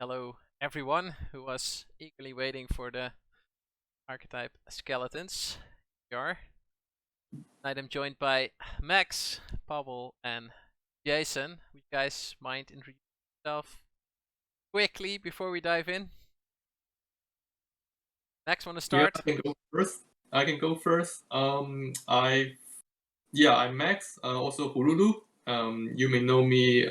Hello everyone who was eagerly waiting for the archetype skeletons. Here we are. Tonight I'm joined by Max, Pawel, and Jason. Would you guys mind introducing yourself quickly before we dive in? Max, want to Yeah, start? I can go first. I'm Max. Also Hululu. You may know me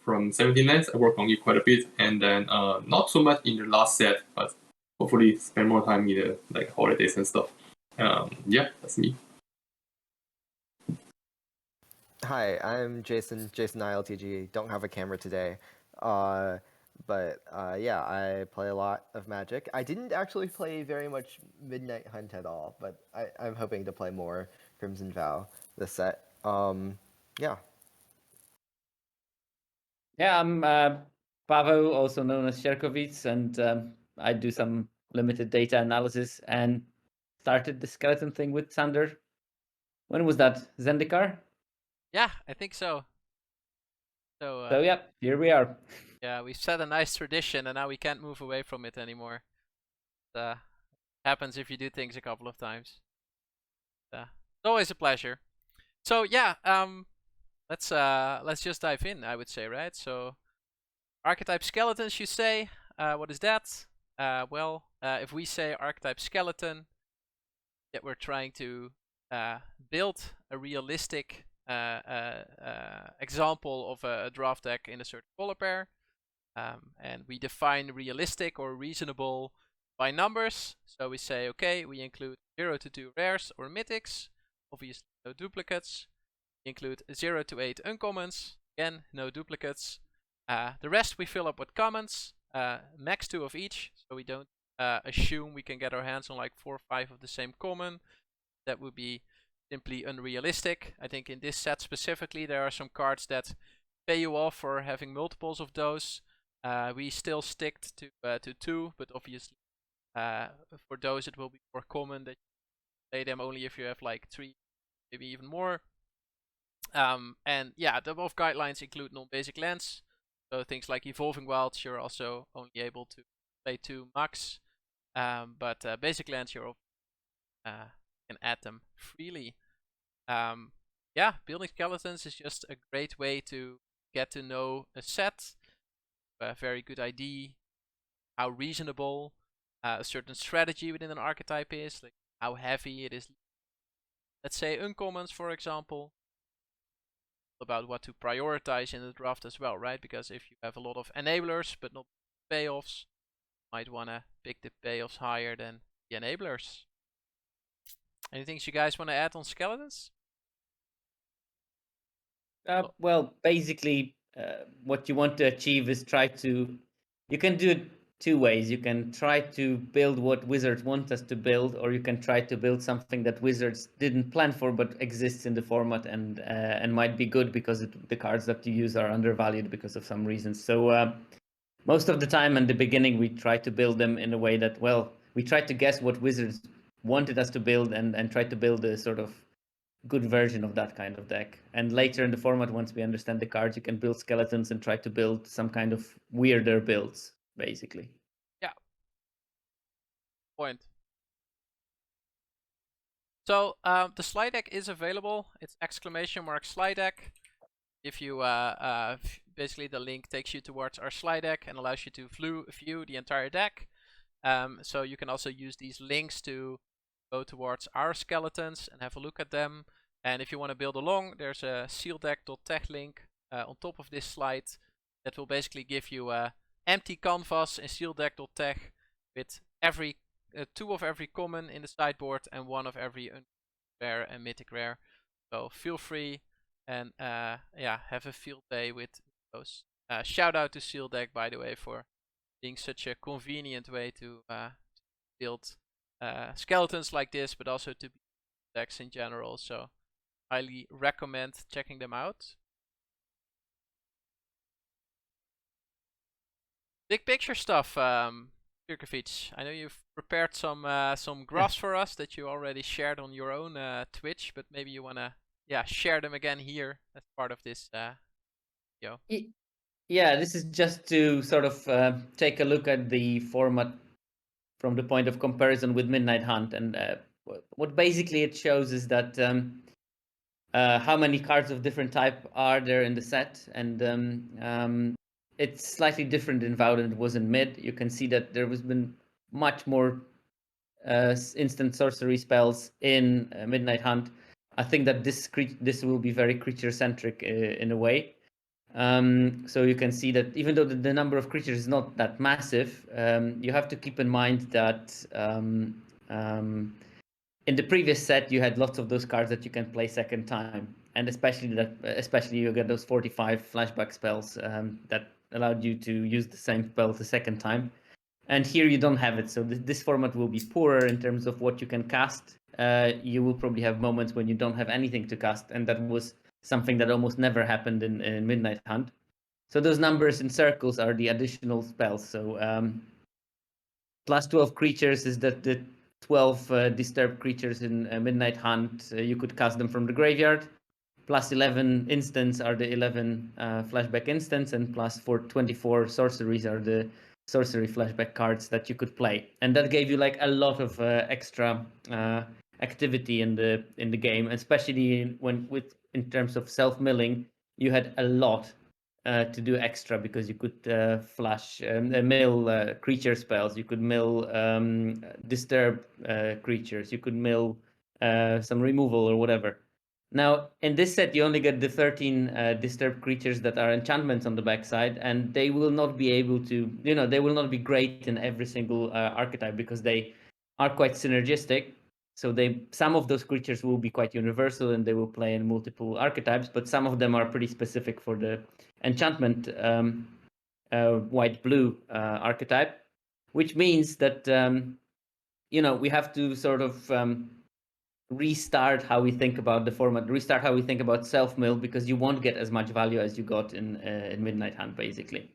from 17 Lands. I work on it quite a bit, and then not so much in the last set, but hopefully spend more time in the holidays and stuff. Yeah, that's me. Hi, I'm JasonILTG. Don't have a camera today. Yeah, I play a lot of Magic. I didn't actually play very much Midnight Hunt at all, but I'm hoping to play more Crimson Vow this set. Yeah. Yeah, I'm Pavel, also known as Sierkovitz, and I do some limited data analysis and started the skeleton thing with Sander. When was that? Zendikar? Yeah, I think so. So yeah, here we are. Yeah, we've set a nice tradition and now we can't move away from it anymore. It happens if you do things a couple of times. It's always a pleasure. So yeah, let's just dive in, I would say, right? So archetype skeletons, you say. What is that? If we say archetype skeleton, that we're trying to build a realistic example of a draft deck in a certain color pair. And we define realistic or reasonable by numbers. So we say, okay, we include 0 to 2 rares or mythics, obviously no duplicates. We include 0 to 8 uncommons, again, no duplicates. The rest we fill up with commons, max 2 of each, so we don't assume we can get our hands on like 4 or 5 of the same common. That would be simply unrealistic. I think in this set specifically there are some cards that pay you off for having multiples of those. We still stick to 2, but obviously for those it will be more common that you play them only if you have like 3, maybe even more. And yeah, the above guidelines include non-basic lands. So things like Evolving Wilds, you're also only able to play 2 max. But basic lands, you can add them freely. Yeah, building skeletons is just a great way to get to know a set, a very good idea, how reasonable a certain strategy within an archetype is, like how heavy it is. Let's say uncommons, for example, about what to prioritize in the draft as well, right? Because if you have a lot of enablers but not payoffs, you might want to pick the payoffs higher than the enablers. Anything you guys want to add on skeletons? Well, basically, what you want to achieve is you can do it 2 ways. You can try to build what Wizards want us to build, or you can try to build something that Wizards didn't plan for but exists in the format and might be good because the cards that you use are undervalued because of some reasons. So most of the time in the beginning we try to build them in a way that, well, we try to guess what Wizards wanted us to build and try to build a sort of good version of that kind of deck. And later in the format, once we understand the cards, you can build skeletons and try to build some kind of weirder builds, basically. Yeah. Point. So the slide deck is available. It's !slide deck. If you basically the link takes you towards our slide deck and allows you to view the entire deck. So you can also use these links to go towards our skeletons and have a look at them. And if you want to build along, there's a sealdeck.tech link on top of this slide that will basically give you a empty canvas in sealdeck.tech with 2 of every common in the sideboard and 1 of every rare and mythic rare. So feel free and yeah, have a field day with those. Shout out to SealDeck, by the way, for being such a convenient way to build skeletons like this, but also to build decks in general. So highly recommend checking them out. Big picture stuff, Sierkovitz. I know you've prepared some graphs for us that you already shared on your own Twitch, but maybe you wanna share them again here as part of this video. Yeah, this is just to sort of take a look at the format from the point of comparison with Midnight Hunt, and what basically it shows is that how many cards of different type are there in the set, and it's slightly different in Vow than it was in Mid. You can see that there has been much more instant sorcery spells in Midnight Hunt. I think that this will be very creature centric in a way. So you can see that even though the number of creatures is not that massive, you have to keep in mind that in the previous set you had lots of those cards that you can play second time, and especially you get those 45 flashback spells that allowed you to use the same spell the second time. And here you don't have it, so this format will be poorer in terms of what you can cast. You will probably have moments when you don't have anything to cast, and that was something that almost never happened in Midnight Hunt. So those numbers in circles are the additional spells. So plus 12 creatures is that the 12 disturbed creatures in Midnight Hunt. You could cast them from the graveyard. Plus 11 instants are the 11 flashback instants, and plus 24 sorceries are the sorcery flashback cards that you could play. And that gave you like a lot of extra activity in the game, especially in terms of self-milling. You had a lot to do extra because you could mill creature spells. You could mill disturb creatures. You could mill some removal or whatever. Now, in this set, you only get the 13 disturbed creatures that are enchantments on the backside, and they will not be able to, they will not be great in every single archetype because they are quite synergistic. So some of those creatures will be quite universal and they will play in multiple archetypes, but some of them are pretty specific for the enchantment white-blue archetype, which means that, we have to sort of restart how we think about the format, restart how we think about self-mill, because you won't get as much value as you got in Midnight Hunt, basically.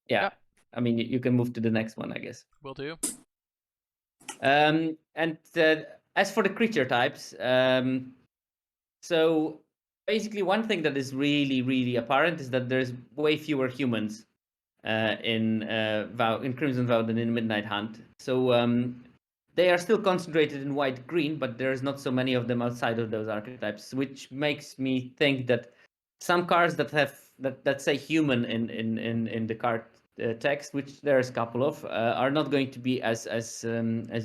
Yeah. I mean, you can move to the next one, I guess. Will do. And as for the creature types, so basically one thing that is really, really apparent is that there's way fewer humans in Crimson Vow than in Midnight Hunt. So they are still concentrated in white-green, but there's not so many of them outside of those archetypes, which makes me think that some cards that have that say human in the card text, which there's a couple of, are not going to be as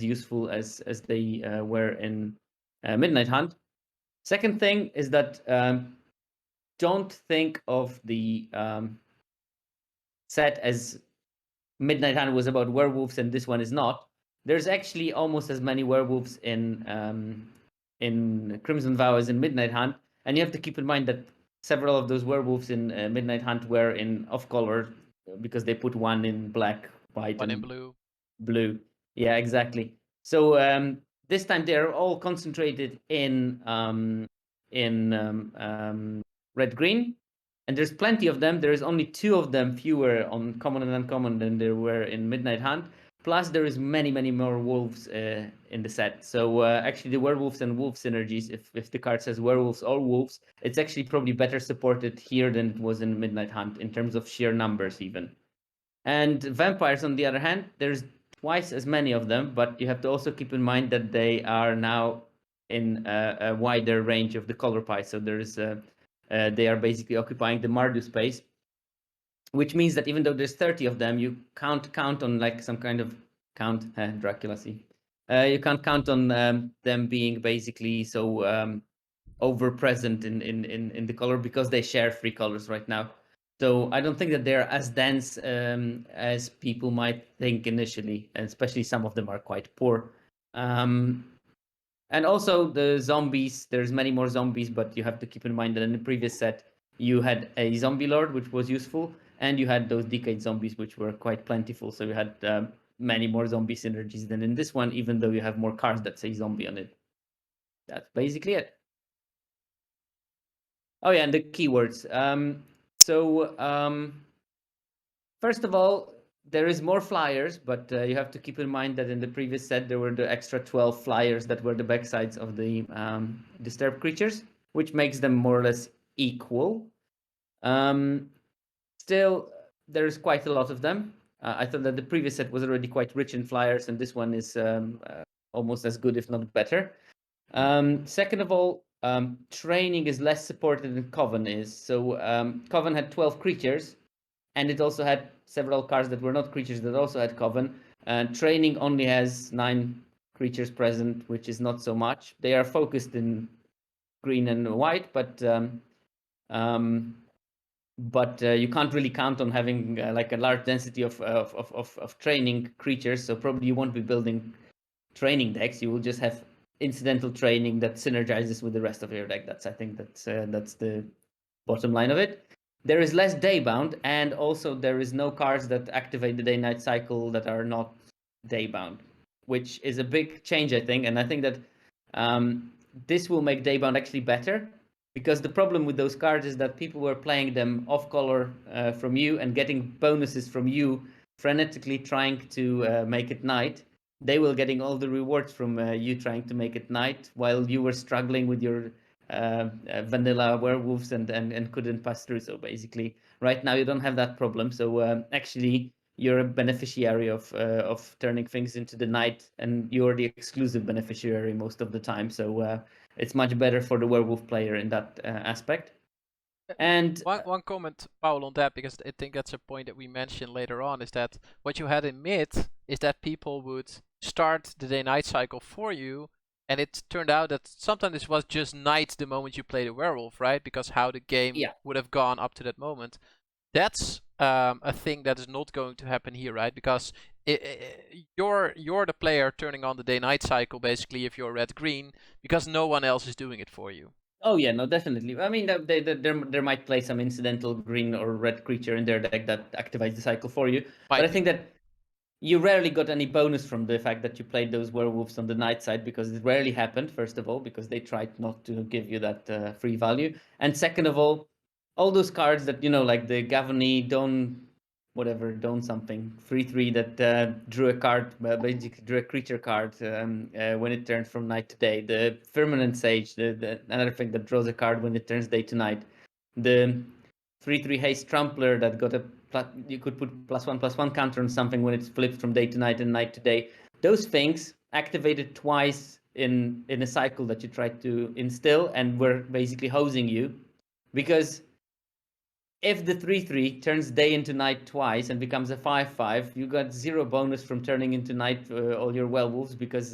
useful as they were in Midnight Hunt. Second thing is that don't think of the set as Midnight Hunt was about werewolves and this one is not. There's actually almost as many werewolves in Crimson Vow as in Midnight Hunt, and you have to keep in mind that several of those werewolves in Midnight Hunt were in off-color because they put one in black, white, One and in blue. Blue. Yeah, exactly. So this time they're all concentrated in red-green, and there's plenty of them. There's only 2 of them fewer on common and uncommon than there were in Midnight Hunt. Plus, there is many, many more wolves in the set. So actually, the werewolves and wolf synergies, if the card says werewolves or wolves, it's actually probably better supported here than it was in Midnight Hunt in terms of sheer numbers even. And vampires, on the other hand, there's twice as many of them, but you have to also keep in mind that they are now in a wider range of the color pie. So there's they are basically occupying the Mardu space, which means that even though there's 30 of them, you can't count on like some kind of Dracula see. You can't count on them being basically so over present in the color because they share 3 colors right now. So I don't think that they're as dense as people might think initially, and especially some of them are quite poor. And also the zombies, there's many more zombies, but you have to keep in mind that in the previous set, you had a zombie lord, which was useful, and you had those decayed zombies, which were quite plentiful. So you had many more zombie synergies than in this one, even though you have more cards that say zombie on it. That's basically it. Oh yeah, and the keywords. First of all, there is more flyers, but you have to keep in mind that in the previous set there were the extra 12 flyers that were the backsides of the disturbed creatures, which makes them more or less equal. Still, there's quite a lot of them. I thought that the previous set was already quite rich in flyers, and this one is almost as good, if not better. Second of all, training is less supported than Coven is. So Coven had 12 creatures, and it also had several cards that were not creatures that also had Coven. Training only has 9 creatures present, which is not so much. They are focused in green and white, but you can't really count on having like a large density of training creatures. So probably you won't be building training decks. You will just have incidental training that synergizes with the rest of your deck. I think that's the bottom line of it. There is less day-bound, and also there is no cards that activate the day-night cycle that are not day-bound, which is a big change, I think. And I think that this will make day-bound actually better, because the problem with those cards is that people were playing them off-color from you and getting bonuses from you, frenetically trying to make it night. They were getting all the rewards from you trying to make it night, while you were struggling with your vanilla werewolves and couldn't pass through. So basically, right now you don't have that problem. So actually, you're a beneficiary of turning things into the night, and you're the exclusive beneficiary most of the time. So it's much better for the werewolf player in that aspect. And one comment, Paul, on that, because I think that's a point that we mentioned later on, is that what you had in mid is that people would start the day-night cycle for you, and it turned out that sometimes this was just night the moment you played a werewolf, right? Because how the game would have gone up to that moment. That's a thing that is not going to happen here, right? Because you're the player turning on the day-night cycle, basically, if you're red-green, because no one else is doing it for you. Oh yeah, no, definitely. I mean, there might play some incidental green or red creature in their deck that activates the cycle for you. But I think that you rarely got any bonus from the fact that you played those werewolves on the night side, because it rarely happened, first of all, because they tried not to give you that free value. And second of all those cards that, like the Gavony, Dawn something, 3/3 that drew a card, basically drew a creature card when it turns from night to day. The Firmament Sage, the another thing that draws a card when it turns day to night. The 3/3 Haste Trampler that got you could put +1/+1 counter on something when it's flipped from day to night and night to day. Those things activated twice in a cycle that you tried to instill, and were basically hosing you, because if the 3/3 turns day into night twice and becomes a 5/5, you got 0 bonus from turning into night all your werewolves, because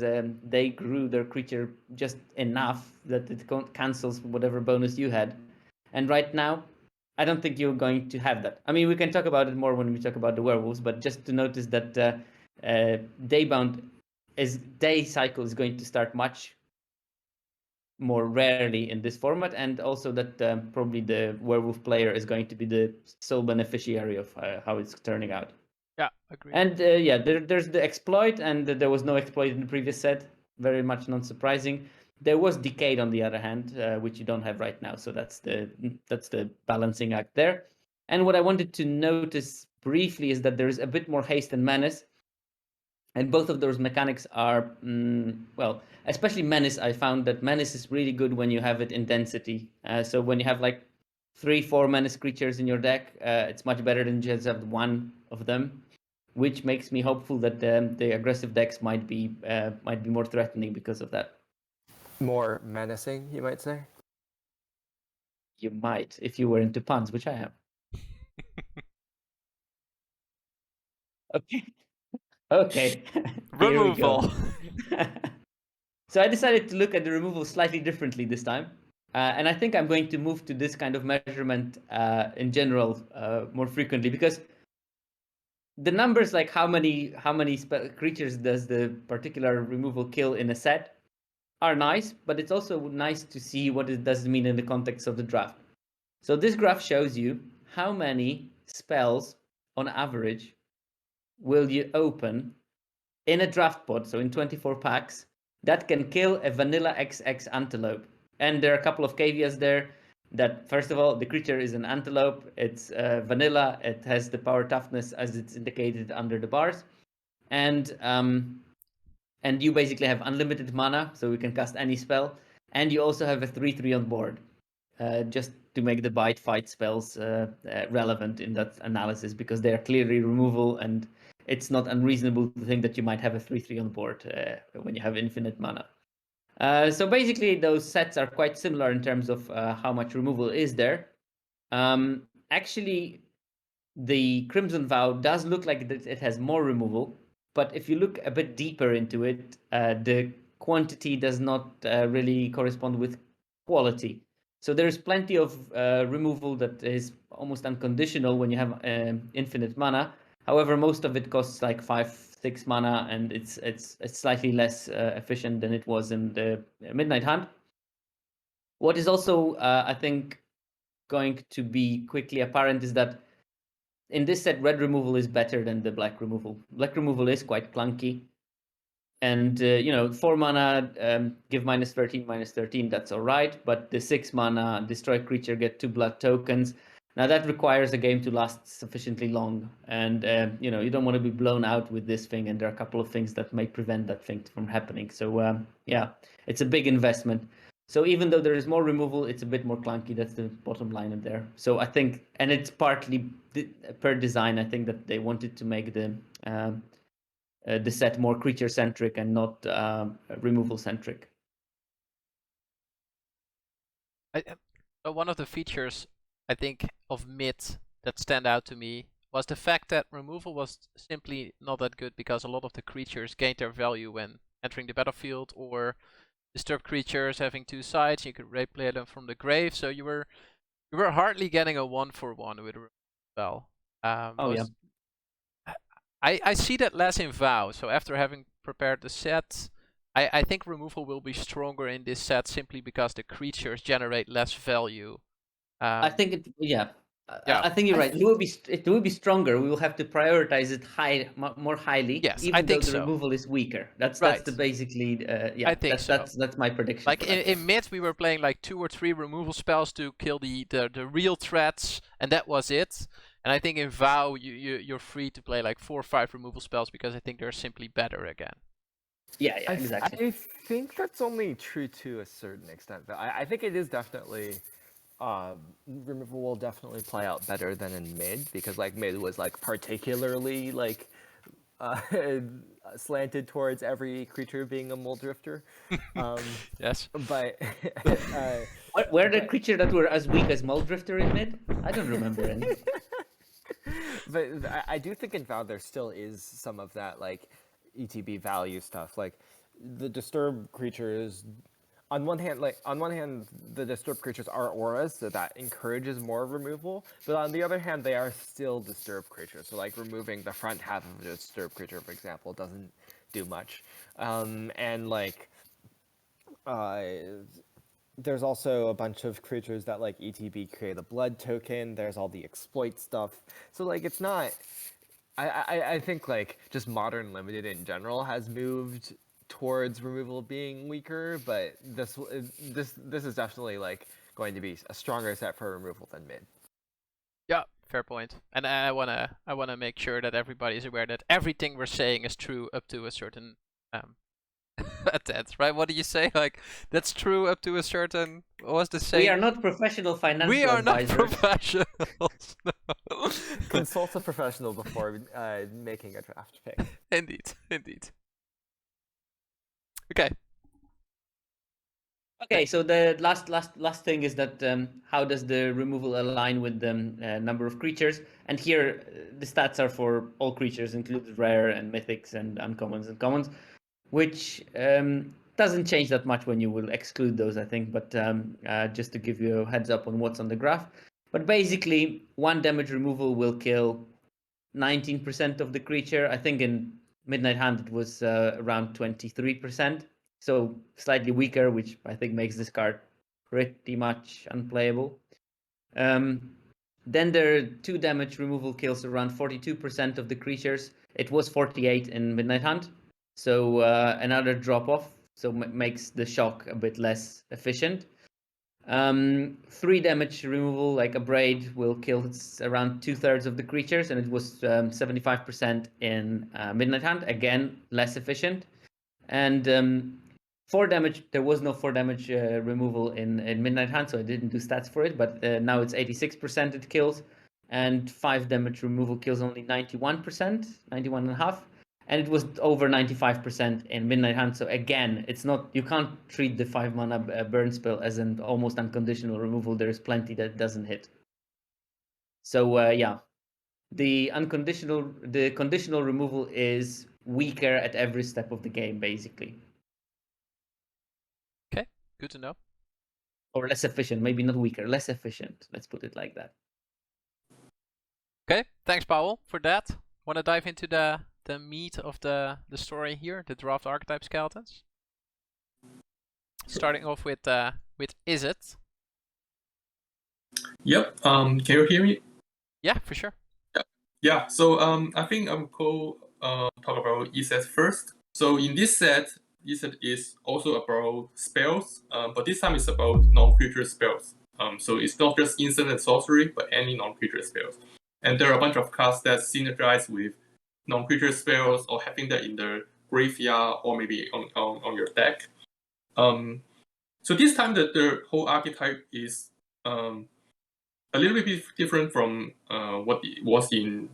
they grew their creature just enough that it cancels whatever bonus you had. And right now, I don't think you're going to have that. I mean, we can talk about it more when we talk about the werewolves, but just to notice that Daybound day cycle is going to start much more rarely in this format, and also that probably the werewolf player is going to be the sole beneficiary of how it's turning out. Yeah, agree. And there's the exploit, and there was no exploit in the previous set. Very much non-surprising. There was Decayed on the other hand, which you don't have right now, so that's the balancing act there. And what I wanted to notice briefly is that there is a bit more haste and menace. And both of those mechanics are, especially Menace. I found that Menace is really good when you have it in density. So when you have like 3-4 Menace creatures in your deck, it's much better than just have one of them, which makes me hopeful that the aggressive decks might be more threatening because of that. More menacing, you might say? You might, if you were into puns, which I am. Okay. Okay. Removal. So I decided to look at the removal slightly differently this time. And I think I'm going to move to this kind of measurement in general more frequently, because the numbers, like how many creatures does the particular removal kill in a set, are nice, but it's also nice to see what it does mean in the context of the draft. So this graph shows you how many spells on average will you open in a draft pod, so in 24 packs, that can kill a vanilla XX antelope. And there are a couple of caveats there. That first of all, the creature is an antelope. It's vanilla. It has the power toughness as it's indicated under the bars, and you basically have unlimited mana, so you can cast any spell. And you also have a 3/3 on board. just to make the bite fight spells relevant in that analysis, because they are clearly removal, and it's not unreasonable to think that you might have a 3/3 on board when you have infinite mana. So basically, those sets are quite similar in terms of how much removal is there. Actually, the Crimson Vow does look like it has more removal, but if you look a bit deeper into it, the quantity does not really correspond with quality. So there's plenty of removal that is almost unconditional when you have infinite mana. However, most of it costs like 5-6 mana, and it's slightly less efficient than it was in the Midnight Hunt. What is also, I think, going to be quickly apparent is that in this set, red removal is better than the black removal. Black removal is quite clunky. And, 4 mana, give -13, that's all right. But the 6 mana, destroy creature, get 2 blood tokens. Now, that requires a game to last sufficiently long. And, you don't want to be blown out with this thing. And there are a couple of things that may prevent that thing from happening. So, yeah, it's a big investment. So even though there is more removal, it's a bit more clunky. That's the bottom line in there. So I think, and it's partly per design, I think that they wanted to make the set more creature centric and not removal centric. So one of the features, I think, of mid that stand out to me was the fact that removal was simply not that good because a lot of the creatures gained their value when entering the battlefield, or disturbed creatures having 2 sides. You could replay them from the grave, so you were hardly getting a 1-for-1 with a spell. Yeah. I see that less in Vow. So after having prepared the set, I think removal will be stronger in this set simply because the creatures generate less value. I think Yeah. I think you're right. It will be stronger. We will have to prioritize it more highly. Yes, even I though think the so. removal is weaker. That's Right. the basically I think that's my prediction. Like in mid, we were playing like 2 or 3 removal spells to kill the real threats, and that was it. And I think in Vow, you're free to play like 4 or 5 removal spells because I think they're simply better again. Yeah, exactly. I think that's only true to a certain extent. But I think it is definitely removal will definitely play out better than in mid, because like mid was like particularly like slanted towards every creature being a mole drifter. Yes. But were there creatures that were as weak as Muldrifter in mid? I don't remember any. But I do think in Vow there still is some of that like ETB value stuff. Like the disturbed creatures, on one hand, the disturbed creatures are auras, so that encourages more removal. But on the other hand, they are still disturbed creatures. So like removing the front half of a disturbed creature, for example, doesn't do much. And like there's also a bunch of creatures that like ETB create a blood token. There's all the exploit stuff. So like it's not. I think like just modern limited in general has moved towards removal being weaker, but this is definitely like going to be a stronger set for removal than mid. Yeah, fair point. And I wanna make sure that everybody is aware that everything we're saying is true up to a certain attach, right? What do you say? Like that's true up to a certain. What was the saying? We are not professional financial We are advisors. not professionals. No. Consult a professional before making a draft pick. Indeed. Okay. Okay, so the last thing is that how does the removal align with the number of creatures? And here the stats are for all creatures, including rare and mythics and uncommons and commons, which doesn't change that much when you will exclude those, I think. But just to give you a heads up on what's on the graph. But basically, 1 damage removal will kill 19% of the creature. I think in Midnight Hunt it was around 23%. So slightly weaker, which I think makes this card pretty much unplayable. Then there 2 damage removal kills around 42% of the creatures. It was 48 in Midnight Hunt. So another drop off. So makes the shock a bit less efficient. 3 damage removal, like a braid, will kill around 2/3 of the creatures, and it was 75% in Midnight Hunt. Again, less efficient. And 4 damage. There was no 4 damage removal in Midnight Hunt, so I didn't do stats for it. But now it's 86% it kills, and 5 damage removal kills only 91%, 91.5%, and it was over 95% in Midnight Hunt. So again, it's not, you can't treat the 5 mana burn spell as an almost unconditional removal. There's plenty that doesn't hit. So yeah, the conditional removal is weaker at every step of the game, basically. Okay, good to know. Or less efficient, maybe not weaker, less efficient. Let's put it like that. Okay, thanks, Pawel, for that. Want to dive into the meat of the story here, the draft archetype skeletons? Starting off with Izzet. Yep. Can you hear me? Yeah, for sure. Yeah. So I think I'm go talk about Izzet first. So in this set, Izzet is also about spells, but this time it's about non-creature spells. So it's not just instant and sorcery, but any non-creature spells. And there are a bunch of cards that synergize with non-creature spells, or having that in the graveyard, or maybe on your deck. So this time the whole archetype is a little bit different from what it was in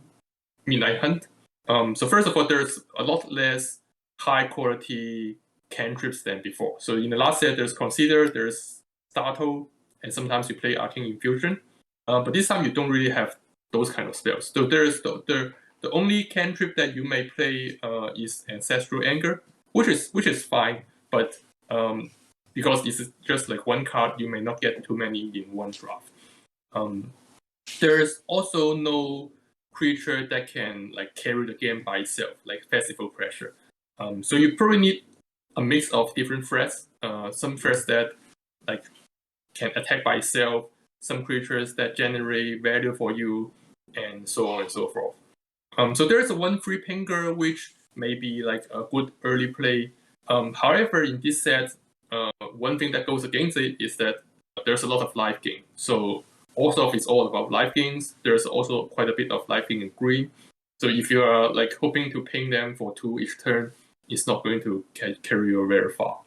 Midnight Hunt. So first of all, there's a lot less high quality cantrips than before. So in the last set, there's Consider, there's Startle, and sometimes you play Arcane Infusion. But this time you don't really have those kind of spells. So there's the only cantrip that you may play is Ancestral Anger, which is fine, but because it's just like one card, you may not get too many in one draft. There's also no creature that can like carry the game by itself, like Festival Pressure. So you probably need a mix of different threats. Some threats that like can attack by itself, some creatures that generate value for you, and so on and so forth. So there's a 1/3 Pinger, which may be like a good early play. However, in this set, one thing that goes against it is that there's a lot of life gain. So Orzhov is all about life gains. There's also quite a bit of life gain in green. So if you are like hoping to ping them for 2 each turn, it's not going to carry you very far.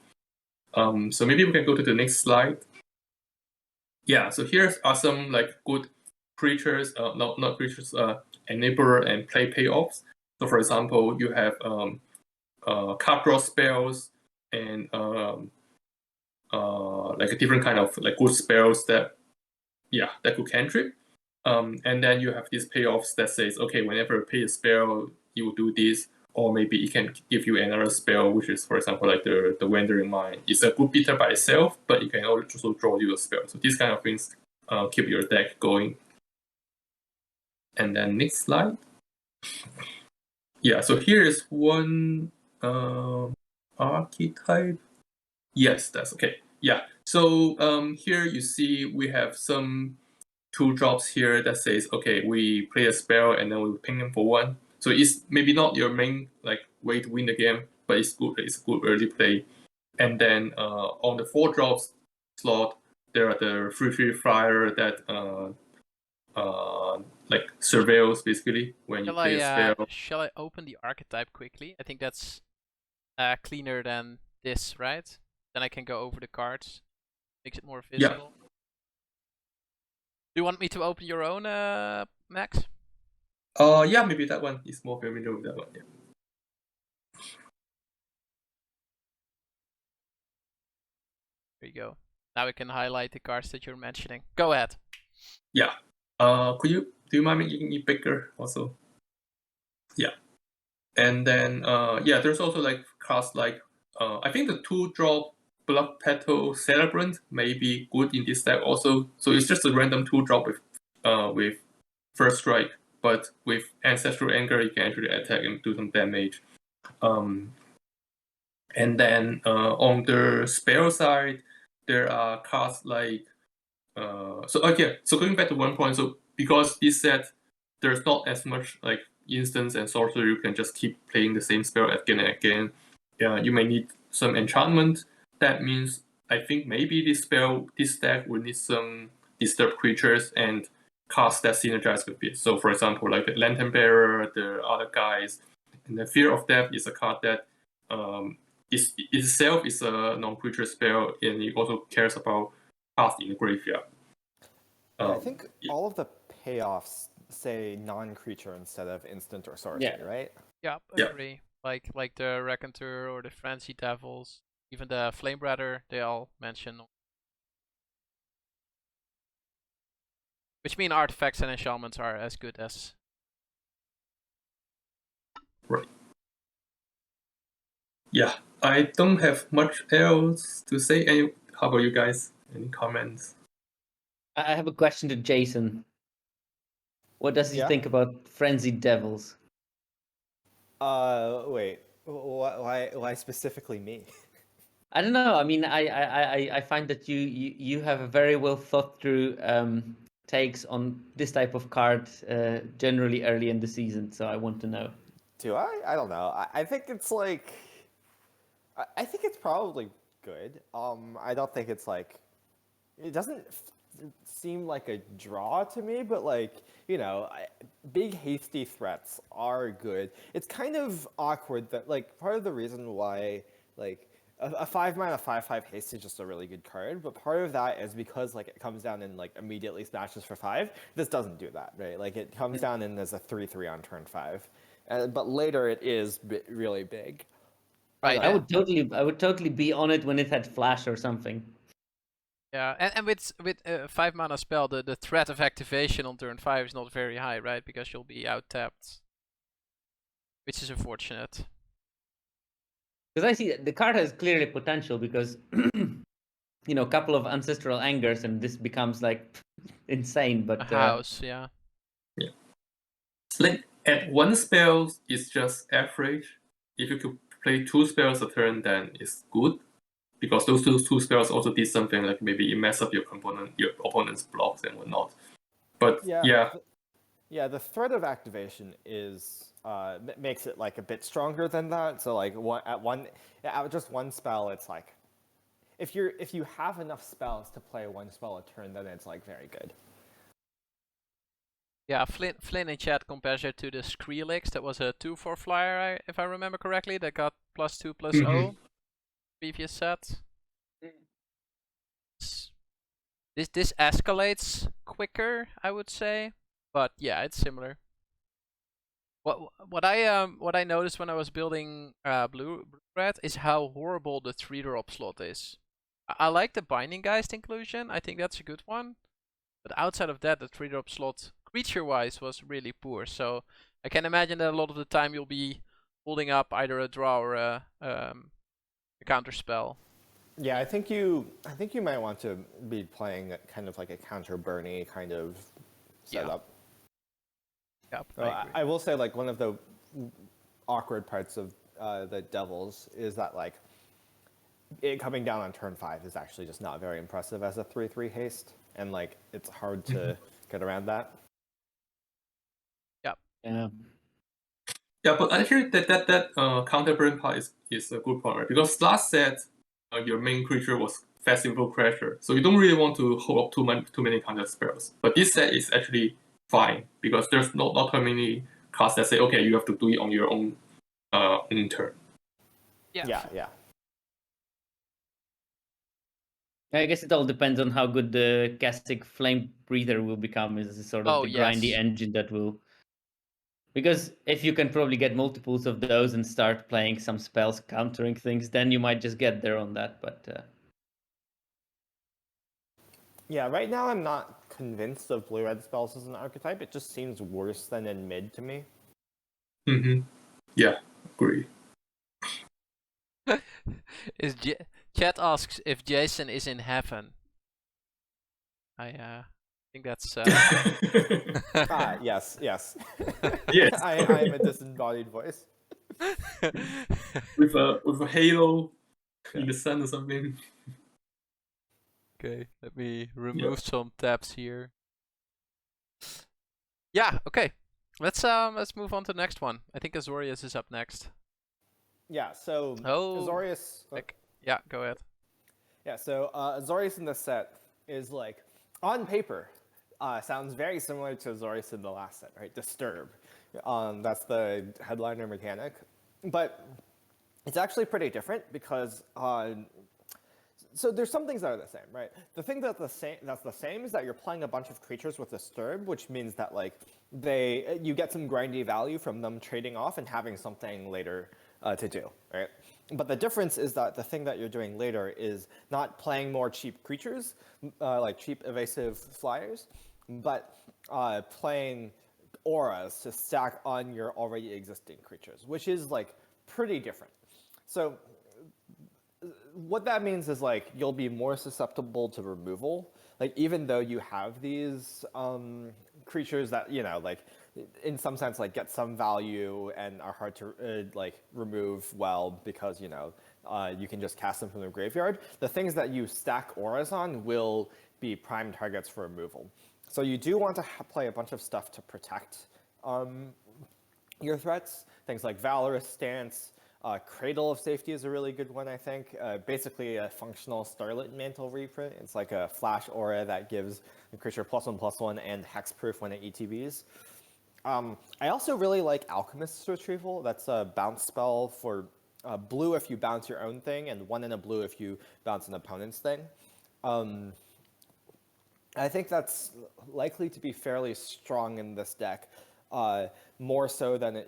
So maybe we can go to the next slide. Yeah, so here are some like good creatures, not creatures, enabler and play payoffs. So for example, you have card draw spells and like a different kind of like good spells that could cantrip. And then you have these payoffs that says, okay, whenever you pay a spell, you will do this, or maybe it can give you another spell, which is, for example, like the Wandering Mind. It's a good beater by itself, but it can also draw you a spell. So these kind of things keep your deck going. And then next slide. Yeah, so here is one archetype. Yes, that's okay. Yeah, so here you see we have some 2-drops here that says, okay, we play a spell and then we ping them for 1. So it's maybe not your main like way to win the game, but it's good. It's a good early play. And then on the 4-drops slot, there are the 3/3 flyer that like surveils basically when you play a spell. Shall I open the archetype quickly? I think that's cleaner than this, right? Then I can go over the cards. Makes it more visible. Yeah. Do you want me to open your own, Max? Yeah, maybe that one is more familiar with that one. Yeah. There you go. Now we can highlight the cards that you're mentioning. Go ahead. Yeah. Do you mind making it bigger also? Yeah. And then there's also like cards like I think the 2-drop Blood Petal Celebrant may be good in this deck also. So it's just a random 2-drop with First Strike, but with Ancestral Anger you can actually attack and do some damage. And then on the spell side, there are cards like so going back to one point, so because this set there's not as much like instance and sorcery, you can just keep playing the same spell again and again. You may need some enchantment. That means I think maybe this deck will need some disturb creatures and cards that synergize with it. So for example, like the Lantern Bearer, the other guys, and the Fear of Death is a card that itself is a non-creature spell, and it also cares about cards in the graveyard. I think all of the payoffs say non-creature instead of instant or sorcery, right? Yeah, Yeah. agree. Like the Raconteur or the Frenzy Devils, even the Flamebreather, they all mention. Which mean artifacts and enchantments are as good as. Right. Yeah, I don't have much else to say. How about you guys? Any comments? I have a question to Jason. What does he think about Frenzied Devils? Wait. Why specifically me? I don't know. I mean, I find that you have a very well thought through takes on this type of card generally early in the season. So I want to know. Do I? I don't know. I think it's like. I think it's probably good. I don't think it's like. It doesn't seem like a draw to me, but like, you know, big hasty threats are good. It's kind of awkward that like part of the reason why like a 5-mana 5/5 haste is just a really good card, but part of that is because like it comes down and like immediately smashes for 5. This doesn't do that, right? Like it comes down and there's a 3/3 on turn 5, but later it is really big. Right. I would totally be on it when it had flash or something. Yeah, and with 5-mana spell, the threat of activation on turn 5 is not very high, right? Because you'll be out tapped, which is unfortunate. Because I see the card has clearly potential because you know, a couple of ancestral angers and this becomes like insane. But A house, yeah. Yeah. It's like at one spell it's just average. If you could play 2 spells a turn, then it's good. Because those two spells also did something like maybe it mess up your opponent's blocks and whatnot. But yeah, the threat of activation is makes it like a bit stronger than that. So like at just one spell, it's like if you have enough spells to play one spell a turn, then it's like very good. Yeah, Flynn in chat compares it to the Skrillex. That was a 2/4 flyer, if I remember correctly. That got +2/+0 previous set. This escalates quicker, I would say, but yeah, it's similar. What I noticed when I was building blue-red is how horrible the 3-drop slot is. I like the Binding Geist inclusion. I think that's a good one. But outside of that, the 3-drop slot, creature-wise, was really poor. So I can imagine that a lot of the time you'll be holding up either a draw or a counter spell. Yeah, I think you might want to be playing kind of like a counter Bernie kind of setup. Yeah, I will say like one of the awkward parts of the Devils is that like it coming down on turn 5 is actually just not very impressive as a 3/3 haste, and like it's hard to get around that. Yeah. Yeah, but I hear that counter burn part is a good part, right? Because last set your main creature was Festival Crasher, so you don't really want to hold up too many counter spells. But this set is actually fine because there's not too many cards that say, okay, you have to do it on your own turn. Yeah. I guess it all depends on how good the Caustic Flame Breather will become. Is sort of the grindy engine that will. Because if you can probably get multiples of those and start playing some spells countering things, then you might just get there on that. But yeah, right now I'm not convinced of blue-red spells as an archetype. It just seems worse than in mid to me. Yeah, agree. Chat asks if Jason is in heaven. I think that's. Yes. Yes. I am a disembodied voice. with a halo in the sun or something. Okay, let me remove some tabs here. Yeah, okay. Let's move on to the next one. I think Azorius is up next. Yeah, so Azorius. Yeah, go ahead. Yeah, so Azorius in this set is like on paper sounds very similar to Azorius in the last set, right? Disturb. That's the headliner mechanic. But it's actually pretty different because so there's some things that are the same, right? The thing that's the same is that you're playing a bunch of creatures with Disturb, which means that like you get some grindy value from them trading off and having something later to do, right? But the difference is that the thing that you're doing later is not playing more cheap creatures, like cheap evasive flyers, but playing auras to stack on your already existing creatures, which is like pretty different. So what that means is like you'll be more susceptible to removal. Like even though you have these creatures that like in some sense like get some value and are hard to like remove well because you can just cast them from the graveyard. The things that you stack auras on will be prime targets for removal. So you do want to play a bunch of stuff to protect your threats. Things like Valorous Stance. Cradle of Safety is a really good one, I think. Basically a functional Starlit Mantle reprint. It's like a flash aura that gives the creature +1/+1 and hexproof when it ETBs. I also really like Alchemist's Retrieval. That's a bounce spell for blue if you bounce your own thing, and 1 and a blue if you bounce an opponent's thing. I think that's likely to be fairly strong in this deck. More so than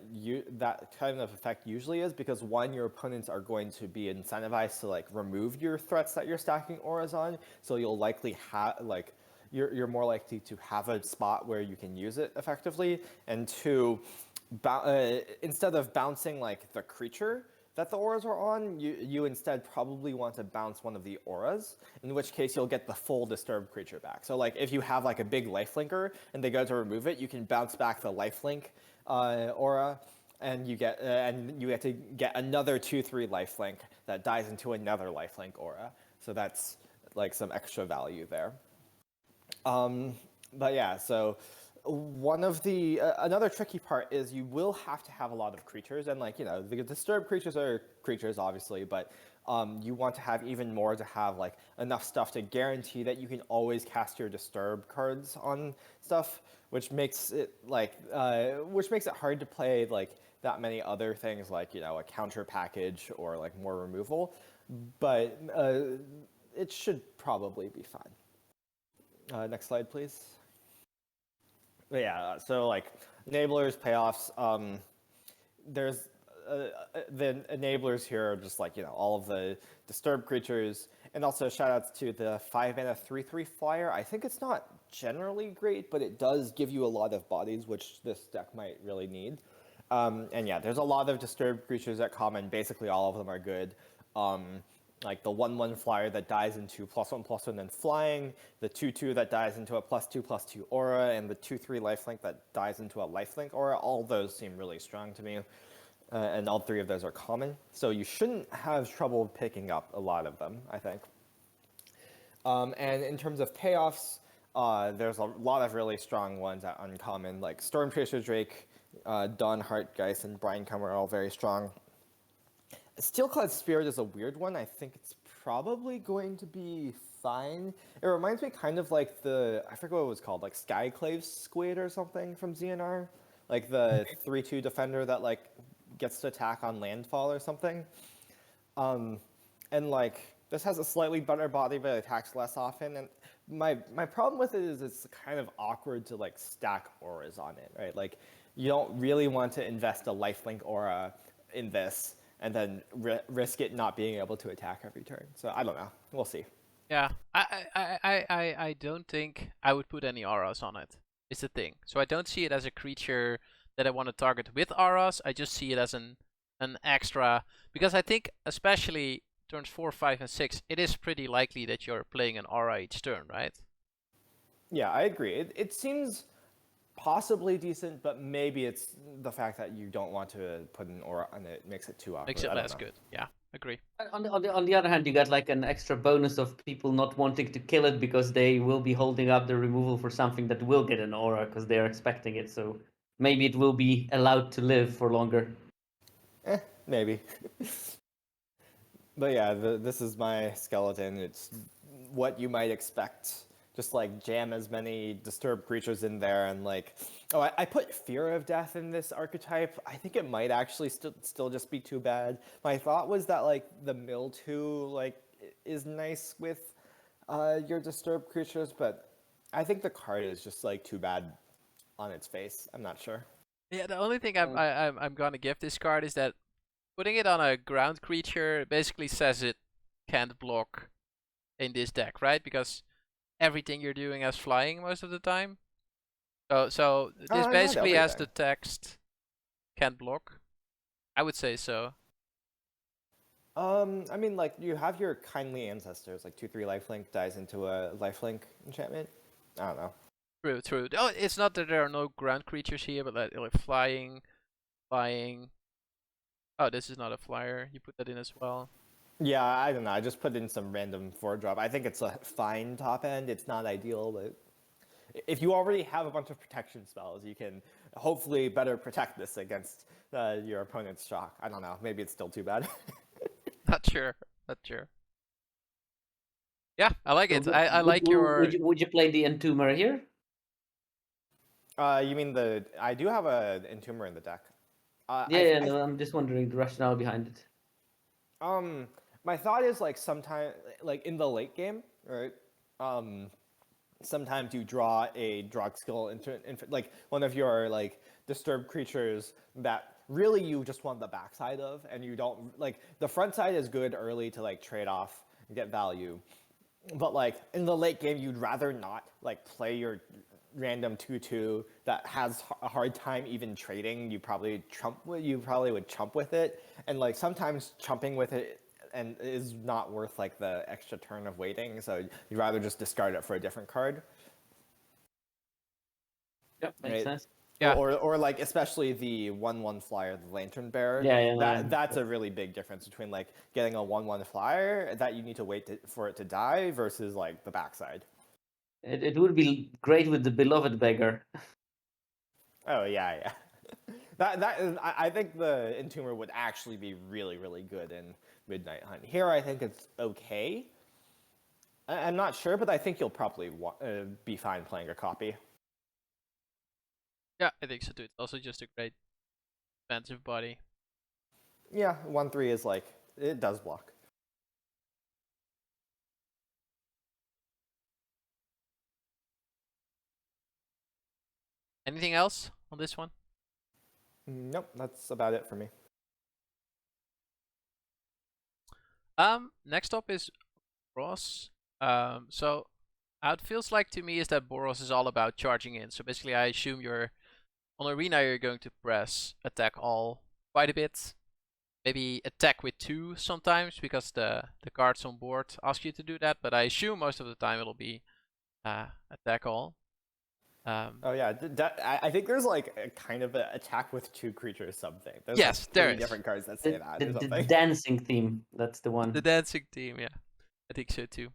that kind of effect usually is, because one, your opponents are going to be incentivized to like remove your threats that you're stacking auras on, so you'll likely have like you're more likely to have a spot where you can use it effectively. And two, instead of bouncing like the creature that the auras are on, you instead probably want to bounce one of the auras, in which case you'll get the full disturbed creature back. So like if you have like a big lifelinker and they go to remove it, you can bounce back the lifelink aura, and you get to get another 2/3 lifelink that dies into another lifelink aura. So that's like some extra value there. But yeah, so one of the another tricky part is you will have to have a lot of creatures, and like the disturbed creatures are creatures obviously, but you want to have even more to have like enough stuff to guarantee that you can always cast your disturb cards on stuff, which makes it hard to play like that many other things like a counter package or like more removal, but it should probably be fine. Next slide, please. But yeah, so like enablers, payoffs. There's the enablers here are just like all of the disturbed creatures, and also shoutouts to the 5-mana 3/3 flyer. I think it's not generally great, but it does give you a lot of bodies, which this deck might really need. And yeah, there's a lot of disturbed creatures at common. Basically, all of them are good. Like the 1/1 flyer that dies into +1/+1 and flying, the 2/2 that dies into a +2/+2 aura, and the 2/3 lifelink that dies into a lifelink aura. All those seem really strong to me, and all three of those are common. So you shouldn't have trouble picking up a lot of them, I think. And in terms of payoffs, there's a lot of really strong ones at uncommon, like Stormchaser Drake, Dawn Heartgeist, and Brinecomer are all very strong. Steelclad Spirit is a weird one. I think it's probably going to be fine. It reminds me kind of like I forget what it was called, like Skyclave Squid or something from ZNR. Like the 3/2 defender that like gets to attack on landfall or something. And like this has a slightly better body but it attacks less often. And my problem with it is it's kind of awkward to like stack auras on it, right? Like you don't really want to invest a lifelink aura in this and then risk it not being able to attack every turn. So I don't know. We'll see. Yeah, I don't think I would put any auras on it. Is the thing. So I don't see it as a creature that I want to target with auras. I just see it as an extra, because I think especially turns 4, 5, and 6, it is pretty likely that you're playing an aura each turn, right? Yeah, I agree. It seems possibly decent, but maybe it's the fact that you don't want to put an aura on it makes it too awkward. Makes it less good. Yeah, agree. On the other hand, you got like an extra bonus of people not wanting to kill it because they will be holding up the removal for something that will get an aura because they're expecting it. So maybe it will be allowed to live for longer. Maybe. But yeah, this is my skeleton. It's what you might expect, just like jam as many disturbed creatures in there, and like, oh, I put Fear of Death in this archetype. I think it might actually still just be too bad. My thought was that like the Mill 2 like is nice with your disturbed creatures, but I think the card is just like too bad on its face. I'm not sure. Yeah, the only thing I'm gonna give this card is that putting it on a ground creature basically says it can't block in this deck, right? Because everything you're doing has flying most of the time. So this not basically has the everything. text can't block. I would say so. I mean, like, you have your Kindly Ancestors, like 2/3 lifelink dies into a lifelink enchantment. I don't know. True. Oh, it's not that there are no ground creatures here, but like flying. Oh, this is not a flyer. You put that in as well. Yeah, I don't know. I just put in some random 4-drop. I think it's a fine top end. It's not ideal, but if you already have a bunch of protection spells, you can hopefully better protect this against your opponent's shock. I don't know. Maybe it's still too bad. Not sure. Yeah, I like it. So I like your. Would you play the Entomber here? You mean I do have an Entomber in the deck. No, I'm just wondering the rationale behind it. My thought is like sometime, like in the late game, right? Sometimes you draw a drug skill into like one of your like disturbed creatures that really you just want the backside of, and you don't like the front side is good early to like trade off and get value, but like in the late game you'd rather not like play your random 2/2 that has a hard time even trading. You probably would chump with it, and like sometimes chumping with it and is not worth like the extra turn of waiting, so you'd rather just discard it for a different card. Yep, makes sense. Yeah. Or like especially the 1/1 flyer, the Lantern Bearer. That's a really big difference between like getting a 1/1 flyer that you need to wait for it to die versus like the backside. It would be great with the Beloved Beggar. Oh yeah. That is, I think the Entomber would actually be really, really good in Midnight Hunt. Here I think it's okay. I'm not sure, but I think you'll probably be fine playing a copy. Yeah, I think so too. It's also just a great defensive body. Yeah, 1/3 is like, it does block. Anything else on this one? Nope, that's about it for me. Next up is Boros. So how it feels like to me is that Boros is all about charging in. So basically I assume you're on Arena, you're going to press attack all quite a bit. Maybe attack with 2 sometimes because the cards on board ask you to do that, but I assume most of the time it'll be attack all. Oh yeah, I think there's like a kind of an attack with 2 creatures something. There's yes, like there is. different cards that say that or something. The dancing theme, that's the one. The dancing theme, yeah. I think so too.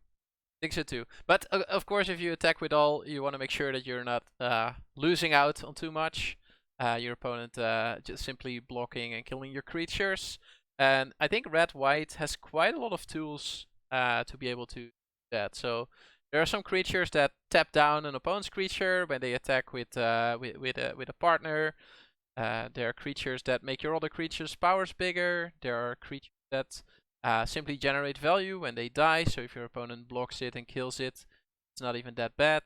But of course, if you attack with all, you want to make sure that you're not losing out on too much. Your opponent just simply blocking and killing your creatures. And I think Red-White has quite a lot of tools to be able to do that. So there are some creatures that tap down an opponent's creature when they attack with a partner. There are creatures that make your other creatures' powers bigger. There are creatures that simply generate value when they die. So if your opponent blocks it and kills it, it's not even that bad.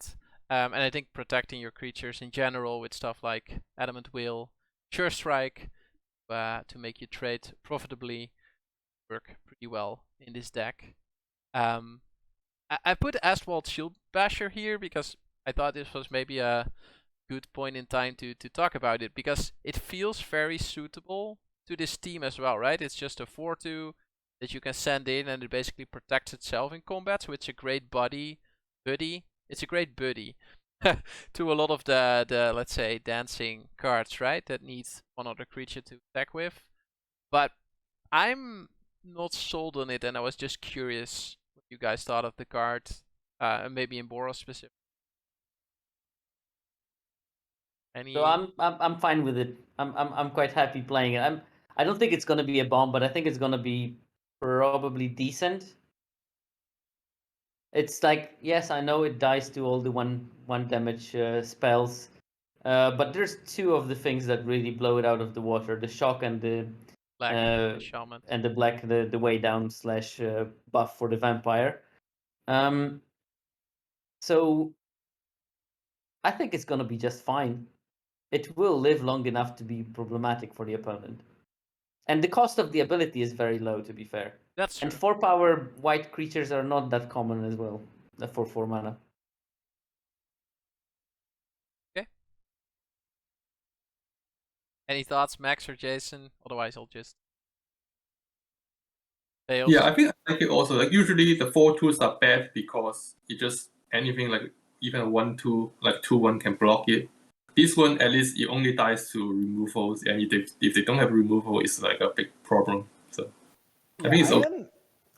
And I think protecting your creatures in general with stuff like Adamant Will, Sure Strike, to make you trade profitably work pretty well in this deck. I put Astwald Shield Basher here because I thought this was maybe a good point in time to talk about it, because it feels very suitable to this team as well, right? It's just a 4/2 that you can send in and it basically protects itself in combat, so it's a great buddy. It's a great buddy to a lot of the let's say dancing cards, right? That needs one other creature to attack with. But I'm not sold on it, and I was just curious what you guys thought of the card, maybe in Boros specific. So I'm fine with it. I'm quite happy playing it. I don't think it's gonna be a bomb, but I think it's gonna be probably decent. It's like, yes, I know it dies to all the one damage spells, but there's two of the things that really blow it out of the water: the shock and the Black enchantment. and the black, the way down slash buff for the vampire. So I think it's gonna be just fine. It will live long enough to be problematic for the opponent. And the cost of the ability is very low, to be fair. That's true. And 4-power white creatures are not that common as well, for 4 mana. Any thoughts, Max or Jason? Otherwise, I'll just fail. Yeah, I think I like it also. Like usually the 4/2s are bad because it just anything like even a 1/2 like 2/1 can block it. This one at least it only dies to removals, and if they don't have removal, it's like a big problem. So I think it's okay.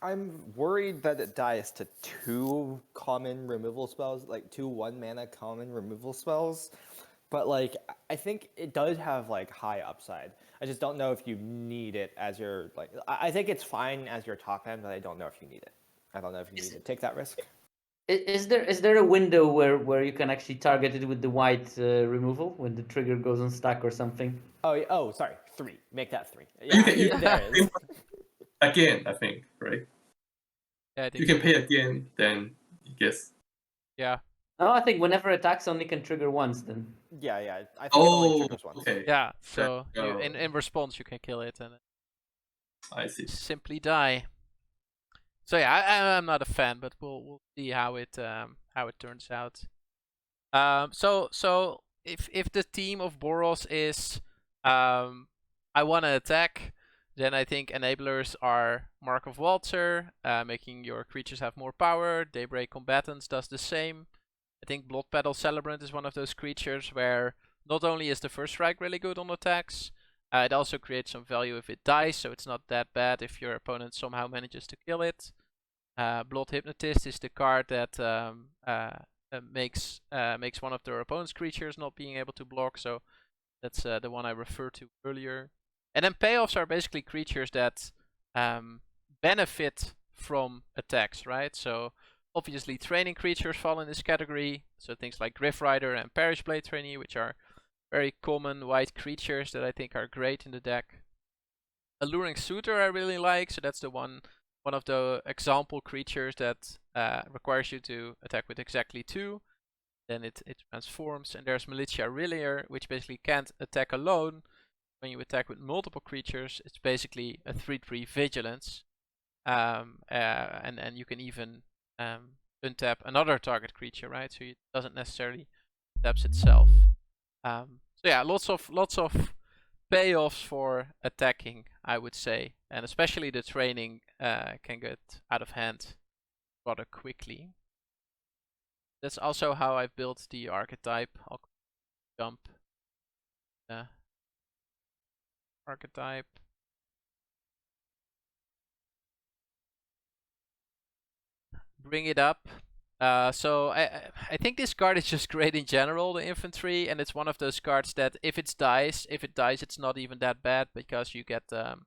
I'm worried that it dies to 2 common removal spells, like 2 1-mana common removal spells. But like, I think it does have like high upside. I just don't know if you need it as your like. I think it's fine as your top end, but I don't know if you need it. I don't know if you need to take that risk. Is there a window where you can actually target it with the white removal when the trigger goes on stack or something? Oh, sorry, 3. Make that 3. Yeah, You can there is. again, I think, right? Yeah, I think You can pay again, then I guess. Yeah. No, I think whenever attacks only can trigger once. Then. Yeah. I think it only triggers once. Okay. Yeah. So Oh. in response, you can kill it and I see. simply die. So yeah, I'm not a fan, but we'll see how it turns out. So if the team of Boros is I want to attack, then I think enablers are Mark of Waltzer, making your creatures have more power. Daybreak Combatants does the same. I think Blood Petal Celebrant is one of those creatures where not only is the first strike really good on attacks, it also creates some value if it dies, so it's not that bad if your opponent somehow manages to kill it. Blood Hypnotist is the card that makes one of their opponent's creatures not being able to block, so that's the one I referred to earlier. And then payoffs are basically creatures that benefit from attacks, right? So obviously training creatures fall in this category, so things like Griff Rider and Parish Blade Trainee, which are very common white creatures that I think are great in the deck. Alluring Suitor I really like, so that's the one of the example creatures that requires you to attack with exactly 2. Then it transforms. And there's Militia Rillier, which basically can't attack alone. When you attack with multiple creatures, it's basically a 3/3 vigilance. And you can even untap another target creature, right? So it doesn't necessarily taps itself. So yeah, lots of payoffs for attacking, I would say, and especially the training can get out of hand rather quickly. That's also how I've built the archetype. I'll jump the archetype. Bring it up. So I think this card is just great in general, the infantry, and it's one of those cards that if it dies, it's not even that bad because you get the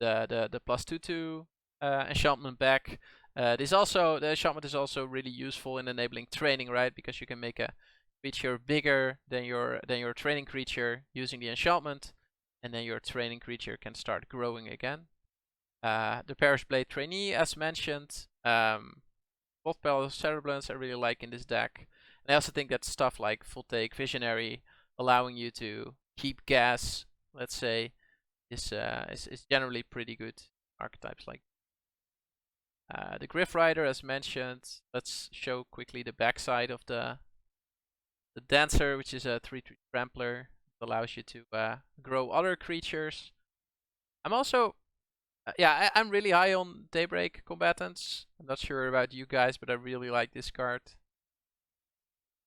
+2/2 enchantment back. The enchantment is also really useful in enabling training, right? Because you can make a creature bigger than your training creature using the enchantment, and then your training creature can start growing again. The Parish Blade Trainee, as mentioned. Blood Petal Cerebrants I really like in this deck. And I also think that stuff like Full Take Visionary, allowing you to keep gas, let's say, is generally pretty good archetypes like the Griff Rider, as mentioned. Let's show quickly the backside of the Dancer, which is a 3/3 trampler. It allows you to grow other creatures. I'm also I'm really high on Daybreak Combatants. I'm not sure about you guys, but I really like this card.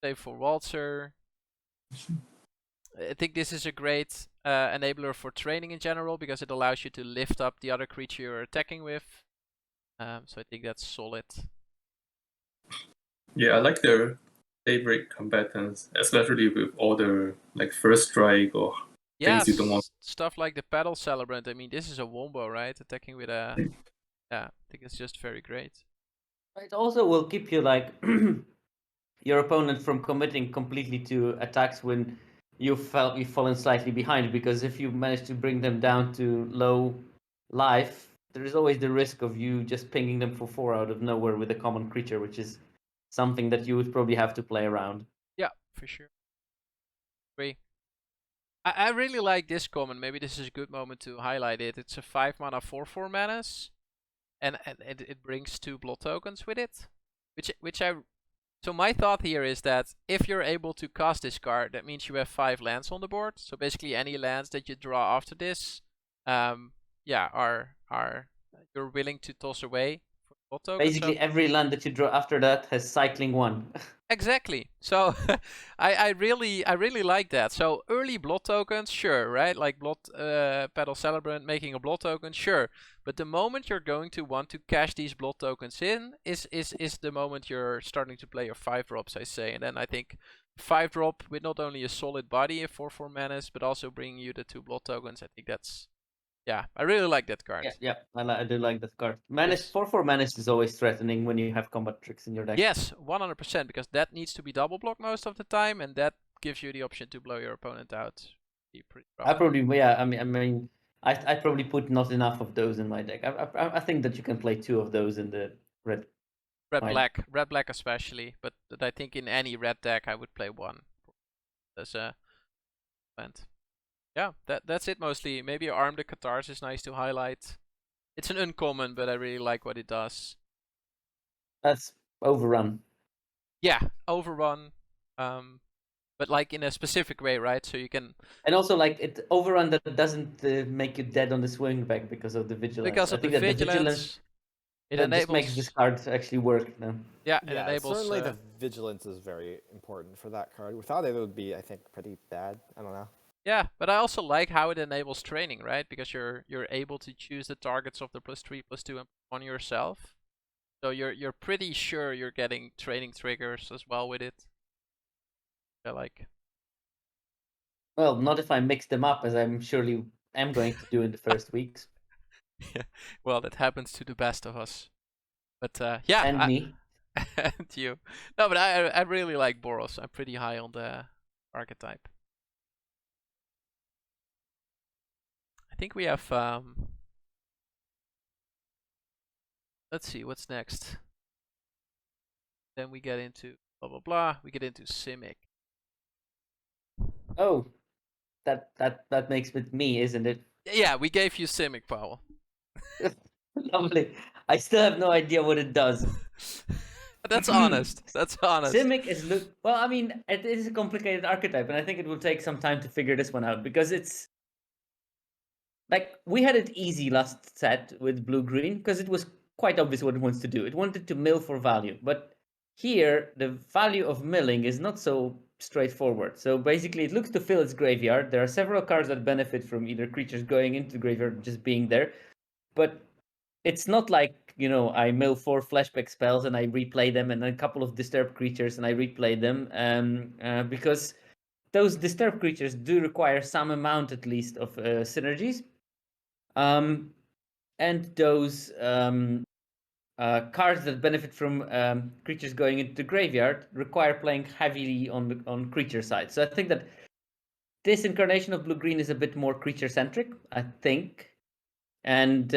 Save for Waltzer. I think this is a great enabler for training in general because it allows you to lift up the other creature you're attacking with. So I think that's solid. Yeah, I like the Daybreak Combatants, especially with all the like first strike or things you don't want. Stuff like the Petal Celebrant. I mean, this is a wombo, right? Attacking with a I think it's just very great. It also will keep you like your opponent from committing completely to attacks when you've fallen slightly behind, because if you manage to bring them down to low life, there is always the risk of you just pinging them for 4 out of nowhere with a common creature, which is something that you would probably have to play around. Yeah, for sure. Agree. I really like this common. Maybe this is a good moment to highlight it. It's a 5 mana 4/4 menace, and it brings 2 blood tokens with it, which I. So my thought here is that if you're able to cast this card, that means you have 5 lands on the board. So basically, any lands that you draw after this, yeah, are you're willing to toss away for blood tokens. Basically, every land that you draw after that has cycling 1. Exactly. So I really like that. So early blood tokens, sure, right? Like blood pedal celebrant making a blood token, sure. But the moment you're going to want to cash these blood tokens in is the moment you're starting to play your 5-drops, I say. And then I think 5-drop with not only a solid body, a 4/4 menace, but also bringing you the 2 blood tokens. I think that's, yeah, I really like that card. Yeah, I do like that card. Menace 4/4 menace is always threatening when you have combat tricks in your deck. Yes, 100%, because that needs to be double blocked most of the time, and that gives you the option to blow your opponent out. Pretty rough. I probably, yeah, I mean, I probably put not enough of those in my deck. I think that you can play 2 of those in the red. Red black especially, but I think in any red deck I would play 1 as a event. Yeah, that's it mostly. Maybe Arm the Cathars is nice to highlight. It's an uncommon, but I really like what it does. That's overrun. Yeah, overrun. But like in a specific way, right? So you can. And also, like, it overrun that doesn't make you dead on the swing back because of the vigilance. Because of the vigilance, it that enables. just makes this card actually work now. Yeah, it enables. Certainly the vigilance is very important for that card. Without it, it would be, I think, pretty bad. I don't know. Yeah, but I also like how it enables training, right? Because you're able to choose the targets of the +3/+2 and on yourself. So you're pretty sure you're getting training triggers as well with it. I like. Well, not if I mix them up, as I'm surely am going to do in the first weeks. Yeah, well, that happens to the best of us. But yeah, and me. And you. No, but I really like Boros. I'm pretty high on the archetype. I think we have. Let's see what's next. Then we get into blah blah blah. We get into Simic. Oh, that makes it me, isn't it? Yeah, we gave you Simic, Pawel. Lovely. I still have no idea what it does. That's honest. That's honest. Simic is well. I mean, it is a complicated archetype, and I think it will take some time to figure this one out, because it's like we had it easy last set with blue-green because it was quite obvious what it wants to do. It wanted to mill for value, but here the value of milling is not so straightforward. So basically, it looks to fill its graveyard. There are several cards that benefit from either creatures going into the graveyard or just being there, but it's not like, you know, I mill 4 flashback spells and I replay them, and a couple of disturbed creatures and I replay them, because those disturbed creatures do require some amount at least of synergies. And those cards that benefit from creatures going into the graveyard require playing heavily on creature side. So I think that this incarnation of blue-green is a bit more creature-centric, I think. And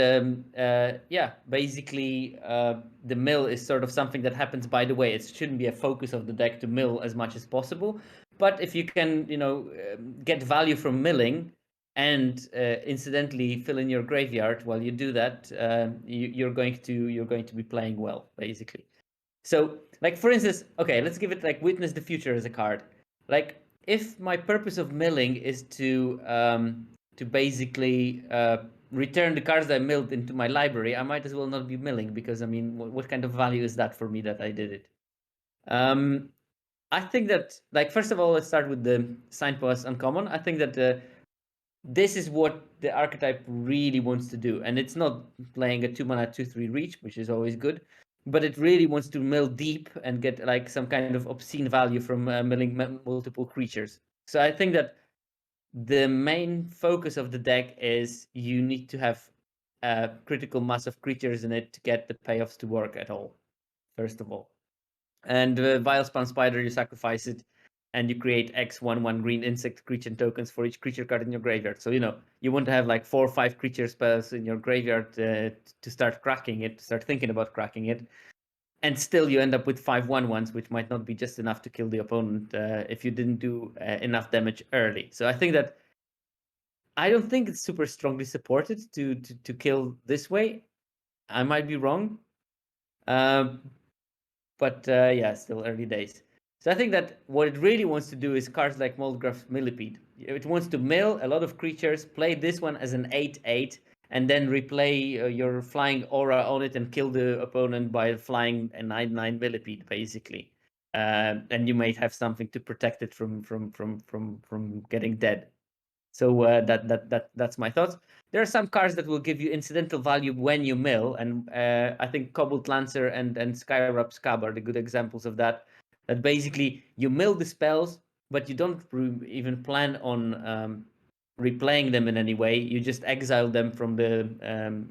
yeah, basically the mill is sort of something that happens by the way. It shouldn't be a focus of the deck to mill as much as possible. But if you can, you know, get value from milling and incidentally fill in your graveyard while you do that, you're going to be playing well, basically. So, like, for instance, okay, let's give it like Witness the Future as a card. Like, if my purpose of milling is to basically return the cards I milled into my library, I might as well not be milling, because I mean, what kind of value is that for me that I did it? I think that, like, first of all, let's start with the Signpost Uncommon. I think that this is what the archetype really wants to do, and it's not playing a 2-mana 2/3 reach, which is always good, but it really wants to mill deep and get like some kind of obscene value from milling multiple creatures. So I think that the main focus of the deck is you need to have a critical mass of creatures in it to get the payoffs to work at all. first of all. And Vilespan Spider, you sacrifice it, and you create X/1/1 green insect creature tokens for each creature card in your graveyard. So you want to have like 4 or 5 creature spells in your graveyard to start cracking it, to start thinking about cracking it. And still you end up with 5/1/1s, which might not be just enough to kill the opponent if you didn't do enough damage early. So I think that I don't think it's super strongly supported to kill this way. I might be wrong. But yeah, still early days. So I think that what it really wants to do is cards like Moldgraf Millipede. It wants to mill a lot of creatures, play this one as an 8/8, and then replay your flying aura on it and kill the opponent by flying a 9/9 Millipede, basically. And you might have something to protect it from getting dead. So that's my thoughts. There are some cards that will give you incidental value when you mill, and I think Cobalt Lancer and Skyrap Scab are the good examples of that. That basically you mill the spells, but you don't even plan on replaying them in any way. You just exile them from the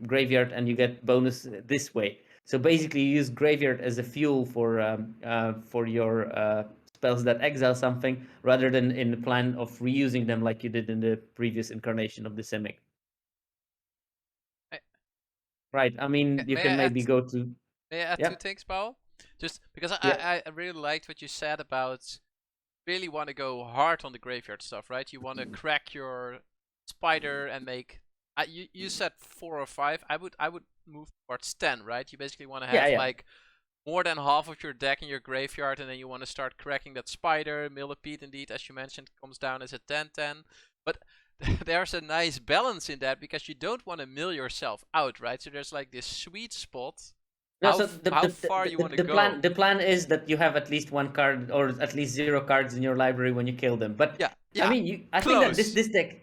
graveyard, and you get bonus this way. So basically, you use graveyard as a fuel for your spells that exile something, rather than in the plan of reusing them like you did in the previous incarnation of the Simic. Right. I mean, you can maybe go to. May I add Yeah. 2 things, Paul? Just because Yeah. I really liked what you said about really want to go hard on the graveyard stuff, right? You want to crack your spider and make. You said 4 or 5. I would move towards 10, right? You basically want to have Yeah. like more than half of your deck in your graveyard, and then you want to start cracking that spider. Millipede, indeed, as you mentioned, comes down as a 10/10. But there's a nice balance in that because you don't want to mill yourself out, right? So there's like this sweet spot. No, How, so how far you want to go? the plan is that you have at least 1 card or at least 0 cards in your library when you kill them. But Yeah, I yeah. mean, I think that Close. this deck,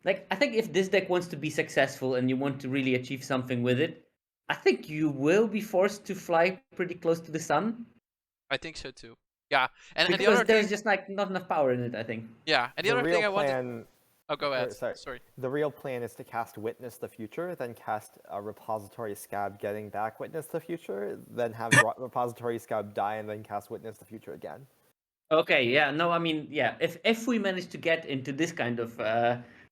like, I think if this deck wants to be successful and you want to really achieve something with it, I think you will be forced to fly pretty close to the sun. I think so too. Yeah, and the Because other there's thing, just like not enough power in it, I think. yeah, and the The other real thing I wanted. plan, Oh, go ahead. sorry. The real plan is to cast Witness the Future, then cast a Repository Scab getting back Witness the Future, then have Repository Scab die, and then cast Witness the Future again. Okay, yeah, no, I mean, yeah, if we manage to get into this kind of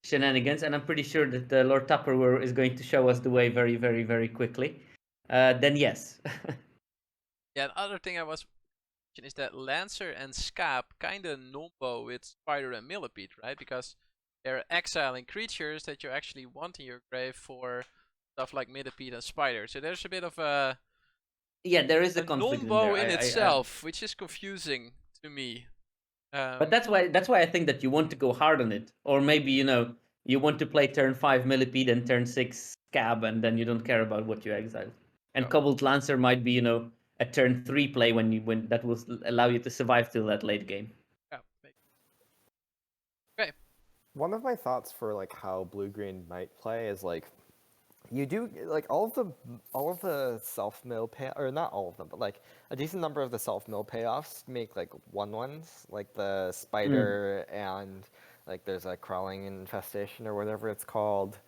shenanigans, and I'm pretty sure that Lord Tupperware is going to show us the way very, very, very quickly, then yes. Yeah, the other thing I was is that Lancer and Scab kind of nombo with Spider and Millipede, right? Because they're exiling creatures that you actually want in your grave for stuff like Millipede and Spider. So there's a bit of a Yeah, there is a conflict in nombo there. in itself, which is confusing to me. But that's why I think that you want to go hard on it, or maybe you want to play turn 5 Millipede and turn 6 Scab, and then you don't care about what you exile. And Oh. Cobalt Lancer might be a turn 3 play when that will allow you to survive till that late game. Yeah. Okay. One of my thoughts for like how blue-green might play is like you do like all of the self-mill pay, or not all of them, but like a decent number of the self-mill payoffs make like 1/1s, like the spider and like there's a crawling infestation or whatever it's called,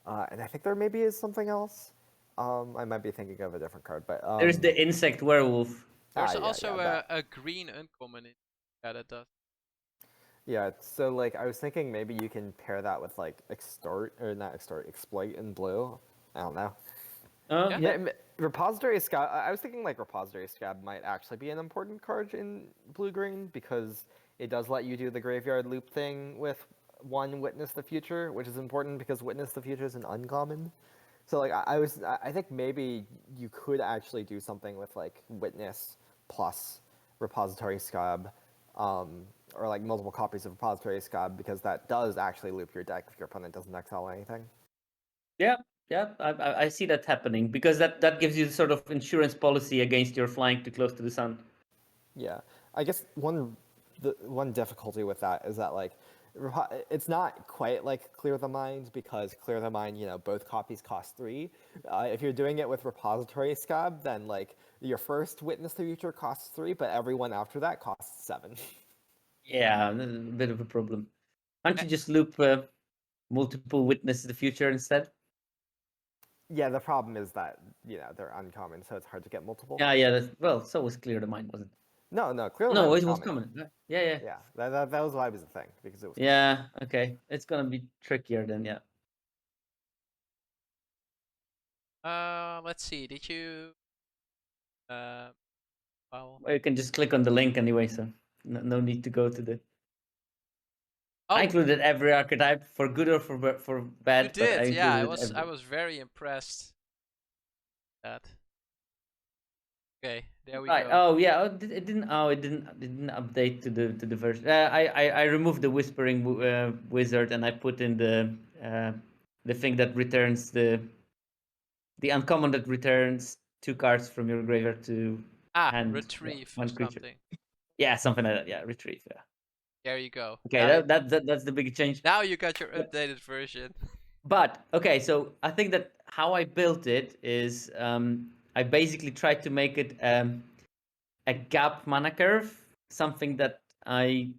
and I think there maybe is something else. I might be thinking of a different card, but There's the insect werewolf. There's yeah, also that. a green uncommon in that does. Yeah, so like I was thinking maybe you can pair that with like exploit in blue. I don't know. Yeah. Yeah, Repository Scab. I was thinking like Repository Scab might actually be an important card in blue-green because it does let you do the graveyard loop thing with 1 Witness the Future, which is important because Witness the Future is an uncommon. So like I think maybe you could actually do something with like Witness plus Repository Scab, or like multiple copies of Repository Scab, because that does actually loop your deck if your opponent doesn't exile anything. Yeah, I see that happening because that gives you sort of insurance policy against your flying too close to the sun. Yeah, I guess one difficulty with that is that like it's not quite like Clear the Mind, because Clear the Mind, both copies cost 3. If you're doing it with Repository Scab, then like your first Witness the Future costs 3, but everyone after that costs 7. Yeah, a bit of a problem. Can't you just loop multiple Witness the Future instead? Yeah, the problem is that they're uncommon, so it's hard to get multiple. Yeah. Well, so was Clear the Mind, wasn't it? No, clearly No, was it was common. common. Yeah. Yeah, that was why it was a thing, because it was. Yeah. Okay, it's gonna be trickier then. Yeah. Let's see. Did you? Well. Or you can just click on the link anyway, so no need to go to the. I Oh, included every archetype for good or for bad. you But I did. Yeah, included I was very impressed. That. Okay, there we Right. go. Oh yeah. It didn't. Oh, it didn't update to the version. I removed the Whispering Wizard and I put in the thing that returns the uncommon that returns 2 cards from your graveyard to hand Retrieve or one creature. something. Yeah, something like that. Yeah, retrieve. Yeah. There you go. Okay, that's the big change. Now you got your updated version. But okay, so I think that how I built it is I basically tried to make it a gap mana curve, something that I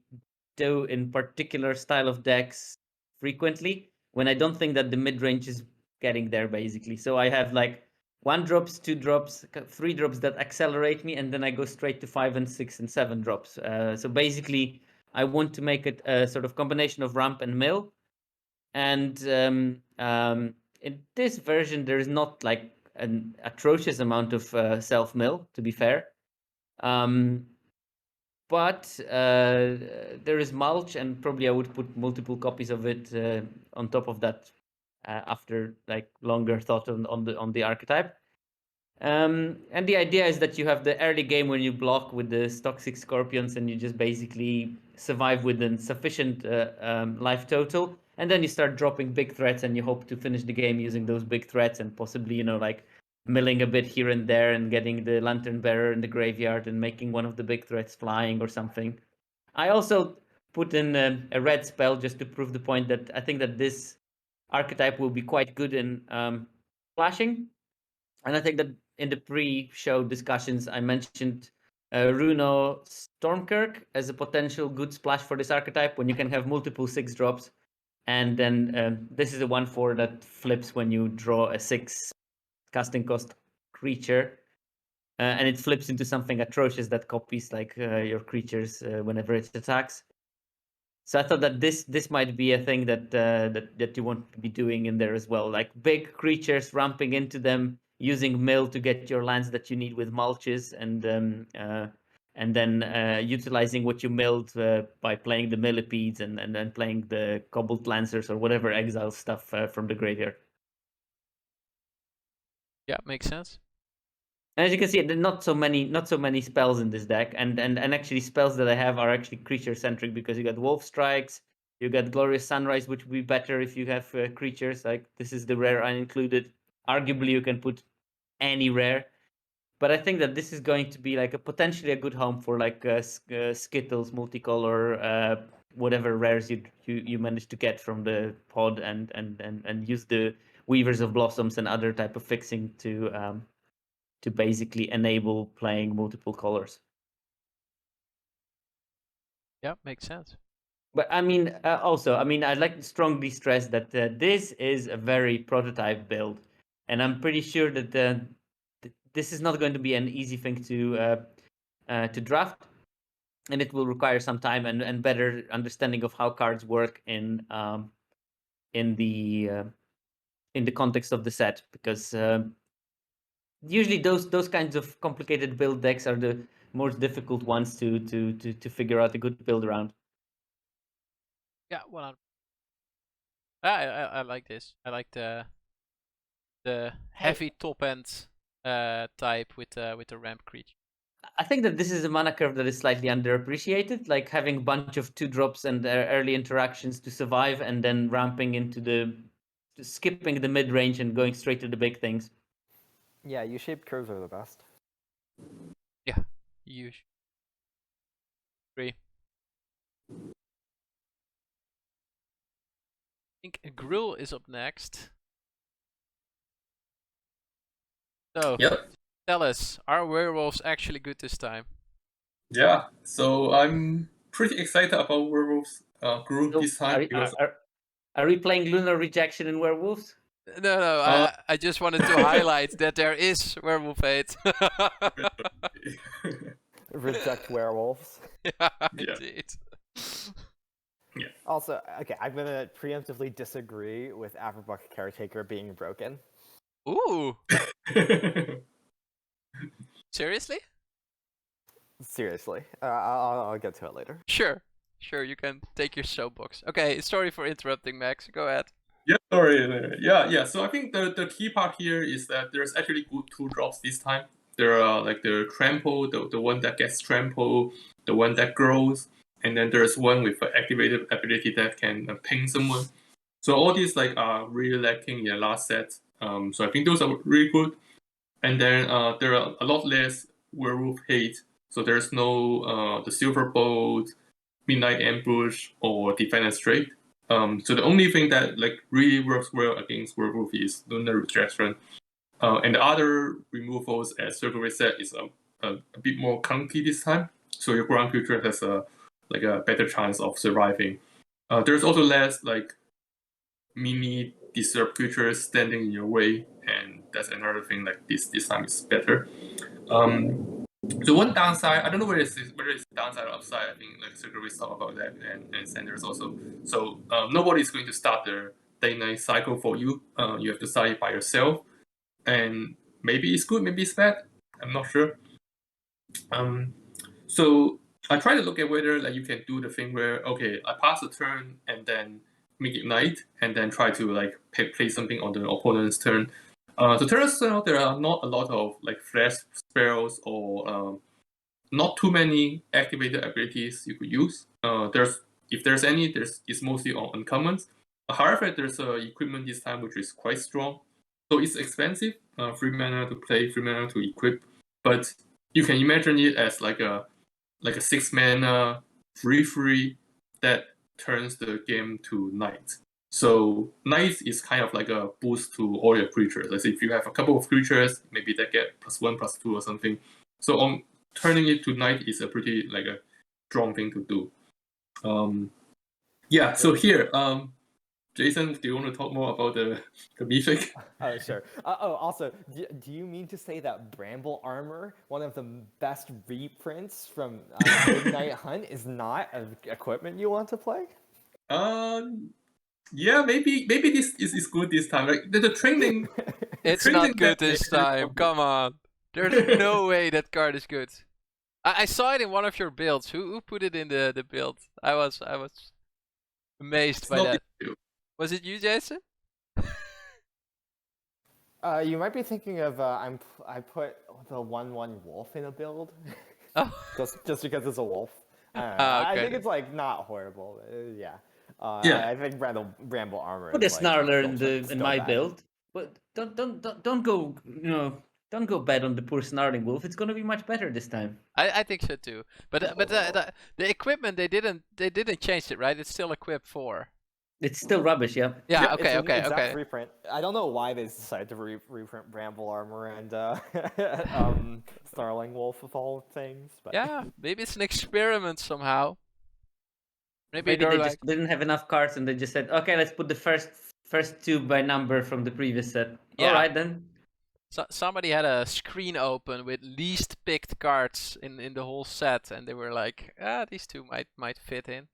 do in particular style of decks frequently when I don't think that the mid range is getting there, basically. So I have like 1 drops, 2 drops, 3 drops that accelerate me, and then I go straight to 5 and 6 and 7 drops. So basically, I want to make it a sort of combination of ramp and mill. And in this version, there is not like an atrocious amount of self mill, to be fair. But there is mulch, and probably I would put multiple copies of it on top of that after like longer thought on the archetype. And the idea is that you have the early game when you block with the Toxic Scorpions, and you just basically survive with a sufficient life total, and then you start dropping big threats, and you hope to finish the game using those big threats, and possibly like milling a bit here and there, and getting the Lantern Bearer in the graveyard, and making one of the big threats flying or something. I also put in a red spell just to prove the point that I think that this archetype will be quite good in flashing. And I think that in the pre-show discussions, I mentioned Runo Stormkirk as a potential good splash for this archetype when you can have multiple 6 drops. And then this is a 1/4 that flips when you draw a 6 casting cost creature. And it flips into something atrocious that copies like your creatures whenever it attacks. So I thought that this might be a thing that you want to be doing in there as well, like big creatures ramping into them, using mill to get your lands that you need with mulches, and then utilizing what you milled by playing the millipedes and then playing the cobbled lancers or whatever exile stuff from the graveyard. Yeah, makes sense. And as you can see, there are not so many spells in this deck, and actually spells that I have are actually creature centric, because you got Wolf Strikes, you got Glorious Sunrise, which would be better if you have creatures. Like this is the rare I included. Arguably, you can put any rare, but I think that this is going to be like a potentially a good home for like Skittles, multicolor, whatever rares you manage to get from the pod, and use the Weavers of Blossoms and other type of fixing to basically enable playing multiple colors. Yeah, makes sense. But I mean, I'd like to strongly stress that this is a very prototype build, and I'm pretty sure that this is not going to be an easy thing to draft, and it will require some time and better understanding of how cards work in the context of the set, because usually those kinds of complicated build decks are the most difficult ones to figure out a good build around. Yeah, 100. I like this. I like the heavy top end type with the ramp creature. I think that this is a mana curve that is slightly underappreciated, like having a bunch of 2 drops and early interactions to survive, and then ramping into skipping the mid range and going straight to the big things. Yeah, U-shaped curves are the best. Yeah, you agree. I think Gruul is up next. So, Yep. tell us, are werewolves actually good this time? Yeah. So I'm pretty excited about werewolves group So this time because are we playing Lunar Rejection in werewolves? No, I just wanted to highlight that there is werewolf hate. Reject werewolves. Yeah, indeed. Also, okay, I'm gonna preemptively disagree with Averbuck Caretaker being broken. Ooh, seriously? Seriously, I'll get to it later. Sure, you can take your soapbox. Okay, sorry for interrupting, Max. Go ahead. Yeah, sorry. Yeah. So I think the key part here is that there's actually good 2-drops this time. There are like the trample, the one that gets trample, the one that grows, and then there's one with an activated ability that can ping someone. So all these like are really lacking in the last set. So I think those are really good. And then there are a lot less werewolf hate. So there's no the silver bolt, midnight ambush, or defense straight. So the only thing that like really works well against werewolf is lunar rejection. And the other removals as circle reset is a bit more clunky this time. So your ground creature has a better chance of surviving. There's also less like mini disturb creatures standing in your way, and that's another thing. Like this time is better. The one downside, I don't know whether it's downside or upside. I think like Circle will talk about that, and Sanders also. So nobody's going to start the day-night cycle for you. You have to start it by yourself, and maybe it's good, maybe it's bad. I'm not sure. So I try to look at whether like you can do the thing where okay, I pass a turn and then make it night, and then try to like play something on the opponent's turn. So turns out there are not a lot of like flash spells or not too many activated abilities you could use. If there's any, it's mostly on uncommons. However, there's equipment this time which is quite strong. So it's expensive, 3 mana to play, 3 mana to equip, but you can imagine it as like a 6 mana free that turns the game to night. So night is kind of like a boost to all your creatures. Let's say if you have a couple of creatures, maybe they get +1, +2 or something. So on turning it to night is a pretty like a strong thing to do. Yeah. So here, Jason, do you want to talk more about the mythic? Oh, sure. Also, do you mean to say that Bramble Armor, one of the best reprints from Midnight Hunt, is not an equipment you want to play? Yeah, maybe this is good this time. Like the training. It's not good this time. Come on. There's no way that card is good. I saw it in one of your builds. Who put it in the build? I was amazed by that. Was it you, Jason? You might be thinking of I put the 1/1 wolf in a build. Oh. just because it's a wolf. Okay. I think it's like not horrible. Yeah. I think Bramble Armor. Put a is, like, Snarler in my bad. build, but don't go don't go bad on the poor Snarling Wolf. It's gonna be much better this time. I think so too. But the equipment they didn't change it, right? It's still equip 4. It's still rubbish, yeah. Yeah. It's an exact Okay. reprint. I don't know why they decided to reprint Bramble Armor and Snarling Wolf of all things. But Yeah, maybe it's an experiment somehow. Maybe Maybe they're they like, just didn't have enough cards and they just said, okay, let's put the first 2 by number from the previous set. Yeah. All right then. somebody had a screen open with least picked cards in the whole set, and they were like, these 2 might fit in.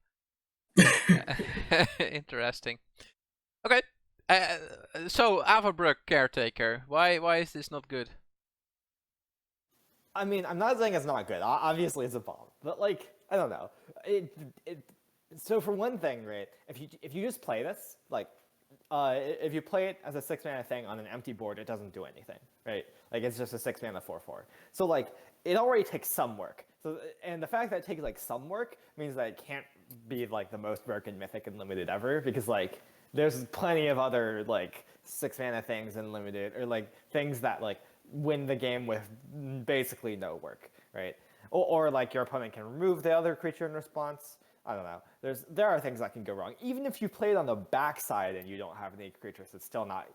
Interesting. Okay. So Avabrook Caretaker, why is this not good? I mean, I'm not saying it's not good. Obviously, it's a bomb, but like, I don't know. So for one thing, right? If you just play this, like, if you play it as a 6 mana thing on an empty board, it doesn't do anything, right? Like it's just a 6 mana 4/4. So like, it already takes some work. So and the fact that it takes like some work means that it can't be like the most broken mythic in limited ever, because like there's plenty of other like 6 mana things in limited, or like things that like win the game with basically no work, right? Or like your opponent can remove the other creature in response. I don't know. There are things that can go wrong. Even if you play it on the backside and you don't have any creatures, it's still not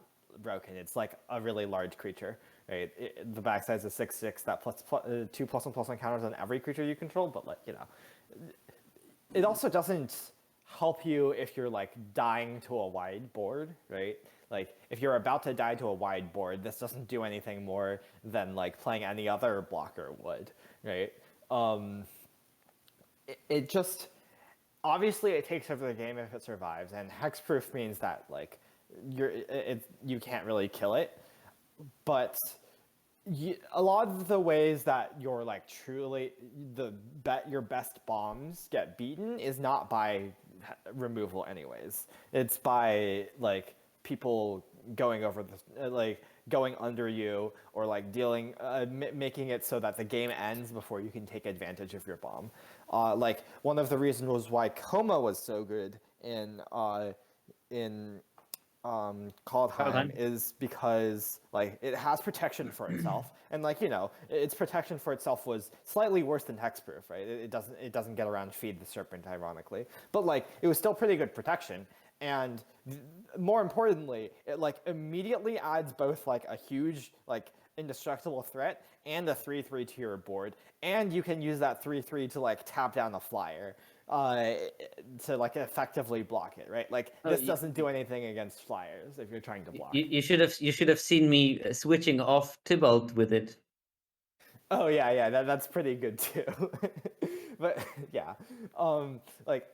broken. It's like a really large creature, right? The backside is a 6/6 that plus 2/1/+1 counters on every creature you control. But like, you know, it also doesn't help you if you're like dying to a wide board, right? Like if you're about to die to a wide board, this doesn't do anything more than like playing any other blocker would, right? It just obviously it takes over the game if it survives, and hexproof means that like you can't really kill it, but a lot of the ways that you're like truly your best bombs get beaten is not by removal anyways. It's by like people going over the like going under you, or like dealing making it so that the game ends before you can take advantage of your bomb. Like one of the reasons why Coma was so good in Kaldheim is because like it has protection for itself, and like its protection for itself was slightly worse than hexproof, right? It doesn't get around Feed the Serpent, ironically, but like it was still pretty good protection. And more importantly, it like immediately adds both like a huge like indestructible threat and a 3/3 to your board, and you can use that 3/3 to like tap down a flyer to like effectively block it, right? Like this doesn't do anything against flyers if you're trying to block. You should have seen me switching off Tybalt with it. Oh yeah, that's pretty good too. But yeah, like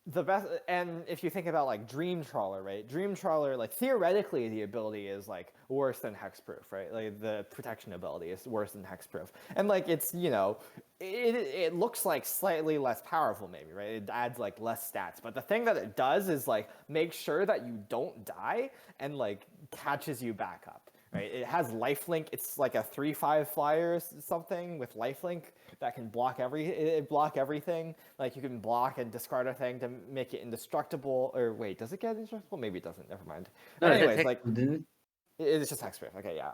the best, and if you think about like Dream Trawler, right? Dream Trawler, like theoretically, the ability is like worse than hexproof, right? Like the protection ability is worse than hexproof, and like it's it looks like slightly less powerful, maybe, right? It adds like less stats, but the thing that it does is like make sure that you don't die and like catches you back up. Right, it has lifelink. It's like a 3/5 flyer or something with lifelink that can block everything. Like you can block and discard a thing to make it indestructible. Or wait, does it get indestructible? Maybe it doesn't. Never mind. No, anyways, like it's just hexproof. Okay, yeah.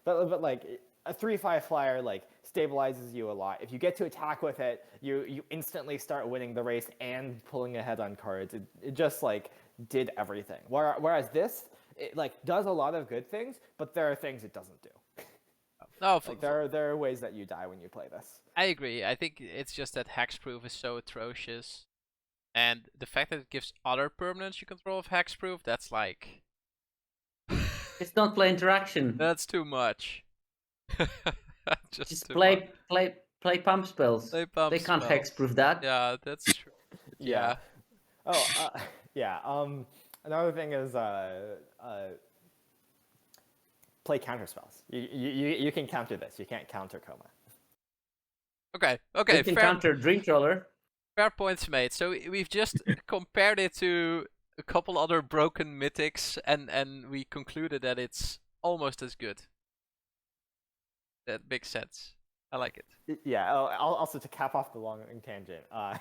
But like a 3/5 flyer like stabilizes you a lot. If you get to attack with it, you instantly start winning the race and pulling ahead on cards. It just like did everything. Whereas this, it like does a lot of good things, but there are things it doesn't do. No, like there are ways that you die when you play this. I agree. I think it's just that hexproof is so atrocious, and the fact that it gives other permanents you control of hexproof, that's like it's not play interaction. That's too much. Just play pump spells. They can't hexproof that. Yeah, that's true. Yeah. Oh, yeah. Another thing is play counter spells. You can counter this. You can't counter Coma. Okay. You can counter Dream Trawler. Fair points made. So we've just compared it to a couple other broken mythics, and we concluded that it's almost as good. That makes sense. I like it. Yeah. Also, to cap off the long tangent, I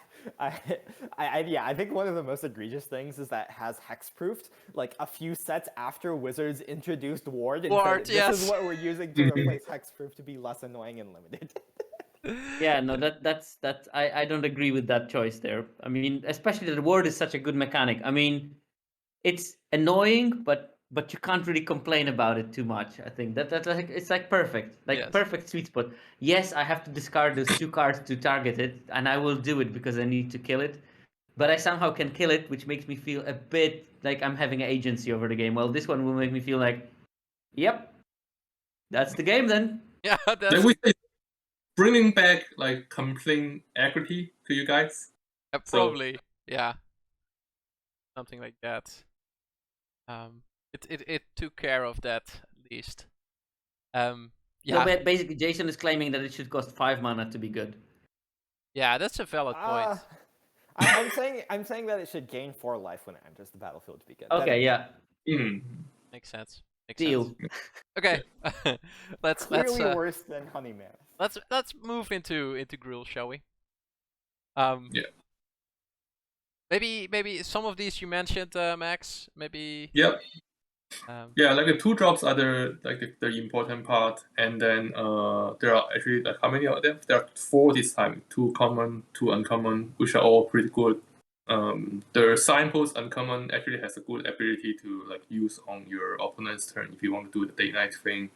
think one of the most egregious things is that it has hexproofed like a few sets after Wizards introduced Ward. Ward, yes. This is what we're using to replace hexproof to be less annoying and limited. Yeah, no, that's I don't agree with that choice there. I mean, especially the Ward is such a good mechanic. I mean, it's annoying, but you can't really complain about it too much. I think that's like it's like perfect, perfect sweet spot. Yes, I have to discard those 2 cards to target it, and I will do it because I need to kill it. But I somehow can kill it, which makes me feel a bit like I'm having agency over the game. Well, this one will make me feel like, yep, that's the game then. Yeah, that's. Then we say bringing back like complaint equity to you guys. Probably, yeah, something like that. It took care of that at least. Yeah. So basically, Jason is claiming that it should cost 5 mana to be good. Yeah, that's a valid point. I'm saying that it should gain 4 life when it enters the battlefield to be good. Okay, yeah. Makes sense. Deal. Okay, let's clearly worse than Honey Mammoth. Let's move into Gruul, shall we? Yeah. Maybe some of these you mentioned, Max. Maybe. Yep. Yeah, like the 2-drops are the important part, and then there are actually like how many of them? There are 4 this time. 2 common, 2 uncommon, which are all pretty good. The Signpost uncommon actually has a good ability to like use on your opponent's turn if you want to do the day-night thing.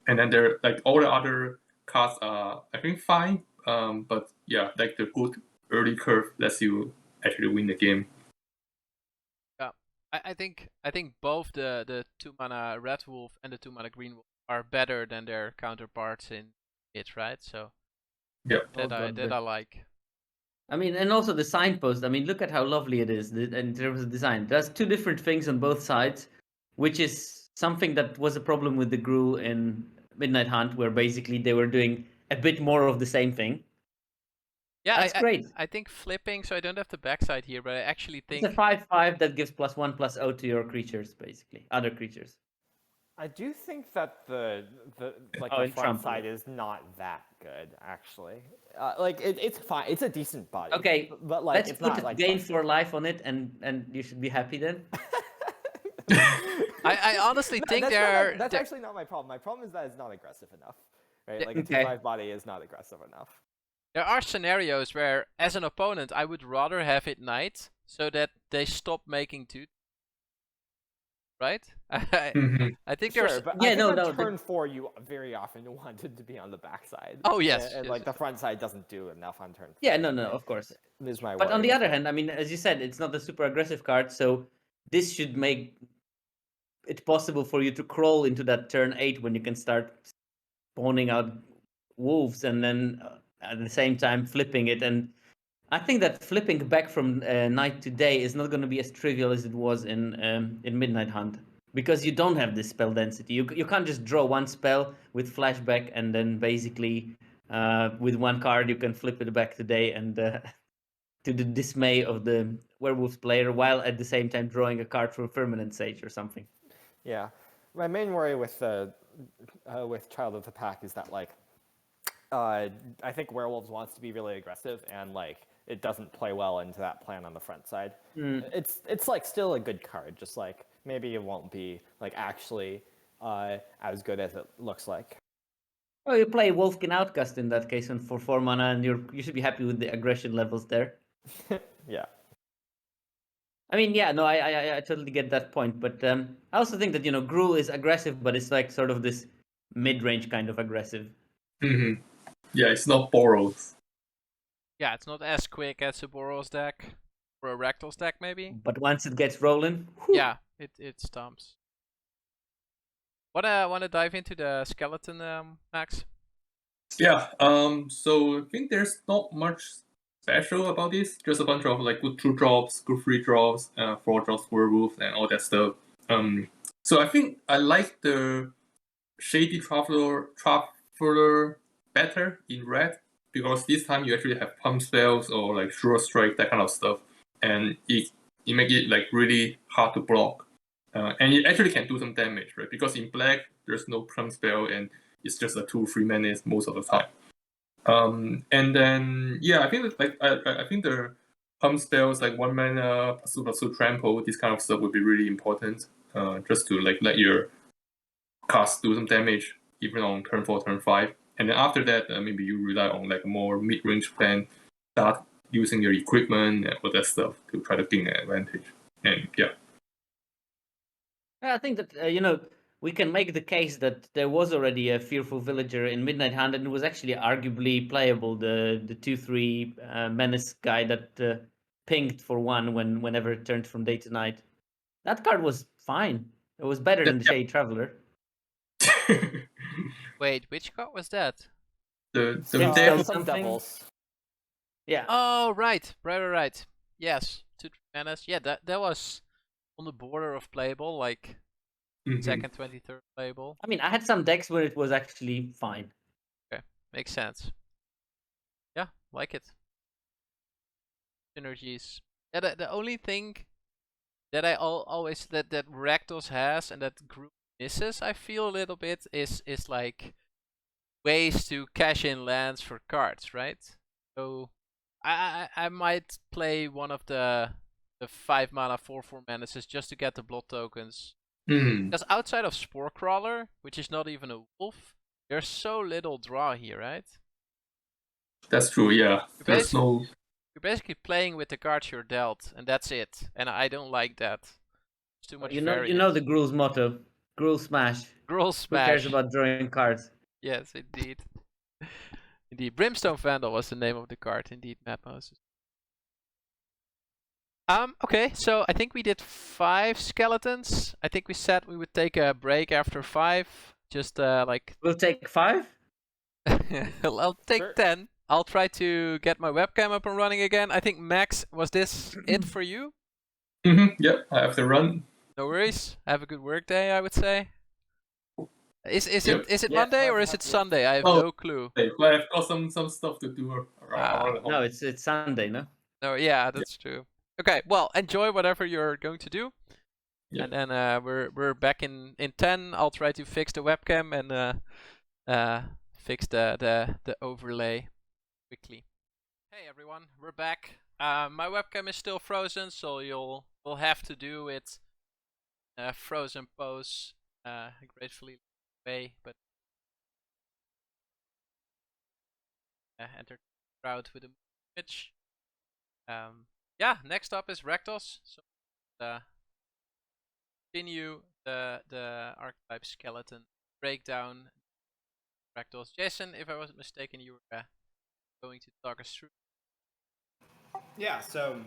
And then there like all the other cards are I think fine. But yeah, like the good early curve lets you actually win the game. I think both the 2-mana red wolf and the 2-mana green wolf are better than their counterparts in it, right? So Yep. that I like. I mean, and also the signpost. I mean, look at how lovely it is in terms of design. There's two different things on both sides, which is something that was a problem with the Gruul in Midnight Hunt, where basically they were doing a bit more of the same thing. Yeah, That's great. I think flipping, so I don't have the backside here, but I actually think It's a 5/5 that gives +1/+0 to your creatures, basically, other creatures. I do think that the Oh, the in front Trump. side is not that good actually. Like it's fine. It's a decent body. Okay, but like let's it's put not a like gain for life on it, and you should be happy then. I honestly think that's they're actually not my problem. My problem is that it's not aggressive enough. Right? Yeah, Like a okay. 2/5 body is not aggressive enough. there are scenarios where, as an opponent, I would rather have it knight so that they stop making 2. Right? Mhm. I think Sure, there's but Yeah, I think no, on turn 4 you very often wanted to be on the backside. Oh, yes, and yes, like the yes. front side doesn't do enough on turn 4. Yeah, no, right? of course. Is my But on worry the with other it. hand, I mean, as you said, it's not a super aggressive card, so this should make it possible for you to crawl into that turn 8 when you can start spawning out wolves and then at the same time flipping it. And I think that flipping back from night to day is not going to be as trivial as it was in Midnight Hunt, because you don't have this spell density. You can't just draw one spell with flashback and then basically with one card you can flip it back to day and to the dismay of the werewolves player, while at the same time drawing a card from Firmament Sage or something. Yeah, my main worry with Child of the Pack is that like I think Werewolves wants to be really aggressive and like it doesn't play well into that plan on the front side. It's like still a good card, just like maybe it won't be like actually as good as it looks like. Well, you play Wolfkin Outcast in that case, and for 4 mana, and you should be happy with the aggression levels there. Yeah. I mean, yeah, no, I totally get that point, but I also think that Gruul is aggressive, but it's like sort of this mid-range kind of aggressive. Mhm. Yeah, it's not Boros. Yeah, it's not as quick as a Boros deck or a Rakdos deck, maybe. But once it gets rolling, whew. Yeah, it stomps. Wanna dive into the skeleton, Max? Yeah. So I think there's not much special about this. Just a bunch of like good 2 drops, good 3 drops, 4 drops, werewolf, and all that stuff. So I think I like the Shady Traveler better in red, because this time you actually have pump spells or like sure strike, that kind of stuff, and it make it like really hard to block, and it actually can do some damage, right? Because in black there's no pump spell and it's just a 2-3 minutes most of the time. And then yeah, I think like I think the pump spells like 1 mana +2/+2 trample, this kind of stuff would be really important, just to like let your cast do some damage even on turn 4, turn 5, and then after that maybe you rely on like a more mid-range plan, start using your equipment and all that stuff to try to gain an advantage. And yeah. I think that we can make the case that there was already a Fearful Villager in Midnight Hunt, and it was actually arguably playable. The 2/3 menace guy that pinged for 1 whenever it turned from day to night. That card was fine. It was better than the Shady Traveler. Wait, which card was that? the Sphinx devil. does Some something. devils. Yeah. Oh, right. Yes, 2 menace. Yeah, that was on the border of playable, like second, 23rd playable. I mean, I had some decks where it was actually fine. Okay, makes sense. Yeah, like it. Synergies. Yeah, the only thing that I always that Rakdos has and that Gruul misses, I feel a little bit, is like ways to cash in lands for cards, right? So I might play one of the 5 mana 4/4 menaces just to get the blood tokens. Because outside of Spore Crawler, which is not even a wolf, there's so little draw here, right? That's true, yeah. There's no. You're basically playing with the cards you're dealt, and that's it. And I don't like that. It's too much variance. You know the Gruul's motto: Gruul smash. Gruul Who cares smash. about drawing cards? Yes, indeed. Indeed. Brimstone Vandal was the name of the card, indeed, Matt Moses. Okay, so I think we did 5 skeletons. I think we said we would take a break after 5. Just like We'll take 5. I'll take Sure. 10. I'll try to get my webcam up and running again. I think Max, was this it for you? Yep, I have to run. No worries. Have a good work day, I would say. Is Yep. it Yeah, Monday or have- is it have- Sunday? I have Oh. no clue. But I've got some stuff to do around home. No, it's Sunday, no? No, yeah, that's true. Okay, well, enjoy whatever you're going to do. Yeah. And then we're back in 10. I'll try to fix the webcam and fix the overlay quickly. Hey everyone, we're back. My webcam is still frozen, so we'll have to do it frozen pose gratefully way, but enter the crowd with a image. Yeah, next up is Rakdos. So continue the archetype skeleton breakdown. Rakdos. Jason, if I wasn't mistaken, you were going to talk us through. Yeah, so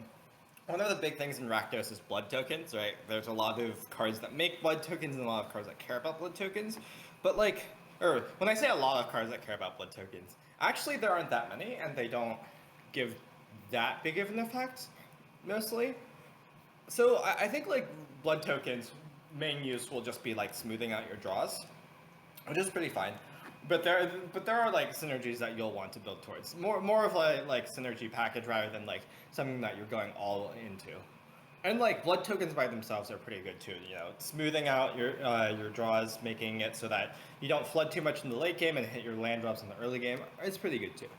one of the big things in Rakdos is blood tokens, right? There's a lot of cards that make blood tokens and a lot of cards that care about blood tokens. But when I say a lot of cards that care about blood tokens, actually there aren't that many and they don't give that big of an effect, mostly. So I think like blood tokens, main use will just be like smoothing out your draws, which is pretty fine. But there are like synergies that you'll want to build towards. More of a like synergy package rather than like something that you're going all into. And like blood tokens by themselves are pretty good too. You know, smoothing out your draws, making it so that you don't flood too much in the late game and hit your land drops in the early game. It's pretty good too.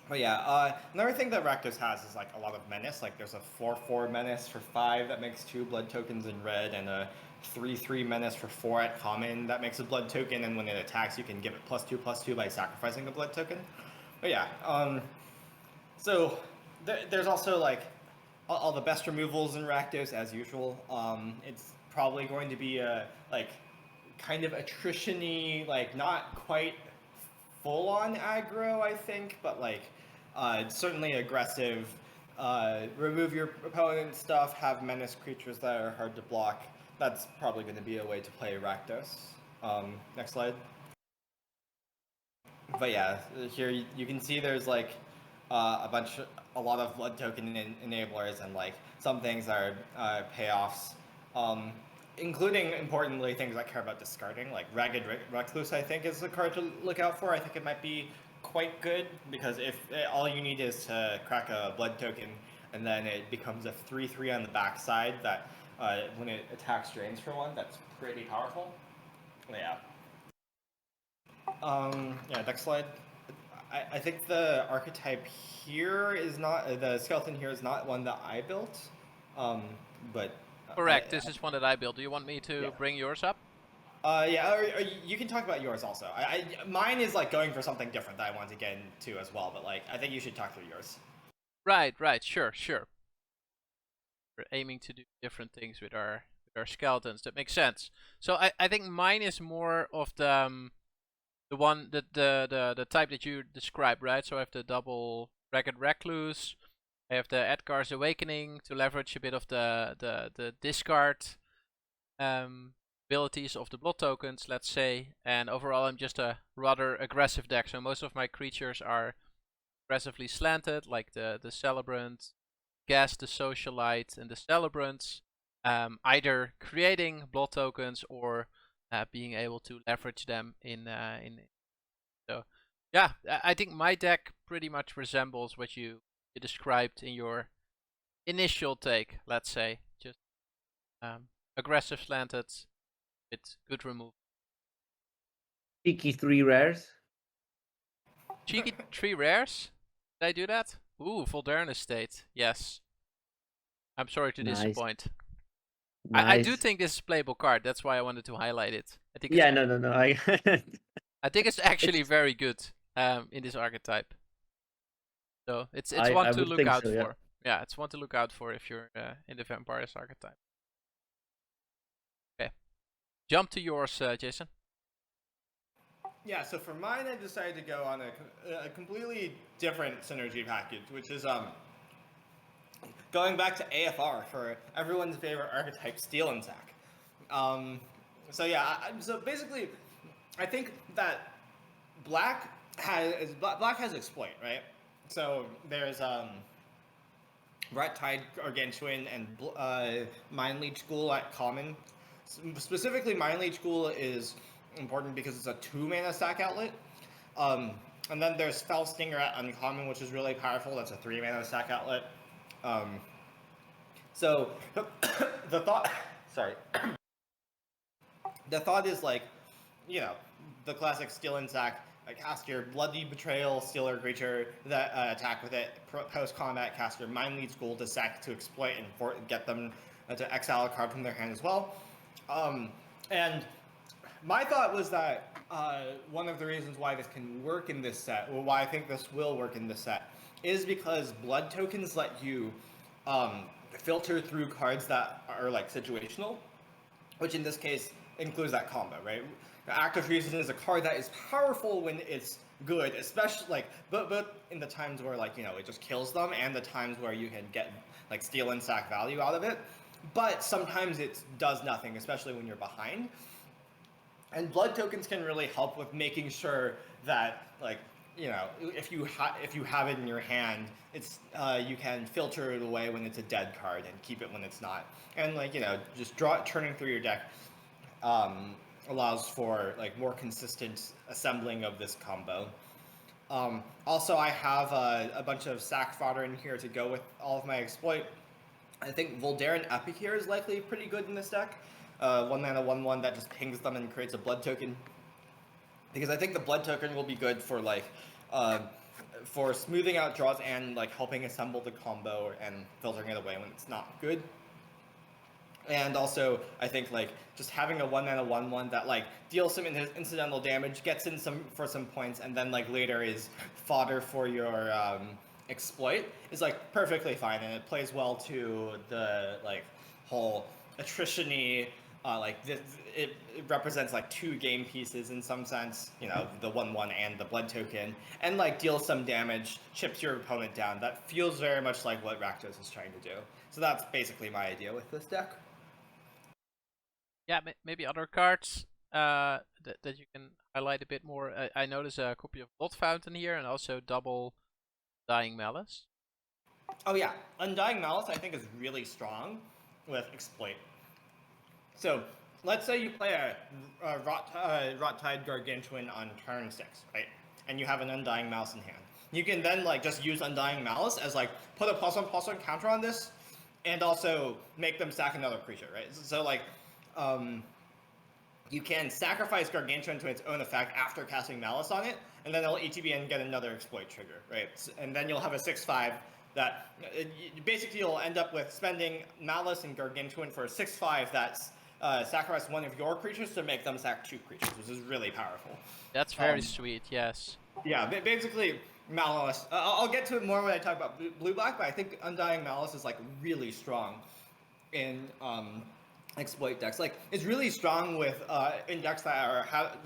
But yeah, another thing that Rakdos has is like a lot of menace. Like there's a 4/4 menace for 5 that makes 2 blood tokens in red, and a 3/3 menace for 4 at common that makes a blood token, and when it attacks you can give it +2/+2 by sacrificing a blood token. But yeah, so there's also like all the best removals in Rakdos as usual. It's probably going to be a like kind of attrition-y, like not quite full-on aggro, I think, but like certainly aggressive. Remove your opponent's stuff, have menace creatures that are hard to block. That's probably going to be a way to play Rakdos. Next slide. But yeah, here you can see there's like a lot of blood token enablers, and like some things are payoffs, including importantly things that care about discarding. Like Ragged Recluse, I think, is a card to look out for. I think it might be quite good because if all you need is to crack a blood token and then it becomes a 3/3 on the backside that when it attacks drains for 1, that's pretty powerful. Yeah. Yeah, next slide. I think the archetype here is not, the skeleton here is not one that I built, but... Correct, this is one that I built. Do you want me to Yeah. bring yours up? Yeah, or you can talk about yours also. Mine is like going for something different that I want to get into as well, but like I think you should talk through yours. Right, sure. We're aiming to do different things with our skeletons. That makes sense. So I think mine is more of the one that the type that you described, right? So I have the double Ragged Recluse. I have the Edgar's Awakening to leverage a bit of the discard abilities of the blood tokens, let's say. And overall, I'm just a rather aggressive deck. So most of my creatures are aggressively slanted, like the Celebrant, Gas, the Socialite, and the Celebrants. Either creating blood tokens or being able to leverage them in. So yeah, I think my deck pretty much resembles what you described in your initial take. Let's say just aggressive slanted with good removal. Cheeky 3 rares. Cheeky 3 rares. Did I do that? Ooh, Voldaren Estate. Yes. I'm sorry to Nice. disappoint. Nice. I do think this is a playable card. That's why I wanted to highlight it. I think. Yeah, it's, no. I think it's actually very good in this archetype. So it's one I to would look think out so, yeah. for. Yeah, it's one to look out for if you're in the Vampires archetype. Okay, jump to yours, Jason. Yeah, so for mine, I decided to go on a completely different synergy package, which is going back to AFR for everyone's favorite archetype, Steel and Sack. So yeah, so basically, I think that Black has exploit, right? So there's Rat Tide, Gargantuan, and Mind Leech Ghoul at common. Specifically, Mind Leech Ghoul is important because it's a 2-mana sack outlet. And then there's Fell Stinger at uncommon, which is really powerful. That's a 3-mana sack outlet. So the thought, sorry, the thought is like, you know, the classic Steel and Sack. Cast your Bloody Betrayal, Stealer creature that attack with it. Post combat, cast your Mind Leech Ghoul to sack to exploit and get them to exile a card from their hand as well. And my thought was that one of the reasons why this can work in this set, or why I think this will work in this set, is because blood tokens let you filter through cards that are like situational, which in this case includes that combo, right? Act of Treason is a card that is powerful when it's good, especially like, but in the times where like, you know, it just kills them, and the times where you can get like Steel and Sack value out of it. But sometimes it does nothing, especially when you're behind. And blood tokens can really help with making sure that, like, you know, if you have it in your hand, it's you can filter it away when it's a dead card and keep it when it's not. And like, you know, just turning through your deck allows for like more consistent assembling of this combo. Also, I have a bunch of sack fodder in here to go with all of my exploit. I think Voldaren Epicure is likely pretty good in this deck. 1-mana 1/1 that just pings them and creates a blood token. Because I think the blood token will be good for like for smoothing out draws and like helping assemble the combo and filtering it away when it's not good. And also, I think like just having a 1-mana 1/1 that like deals some incidental damage, gets in for some points, and then like later is fodder for your exploit is like perfectly fine, and it plays well to the like whole attrition-y like this, it represents like 2 game pieces in some sense, you know, the 1/1 and the blood token, and like deals some damage, chips your opponent down. That feels very much like what Rakdos is trying to do. So that's basically my idea with this deck. Yeah, maybe other cards that you can highlight a bit more. I notice a copy of Blood Fountain here, and also double Dying Malice. Oh yeah, Undying Malice I think is really strong with exploit. So let's say you play a Rot Tide Gargantuan on turn 6, right? And you have an Undying Malice in hand. You can then like just use Undying Malice as like put a +1/+1 counter on this, and also make them sack another creature, right? So like you can sacrifice Gargantuan to its own effect after casting Malice on it, and then it'll ETB and get another exploit trigger, right? And then you'll have a 6/5 that basically you'll end up with spending Malice and Gargantuan for a 6/5 that's sacrifice one of your creatures to make them sack 2 creatures, which is really powerful. That's very sweet, yes. Yeah, basically Malice. I'll get to it more when I talk about blue-black, but I think Undying Malice is like really strong in exploit decks. Like it's really strong with in decks that are have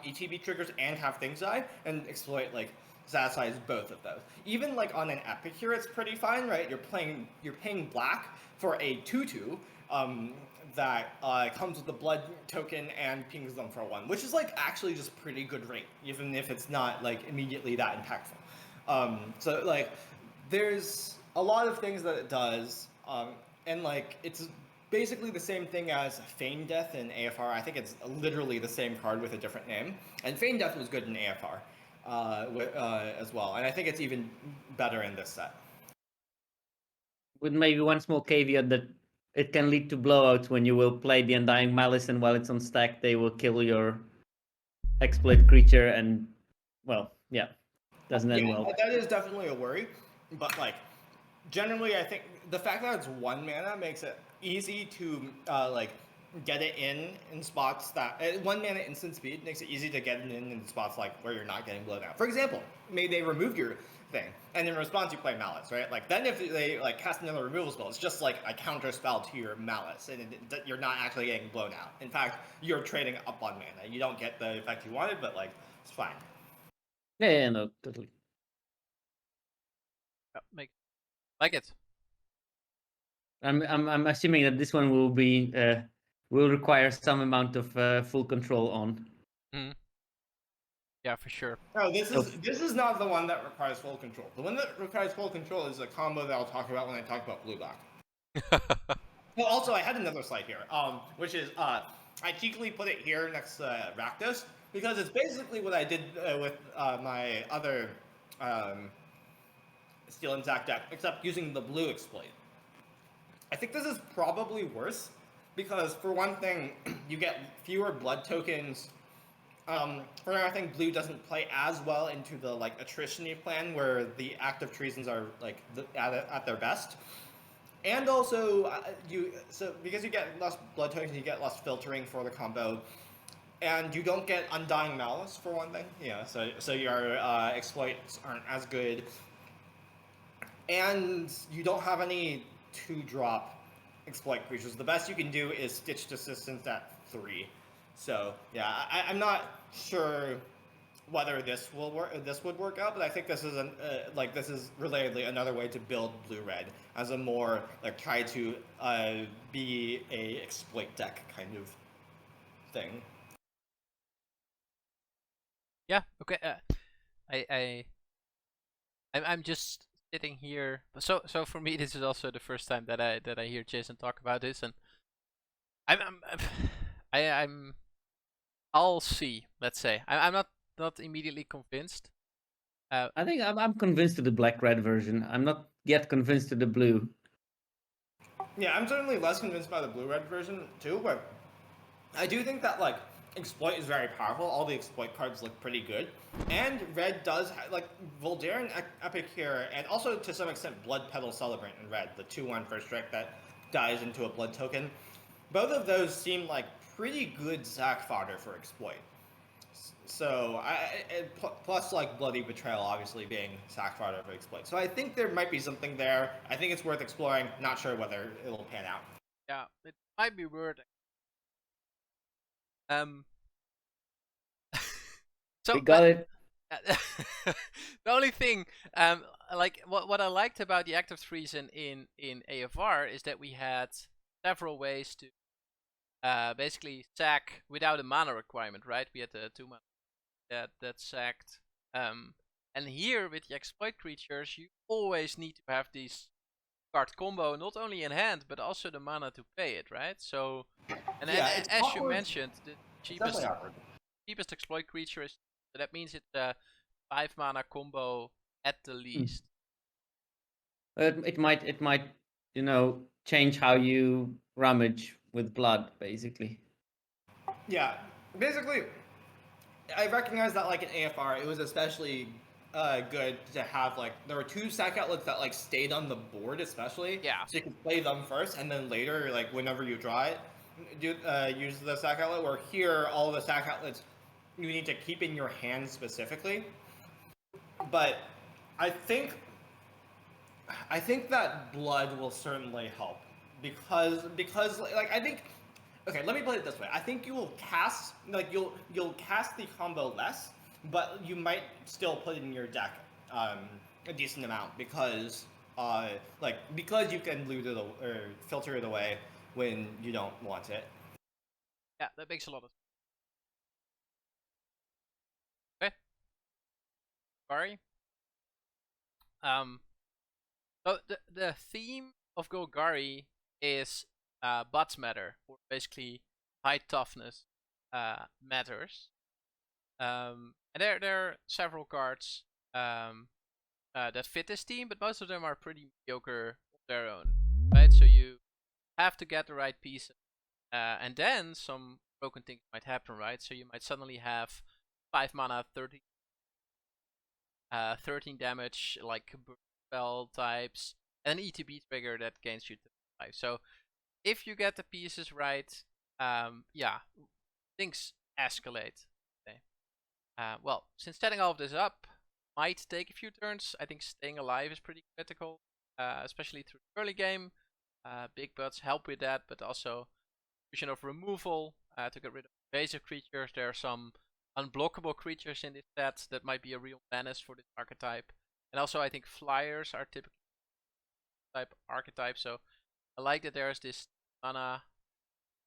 ETB triggers and have things die, and exploit like satisfies both of those. Even like on an Epicure, it's pretty fine, right? You're paying black for a 2/2 that comes with the blood token and pings them for 1, which is like actually just pretty good rate, even if it's not like immediately that impactful. So like there's a lot of things that it does, and like it's basically the same thing as Feign Death in AFR. I think it's literally the same card with a different name, and Feign Death was good in AFR as well, and I think it's even better in this set. With maybe one small caveat that it can lead to blowouts when you will play the Undying Malice, and while it's on stack, they will kill your exploit creature, and well, yeah, doesn't end well. That is definitely a worry, but like generally, I think the fact that it's 1 mana makes it easy to like get it in spots that 1 mana instant speed makes it easy to get it in spots like where you're not getting blown out. For example, maybe they remove your thing, and in response you play Malice, right? Like then if they like cast another removal spell, it's just like a counter spell to your Malice, and you're not actually getting blown out. In fact, you're trading up on mana. You don't get the effect you wanted, but like it's fine. Yeah, no, totally. Yeah, like it. I'm assuming that this one will be will require some amount of full control on. Yeah, for sure. No, this is not the one that requires full control. The one that requires full control is a combo that I'll talk about when I talk about blue-black. Well, also, I had another slide here, which is, I cheekily put it here next to Rakdos, because it's basically what I did with my other Steel and Zack deck, except using the blue exploit. I think this is probably worse, because for one thing, you get fewer blood tokens. For another thing, blue doesn't play as well into the like attrition-y plan, where the active treasons are like at their best. And also, because you get less blood tokens, you get less filtering for the combo, and you don't get Undying Malice for one thing. Yeah, so your exploits aren't as good, and you don't have any 2-drop exploit creatures. The best you can do is Stitched Assistance at 3. So yeah, I'm not sure whether this will work. This would work out, but I think this is this is relatedly another way to build blue-red as a more like try to be a exploit deck kind of thing. Yeah. Okay. I'm just sitting here. So for me, this is also the first time that I hear Jason talk about this, and I'll see. Let's say I'm not immediately convinced. I think I'm convinced to the black-red version. I'm not yet convinced to the blue. Yeah, I'm certainly less convinced by the blue-red version too, but I do think that like exploit is very powerful. All the exploit cards look pretty good, and red does like Voldaren Epic here, and also to some extent Blood Petal Celebrant in red, the 2/1 first strike that dies into a blood token. Both of those seem like pretty good sack fodder for exploit. So plus like Bloody Betrayal obviously being sack fodder for exploit. So I think there might be something there. I think it's worth exploring. Not sure whether it'll pan out. Yeah, it might be worth. So We got it. the only thing, like what I liked about the active treason in AFR is that we had several ways to basically sack without a mana requirement, right? We had the 2 mana that sacked. And here with the exploit creatures, you always need to have these card combo not only in hand but also the mana to pay it, right? So, and as you mentioned, the cheapest exploit creature is. So that means it's a 5 mana combo at the least. It might change how you rummage with blood, basically. Yeah, basically, I recognize that like in AFR, it was especially good to have like there were 2 sack outlets that like stayed on the board, especially. Yeah. So you could play them first, and then later, like whenever you draw it, use the sack outlet. Where here, all the sack outlets you need to keep in your hand specifically. But I think that blood will certainly help because like I think. Okay, let me put it this way. I think you will cast you'll cast the combo less, but you might still put it in your deck a decent amount because because you can loot it or filter it away when you don't want it. Yeah, that makes a lot of sense. Okay. Sorry. So the theme of Golgari is buts matter, or basically high toughness matters. And there are several cards that fit this theme, but most of them are pretty mediocre on their own, right? So you have to get the right piece, and then some broken things might happen, right? So you might suddenly have 5 mana, 13 damage, like spell types, and an ETB trigger that gains you 5. So if you get the pieces right, yeah, things escalate. Okay. Well, since setting all of this up might take a few turns, I think staying alive is pretty critical, especially through the early game. Big buts help with that, but also vision of removal to get rid of invasive creatures. There are some unblockable creatures in this set that might be a real menace for this archetype. And also I think flyers are typically type archetype, so I like that there's this mana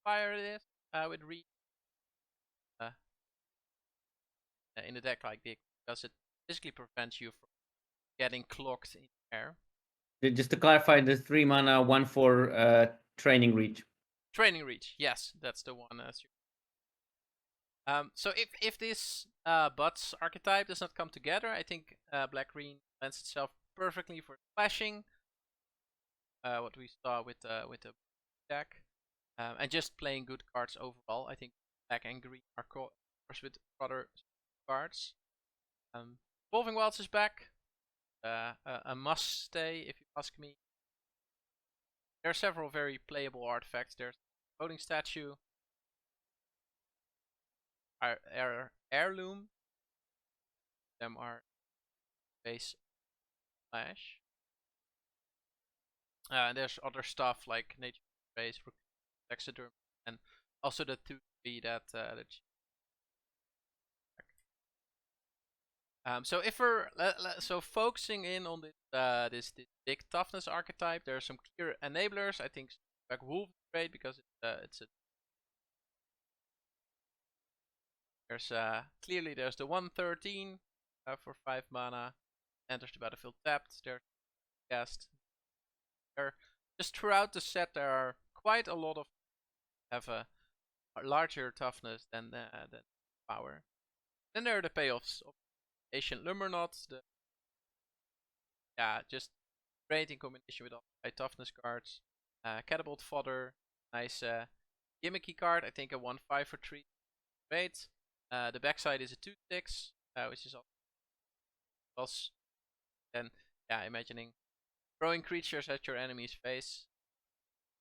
fire it is with reach in the deck like this, because it basically prevents you from getting clocked in the air. Just to clarify, the 3 mana 1/4 training reach. Training reach, yes, that's the one. So if this Butts archetype does not come together, I think black green lends itself perfectly for splashing. What we saw with the deck, and just playing good cards overall. I think black and green are course with other cards. Evolving Wilds is back. A must stay if you ask me. There are several very playable artifacts. There's Voting Statue, Heirloom. Them are base flash. And there's other stuff like Nature Base, Taxidermy, and also the 2/3 that so if we're so focusing in on this big toughness archetype, there are some clear enablers. I think like Wolf is great because clearly there's the 1/13 for 5 mana, enters the battlefield tapped. There's cast. Just throughout the set there are quite a lot of have a larger toughness than power. Then there are the payoffs of Ancient Lumberknot, just great in combination with all high toughness cards. Catapult Fodder, nice gimmicky card. I think a 1/5 for 3. Great. The backside is a 2/6, which is also then imagining throwing creatures at your enemy's face.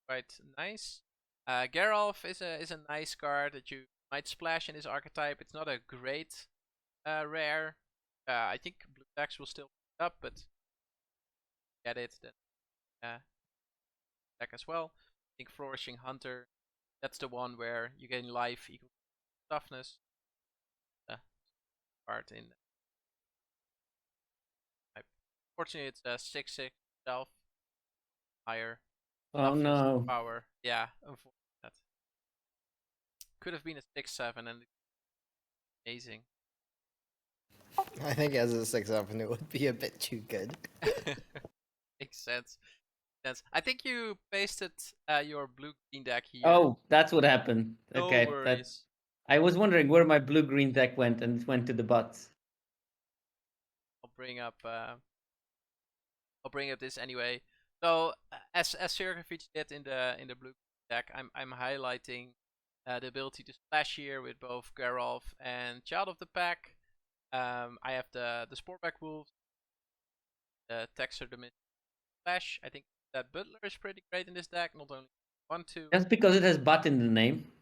Quite nice. Geralf is a nice card that you might splash in this archetype. It's not a great rare. I think blue decks will still pick it up, but get it then deck as well. I think Flourishing Hunter, that's the one where you gain life equal to toughness. Part in. Fortunately, it's a 6/6 itself. Higher. Oh no. Power. Yeah, unfortunate. Could have been a 6/7 and amazing. I think as a 6/7 it would be a bit too good. Makes sense. I think you pasted your blue-green deck here. Oh, that's what happened. No Okay, worries. I was wondering where my blue-green deck went, and it went to the butts. I'll bring up this anyway. So as Sierkovitz did in the blue deck, I'm highlighting the ability to splash here with both Geralf and Child of the Pack. I have the Sporeback Wolves, the Taxidermy Splash. I think that Butler is pretty great in this deck. Not only 1/2. Just because it has butt in the name.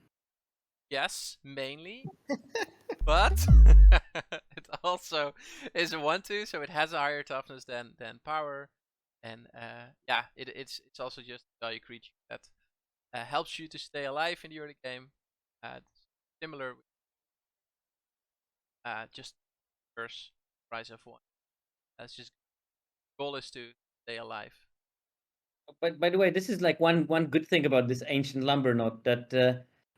Yes, mainly. But it also is a 1/2, so it has a higher toughness than power. And it's also just a value creature that helps you to stay alive in the early game. Similar, just first price of 1. That's just goal is to stay alive. But by the way, this is like one good thing about this ancient lumber knot, that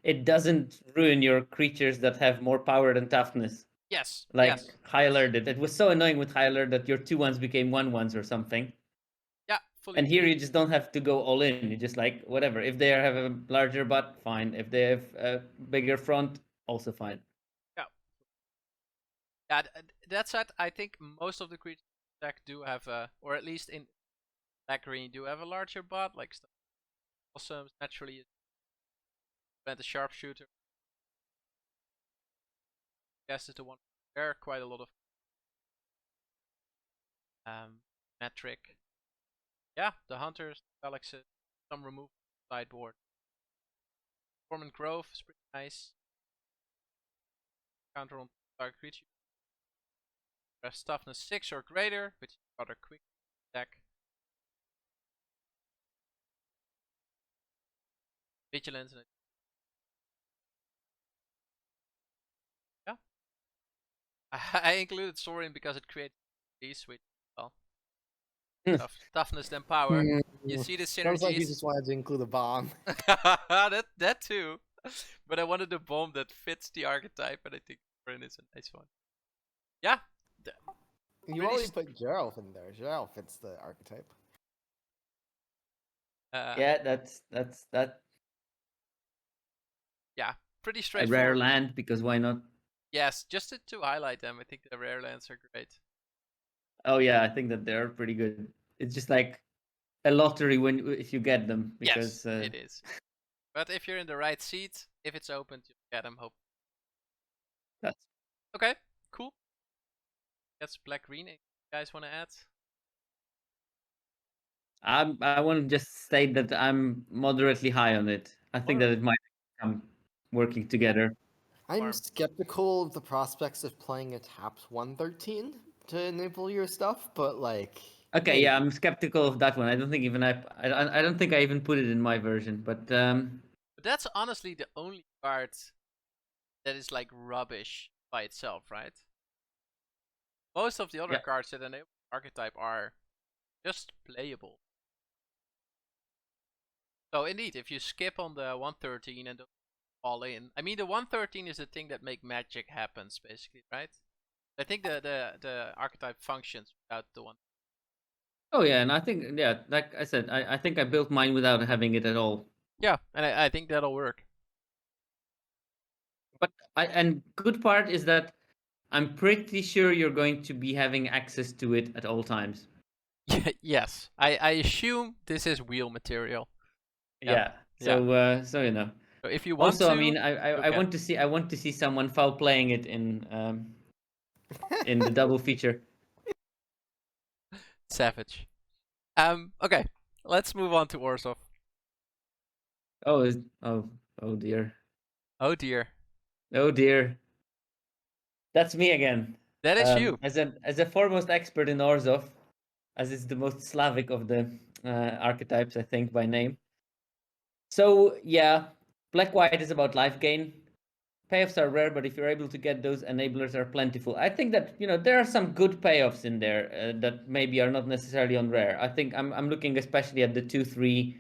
it doesn't ruin your creatures that have more power than toughness. Yes. Like yes. High Alert did. It was so annoying with High Alert that your 2/1s became 1/1s or something. Yeah, fully. And here you just don't have to go all in. You just like whatever. If they have a larger butt, fine. If they have a bigger front, also fine. Yeah, that said, I think most of the creatures deck do have or at least in black green do have a larger butt, like stuff. Also, naturally, prevent the sharpshooter. Guess is the one. There are quite a lot of metric. Yeah, the hunters, Galaxy, some remove sideboard. Dormant Grove is pretty nice. Counter on target creature. Press toughness 6 or greater, which is rather quick deck. Vigilance. And yeah. I included Sorin because it creates these, which well. Toughness than power. You see the Sounds like you synergies. just wanted to include a bomb. that too. But I wanted a bomb that fits the archetype, and I think Bryn is a nice one. Yeah. You Pretty already st- put Geralt in there. Geralt fits the archetype. Yeah, that's that Yeah, pretty a straightforward. rare land because why not? Yes, just to highlight them, I think the rare lands are great. Oh yeah, I think that they're pretty good. It's just like a lottery if you get them because Yes, it is. But if you're in the right seat, if it's open, you get them. Hope. that's Okay, cool. That's black green. You guys want to add? I want to just state that I'm moderately high on it. I think that it might come working together. I'm Farm. skeptical of the prospects of playing a tapped 113 to enable your stuff, but like. Okay, yeah, I'm skeptical of that one. I don't think even I don't think I even put it in my version, but But that's honestly the only card that is like rubbish by itself, right? Most of the other Yeah. cards that enable archetype are just playable. So indeed, if you skip on the 113 and don't fall in, I mean the 113 is the thing that make magic happens, basically, right? I think the archetype functions without the one. oh yeah, and I think yeah, like I said, I think I built mine without having it at all. Yeah, and I think that'll work. But and good part is that I'm pretty sure you're going to be having access to it at all times. Yes, I assume this is wheel material. Yeah. So so you know. So if you want Also, to, I mean, I okay. want to see someone foul playing it in the double feature. Savage. Okay, let's move on to Orzhov. Oh oh dear. Oh dear, Oh dear. That's me again. that is you. As a foremost expert in Orzhov, as it's the most Slavic of the archetypes, I think, by name. So yeah, black white is about life gain. Payoffs are rare, but if you're able to get those, enablers are plentiful. I think that there are some good payoffs in there that maybe are not necessarily on rare. I think I'm looking especially at the 2/3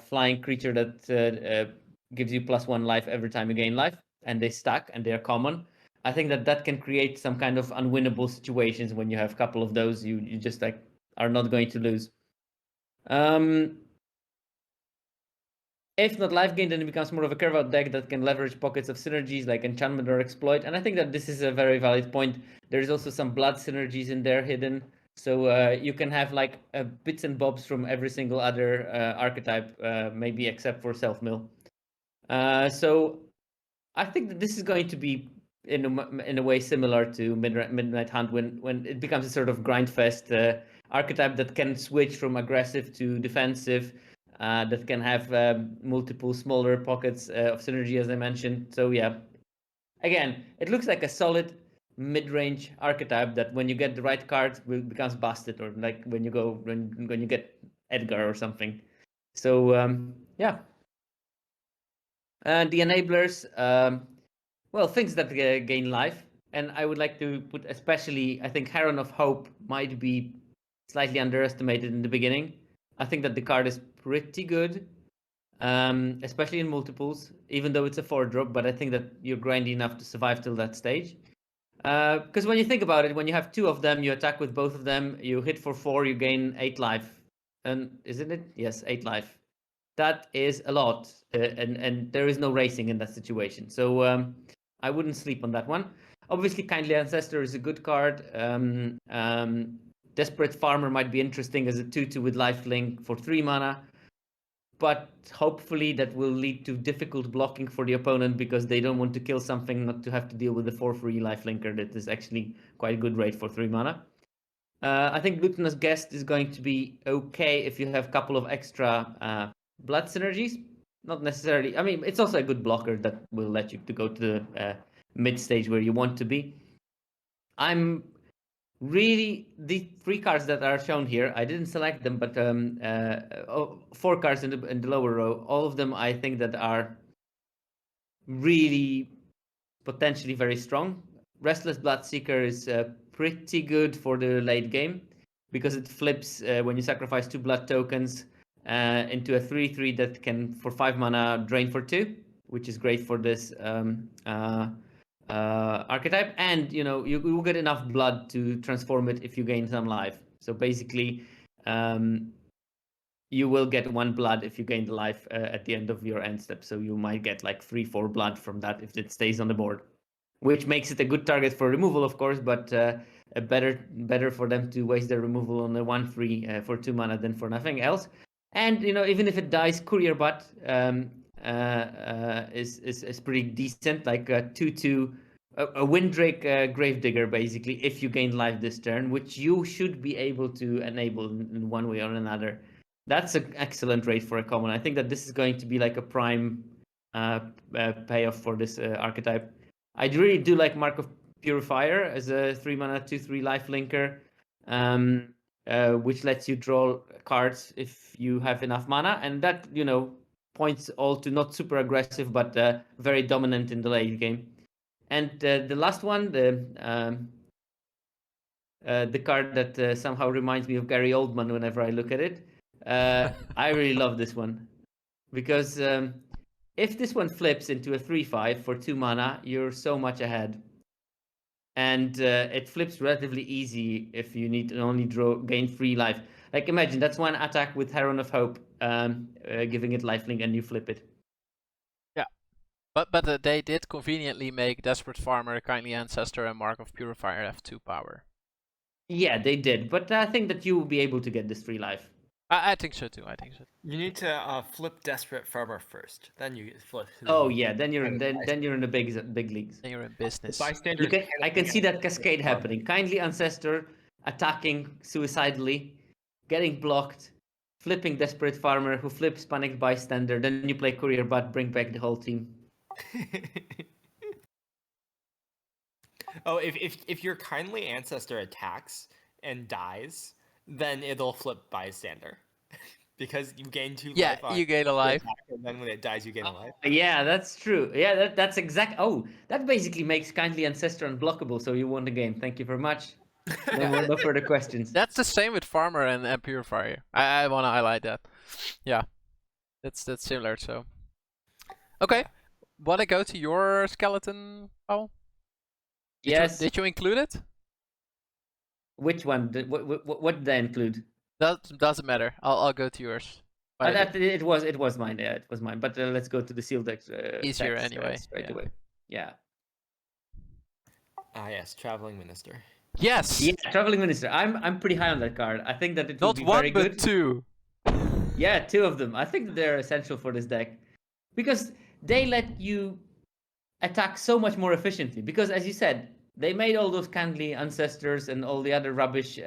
flying creature that gives you +1 life every time you gain life, and they stack and they are common. I think that can create some kind of unwinnable situations when you have a couple of those. You just like are not going to lose. If not life gain, then it becomes more of a curve out deck that can leverage pockets of synergies like enchantment or exploit. And I think that this is a very valid point. There's also some blood synergies in there hidden. So you can have like bits and bobs from every single other archetype, maybe except for self-mill. So I think that this is going to be in a way similar to Midnight Hunt when it becomes a sort of grind fest archetype that can switch from aggressive to defensive. That can have multiple smaller pockets of synergy, as I mentioned. So yeah, again, it looks like a solid mid-range archetype that when you get the right card becomes busted, or like when you get Edgar or something. So yeah, the enablers, well, things that gain life, and I would like to put especially, I think Heron of Hope might be slightly underestimated in the beginning. I think that the card is pretty good, especially in multiples, even though it's a 4-drop, but I think that you're grindy enough to survive till that stage. Because when you think about it, when you have 2 of them, you attack with both of them, you hit for 4, you gain 8 life. And isn't it? Yes, 8 life. That is a lot, and there is no racing in that situation. So I wouldn't sleep on that one. Obviously, Kindly Ancestor is a good card. Desperate Farmer might be interesting as a 2/2 with lifelink for 3 mana. But hopefully that will lead to difficult blocking for the opponent because they don't want to kill something not to have to deal with the 4/3 lifelinker that is actually quite a good rate for 3 mana. I think Glutinous Guest is going to be okay if you have a couple of extra blood synergies. Not necessarily. I mean, it's also a good blocker that will let you to go to the mid stage where you want to be. I'm really the 3 cards that are shown here. I didn't select them, but 4 cards in the lower row. All of them, I think, that are really potentially very strong. Restless Bloodseeker is pretty good for the late game. because it flips when you sacrifice 2 blood tokens into a 3/3 that can, for 5 mana, drain for 2, which is great for this archetype. And you will get enough blood to transform it if you gain some life. So basically, you will get 1 blood if you gain the life at the end of your end step. So you might get like 3-4 blood from that if it stays on the board, which makes it a good target for removal, of course, but better for them to waste their removal on the 1/3 for 2 mana than for nothing else. And even if it dies, Courier Butt is pretty decent, like 2/2, a Windrake Gravedigger, basically, if you gain life this turn, which you should be able to enable in one way or another. That's an excellent rate for a common. I think that this is going to be like a prime payoff for this archetype. I really do like Mark of Purifier as a 3 mana 2/3 life linker, which lets you draw cards if you have enough mana, and that points all to not super aggressive but very dominant in the late game. And the last one, the card that somehow reminds me of Gary Oldman whenever I look at it. I really love this one because if this one flips into a 3/5 for 2 mana, you're so much ahead. And it flips relatively easy if you need to only gain 3 life. Like imagine that's 1 attack with Heron of Hope, giving it lifelink, and you flip it. Yeah, but they did conveniently make Desperate Farmer, Kindly Ancestor, and Mark of Purifier have 2 power. Yeah, they did, but I think that you will be able to get this 3 life. I think so too. You need to flip Desperate Farmer first, then you flip. Oh yeah, then you're in the big leagues. Then you're in business. Bystanders. I can see that cascade happening. Kindly Ancestor attacking suicidally, getting blocked, flipping Desperate Farmer, who flips Panicked Bystander. Then you play Courier Butt, bring back the whole team. Oh, if your Kindly Ancestor attacks and dies, then it'll flip Bystander. Because you gain 2 Yeah, life. you gain a life. And then when it dies, you gain a life. Yeah, that's true. Yeah, that's exact. Oh, that basically makes Kindly Ancestor unblockable, so you won the game. Thank you very much. No further questions. That's the same with Farmer and Purifier. I want to highlight that. Yeah, that's similar. So, okay, want to go to your skeleton, Pawel? Yes. Did you include it? Which one? What did I include? That doesn't matter. I'll go to yours. It was mine. Yeah, it was mine. But let's go to the sealed deck. Easier text, anyway. Straight away. Yeah. Ah yes, Traveling Minister. Yes. Yeah, Traveling Minister. I'm pretty high on that card. I think that it will Not be one, very good. but 2. Yeah, 2 of them. I think that they're essential for this deck because they let you attack so much more efficiently. Because as you said, they made all those Kindly Ancestors and all the other rubbish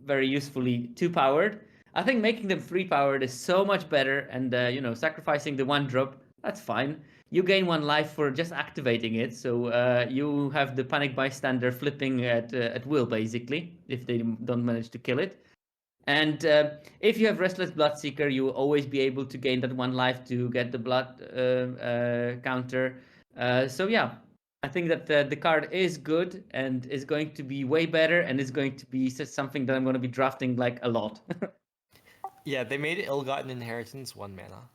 very usefully 2-powered. I think making them 3-powered is so much better, and sacrificing the 1-drop, that's fine. You gain 1 life for just activating it, so you have the Panic Bystander flipping at will, basically, if they don't manage to kill it. And if you have Restless Bloodseeker, you will always be able to gain that 1 life to get the blood counter. So yeah, I think that the card is good and is going to be way better, and is going to be something that I'm going to be drafting like a lot. Yeah, they made Ill-Gotten Inheritance 1 mana.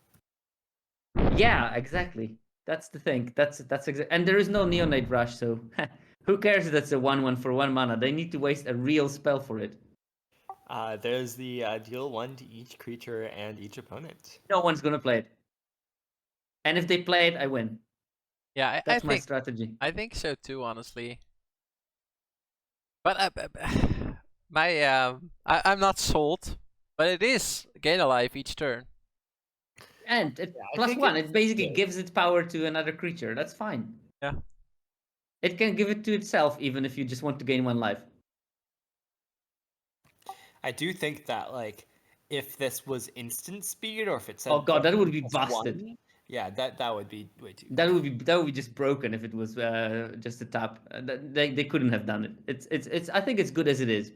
Yeah, exactly. That's the thing. That's and there is no Neonate Rush, so who cares if that's a 1/1 for 1 mana? They need to waste a real spell for it. There's the deal 1 to each creature and each opponent. No one's gonna play it. And if they play it, I win. Yeah, That's I my think strategy. I think so too, honestly. But I'm not sold. But it is gain a life each turn. And plus think 1, it basically gives its power to another creature. That's fine. Yeah. It can give it to itself even if you just want to gain 1 life. I do think that if this was instant speed, or if it said Oh god, that would be plus busted. 1, yeah, that would be way too. That would be just broken if it was just a tap. They couldn't have done it. It's I think it's good as it is.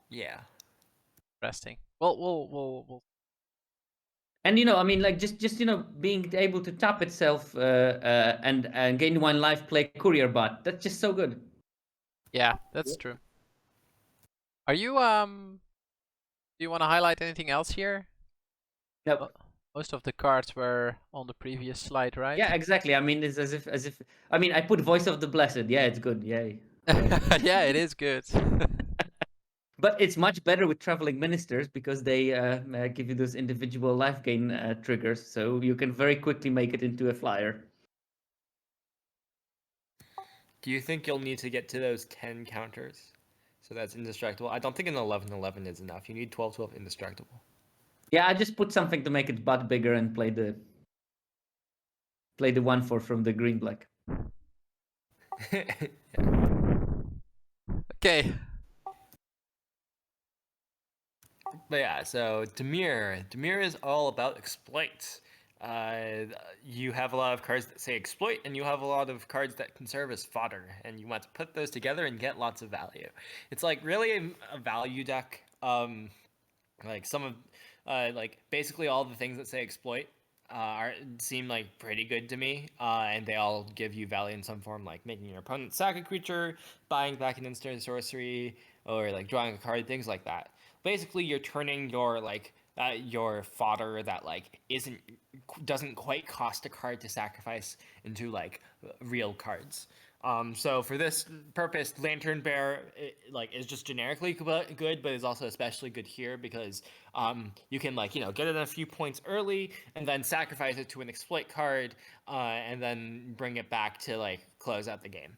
Yeah. Interesting. Well, we'll. And I mean, like just being able to tap itself and gain 1 life, play Courier Bot. That's just so good. Yeah, that's true. Are you do you want to highlight anything else here? Nope. Most of the cards were on the previous slide, right? Yeah, exactly. I mean, it's as if. I mean, I put Voice of the Blessed. Yeah, it's good. Yay. Yeah, it is good. But it's much better with Traveling Ministers because they give you those individual life gain triggers, so you can very quickly make it into a flyer. Do you think you'll need to get to those 10 counters? So that's indestructible. I don't think an 11/11 is enough. You need 12/12 indestructible. Yeah, I just put something to make it butt bigger and play the 1/4 from the green black. Okay. But yeah, so Dimir is all about exploits. You have a lot of cards that say exploit, and you have a lot of cards that can serve as fodder, and you want to put those together and get lots of value. It's like really a value deck. Like some of, like basically all the things that say exploit seem like pretty good to me, and they all give you value in some form, like making your opponent sack a creature, buying back an instant sorcery, or like drawing a card, things like that. Basically, you're turning your your fodder that like doesn't quite cost a card to sacrifice into like real cards. So for this purpose, Lantern Bear is just generically good, but is also especially good here because you can get it a few points early and then sacrifice it to an exploit card, and then bring it back to close out the game.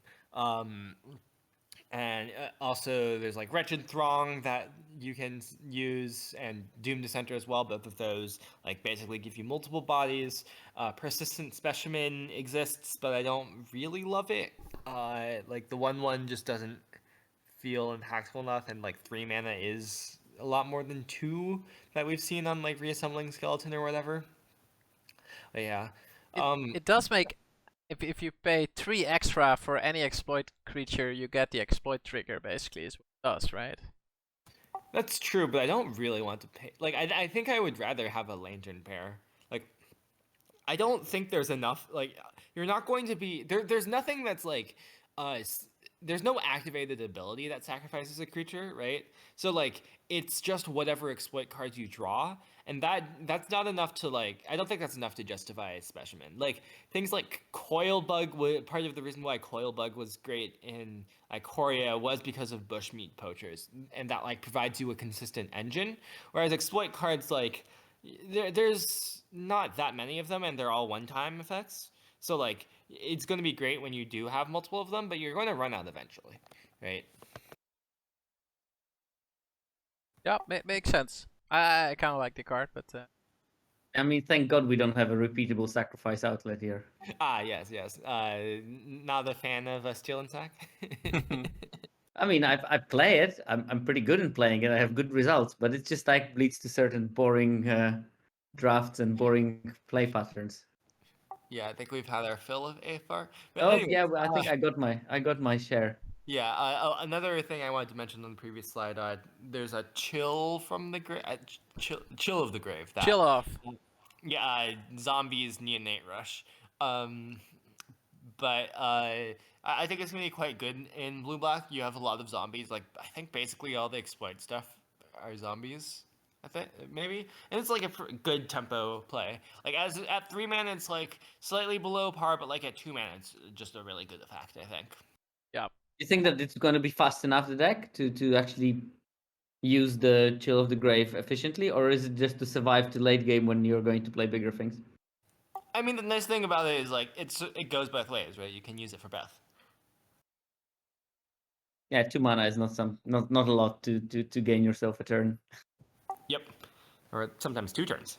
And also there's Wretched Throng that you can use, and Doom Dissenter as well. Both of those basically give you multiple bodies. Persistent Specimen exists, but I don't really love it. The 1/1 just doesn't feel impactful enough, and 3 mana is a lot more than 2 that we've seen on Reassembling Skeleton or whatever. But yeah. It does make, if you pay 3 extra for any exploit creature, you get the exploit trigger, basically, is what it does, right? That's true, but I don't really want to pay. I think I would rather have a Lantern Pair. I don't think there's enough. You're not going to be there's nothing that's there's no activated ability that sacrifices a creature, right? So it's just whatever exploit cards you draw, and that's not enough to I don't think that's enough to justify a Specimen. Things like Coil Bug, part of the reason why Coil Bug was great in Ikoria was because of Bushmeat Poachers, and that provides you a consistent engine, whereas exploit cards there's not that many of them, and they're all one-time effects. So it's going to be great when you do have multiple of them, but you're going to run out eventually, right? Yeah, makes sense. I kind of like the card, but I mean, thank God we don't have a repeatable sacrifice outlet here. Yes. Not a fan of Steel and Sack. I mean, I play it. I'm pretty good in playing it. I have good results, but it's just leads to certain boring drafts and boring play patterns. Yeah, I think we've had our fill of AFR. But Oh anyways, yeah, well, I think I got my share. Yeah. Another thing I wanted to mention on the previous slide. There's a chill from the grave. Chill of the grave. chill off. Yeah. Zombies Neonate Rush. But I think it's gonna be quite good in blue black. You have a lot of zombies. I think basically all the exploit stuff are zombies. I think maybe, and it's a good tempo play. As at 3 mana, it's slightly below par, but at 2 mana, it's just a really good effect. I think. Yeah. You think that it's going to be fast enough the deck to actually use the Chill of the Grave efficiently, or is it just to survive to late game when you're going to play bigger things? I mean, the nice thing about it is it goes both ways, right? You can use it for both. Yeah, 2 mana is not a lot to gain yourself a turn. Yep, or sometimes 2 turns.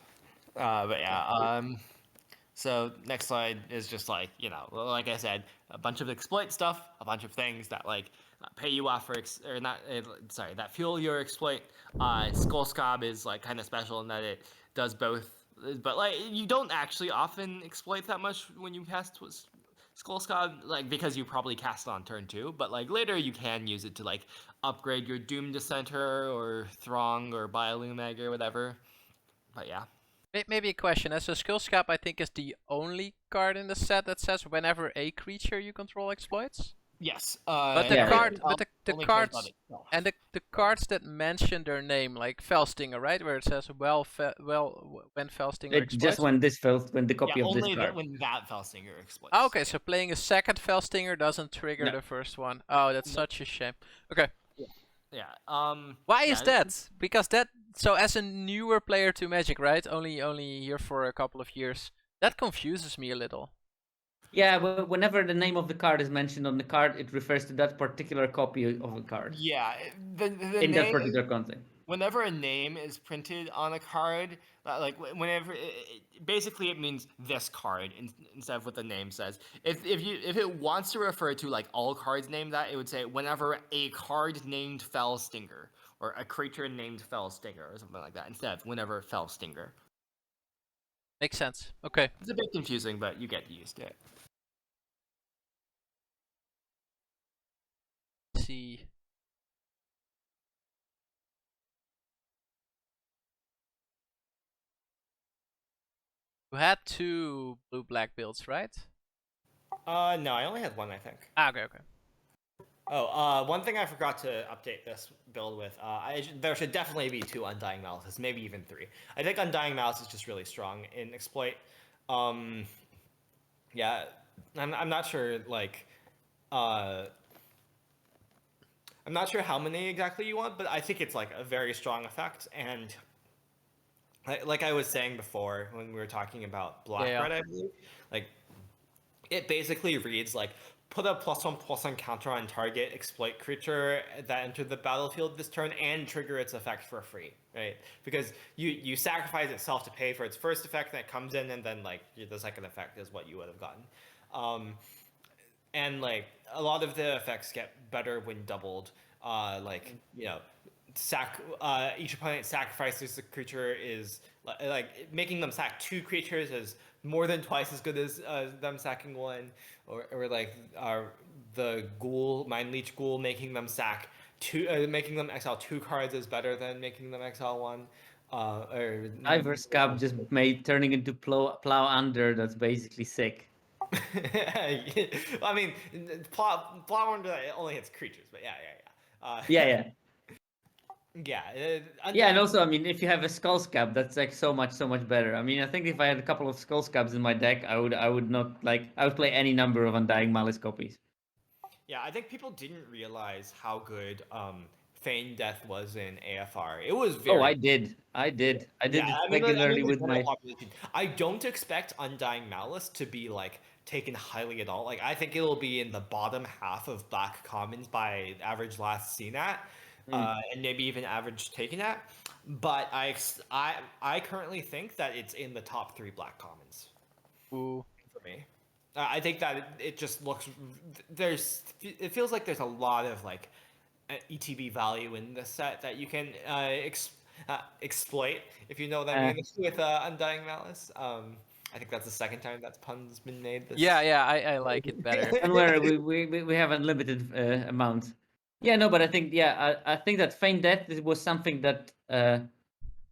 But yeah. So next slide is just like I said, a bunch of exploit stuff, a bunch of things that pay you off for that fuel your exploit. Skull Scob is kind of special in that it does both, but you don't actually often exploit that much when you cast Skull Scob, because you probably cast it on turn 2, but later you can use it to upgrade your Doom Dissenter or Throng or Biolumag or whatever. But yeah. Maybe a question. So Skullscap, I think, is the only card in the set that says whenever a creature you control exploits. Yes. But the Yeah. card, but the only cares about cards, itself. and the cards that mention their name, like Felstinger, right, where it says when Felstinger It exploits. just when the copy Yeah, of this only card. when that Felstinger explodes. Oh, okay, so playing a second Felstinger doesn't trigger No. the first one. Oh, that's No. such a shame. Okay, Yeah. why yeah, is that? Because so as a newer player to Magic, right, only here for a couple of years, that confuses me a little. Yeah, but whenever the name of the card is mentioned on the card, it refers to that particular copy of the card Yeah. The in that name, particular content. whenever a name is printed on a card, like whenever basically it means this card instead of what the name says. If it wants to refer to like all cards named that, it would say whenever a card named Felstinger or a creature named Felstinger or something like that instead of whenever Felstinger. Makes sense. Okay. It's a bit confusing, but you get used to it. Let's see. You had 2 blue-black builds, right? No, I only had one, I think. Ah, okay. Oh, one thing I forgot to update this build with, there should definitely be 2 Undying Malices, maybe even 3. I think Undying Malice is just really strong in Exploit. Yeah, I'm not sure, like, I'm not sure how many exactly you want, but I think it's, like, a very strong effect, and like I was saying before when we were talking about Black Yeah. Red, I believe, like, it basically reads, like, put a +1/+1 counter on target exploit creature that entered the battlefield this turn and trigger its effect for free, right? Because you sacrifice itself to pay for its first effect that comes in, and then like the second effect is what you would have gotten. And like a lot of the effects get better when doubled. Like each opponent sacrifices the creature is like making them sack 2 creatures is more than twice as good as them sacking 1, or like the Gruul, Mind Leech Gruul, making them sack 2, making them exile 2 cards is better than making them exile 1. Or Diver's Cap just made turning into plow under. That's basically sick. I mean, plow under only hits creatures, but yeah. Yeah. Yeah. Yeah, and also, I mean, if you have a Skull Scab, that's like so much better. I mean, I think if I had a couple of Skull Scabs in my deck, I would not like I would play any number of Undying Malice copies. Yeah, I think people didn't realize how good Feign Death was in AFR. It was very. Oh, I did it regularly with my. Population. I don't expect Undying Malice to be like taken highly at all. Like I think it'll be in the bottom half of Black Commons by average last seen at. And maybe even average taken at, but I currently think that it's in the top 3 Black Commons. Ooh. For me, I think that it just looks it feels like there's a lot of like ETB value in this set that you can exploit, if you know what I mean, with Undying Malice. I think that's the second time that pun's been made. Yeah, I like it better. And where we have unlimited amount. Yeah, no, but I think I think that Feign Death was something that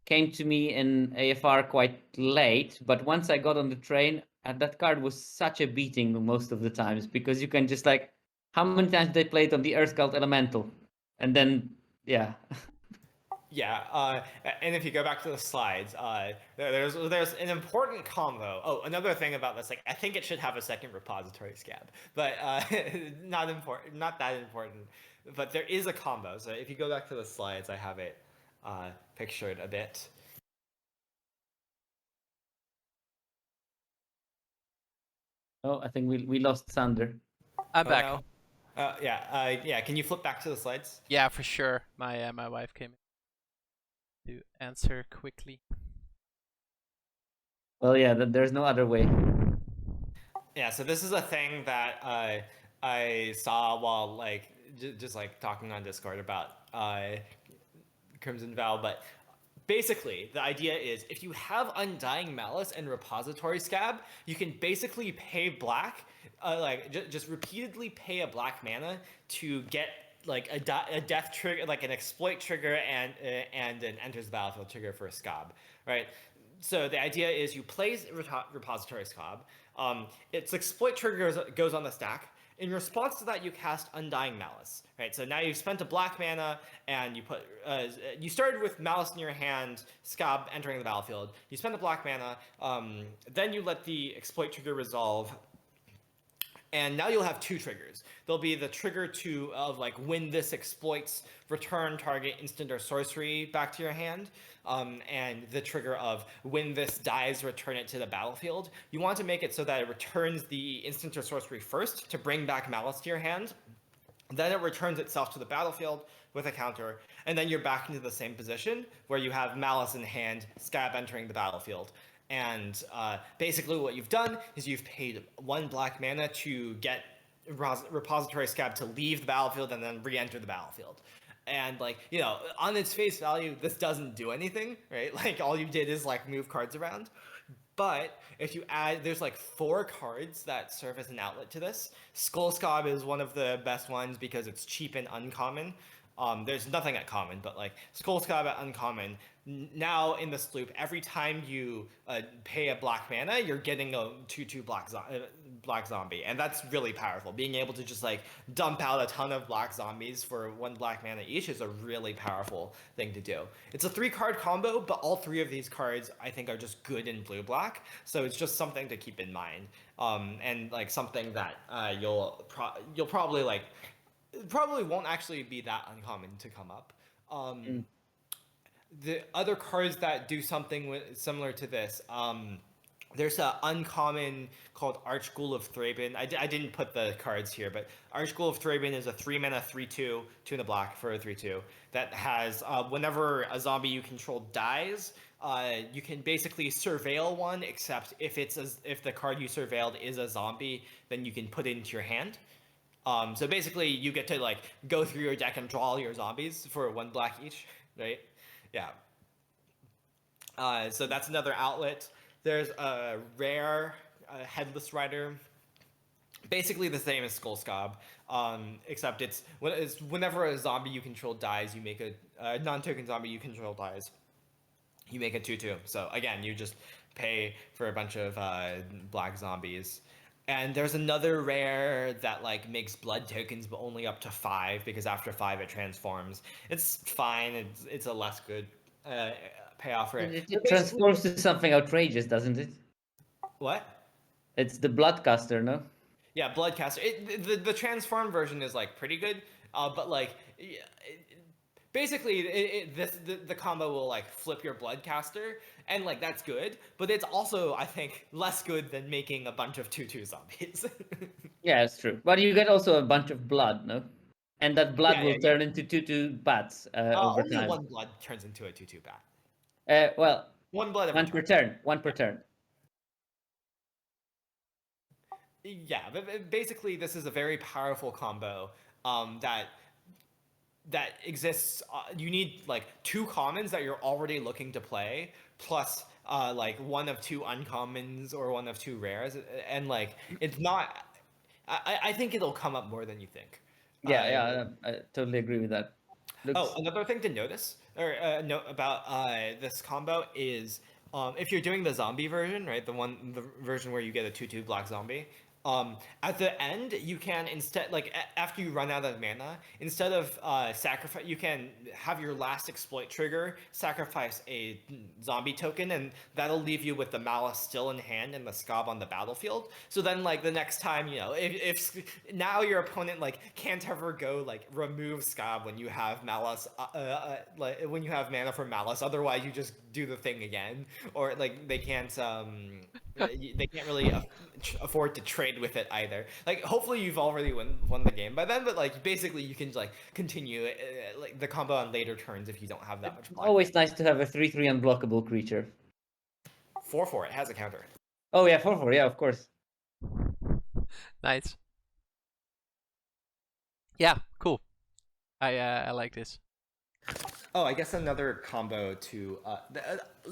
came to me in AFR quite late. But once I got on the train, that card was such a beating most of the times, because you can just like, how many times they played on the Earth Cult Elemental, and then yeah. Yeah, and if you go back to the slides, there's an important combo. Oh, another thing about this, like I think it should have a second repository scab, but not that important. But there is a combo. So if you go back to the slides, I have it pictured a bit. Oh, I think we lost Sander. I'm back. No. Yeah. Can you flip back to the slides? Yeah, for sure. My wife came in to answer quickly. Well, yeah, there's no other way. Yeah. So this is a thing that I saw while like just like talking on Discord about Crimson Vow, but basically the idea is if you have Undying Malice and Repository Scab, you can basically pay black, just repeatedly pay a black mana to get like a death trigger, like an exploit trigger, and an enters the battlefield trigger for a Scab, right? So the idea is you play Repository Scab, its exploit trigger goes on the stack. In response to that, you cast Undying Malice. Right. So now you've spent a black mana, and you started with Malice in your hand, Scab entering the battlefield. You spend a black mana, then you let the exploit trigger resolve. And now you'll have two triggers. There'll be the trigger of like when this exploits, return target instant or sorcery back to your hand, and the trigger of when this dies, return it to the battlefield. You want to make it so that it returns the instant or sorcery first to bring back Malice to your hand. Then it returns itself to the battlefield with a counter, and then you're back into the same position where you have Malice in hand, Scab entering the battlefield. And basically what you've done is you've paid 1 black mana to get Repository Scab to leave the battlefield and then re-enter the battlefield. And like, you know, on its face value, this doesn't do anything, right? Like all you did is like move cards around. But if you add, there's like 4 cards that serve as an outlet to this. Skull Scab is one of the best ones because it's cheap and uncommon. There's nothing at common, but like Skull Scab at uncommon. Now in this loop, every time you pay a black mana, you're getting a 2/2 black zombie, and that's really powerful. Being able to just like dump out a ton of black zombies for 1 black mana each is a really powerful thing to do. It's a 3-card combo, but all 3 of these cards I think are just good in blue-black, so it's just something to keep in mind, and like something that you'll probably like. It probably won't actually be that uncommon to come up. The other cards that do something similar to this, there's an uncommon called Gruul of Thraben. I didn't put the cards here, but Gruul of Thraben is a 3-mana 3/2, 2 in the black for a 3/2 that has whenever a zombie you control dies, you can basically surveil one, except if the card you surveilled is a zombie, then you can put it into your hand. So basically, you get to like go through your deck and draw all your zombies for 1 black each, right? Yeah. So that's another outlet. There's a rare Headless Rider, basically the same as Skull Scab, except it's whenever a zombie you control dies, you make a non-token zombie you control dies, you make a 2/2. So again, you just pay for a bunch of black zombies. And there's another rare that like makes blood tokens, but only up to 5, because after 5 it transforms. It's fine. It's a less good payoff for it. It transforms to something outrageous, doesn't it? What? It's the Bloodcaster, no? Yeah, Bloodcaster. The transform version is like pretty good, but like basically the combo will like flip your Bloodcaster, and like that's good, but it's also I think less good than making a bunch of 2/2 zombies. Yeah, it's true. But you get also a bunch of blood, no? And that blood will turn into 2/2 bats over only time. 1 blood turns into a 2/2 bat. Well, 1 blood every one per turn. 1 per turn. Yeah, but basically this is a very powerful combo that exists. You need like 2 commons that you're already looking to play, plus like 1 of 2 uncommons or 1 of 2 rares, and like it's not. I think it'll come up more than you think. Yeah, I totally agree with that. Another thing to notice or note about this combo is if you're doing the zombie version, right, the version where you get a 2/2 black zombie. At the end, you can instead, like after you run out of mana, instead of sacrifice, you can have your last exploit trigger sacrifice a zombie token, and that'll leave you with the Malice still in hand and the Scab on the battlefield. So then, like the next time, you know, if now your opponent like can't ever go like remove Scab when you have Malice, like when you have mana for Malice. Otherwise, you just do the thing again, or like they can't really afford to trade with it either. Like hopefully you've already won the game by then, but like basically you can like continue like the combo on later turns if you don't have that much block. Always nice to have a 3/3 unblockable creature. 4/4, it has a counter. Oh yeah, 4/4, yeah, of course. Nice. Yeah, cool. I like this. Oh, I guess another combo to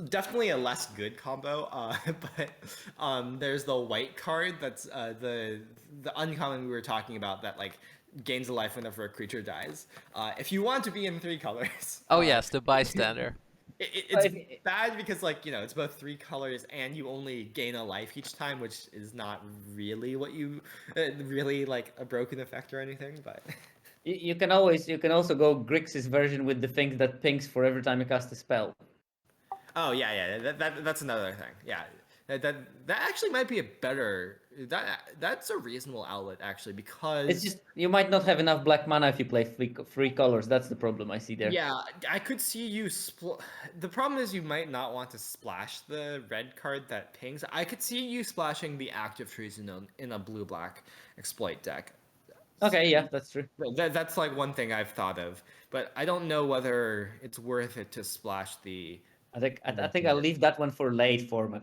definitely a less good combo, but there's the white card that's the uncommon we were talking about that like gains a life whenever a creature dies. If you want to be in 3 colors. Oh yes, the bystander. It's bad because, like, you know, it's both 3 colors and you only gain a life each time, which is not really what you really like a broken effect or anything. But You can also go Grixis version with the thing that pings for every time you cast a spell. oh yeah, that's another thing. Yeah, that actually might be a better that's a reasonable outlet actually, because It's just you might not have enough black mana if you play 3 colors. That's the problem I see there. yeah, I could see you the problem is you might not want to splash the red card that pings. I could see you splashing the active trees in a blue-black exploit deck. Okay, yeah, that's true. That's like one thing I've thought of, but I don't know whether it's worth it to splash the. I think I'll leave that one for late format.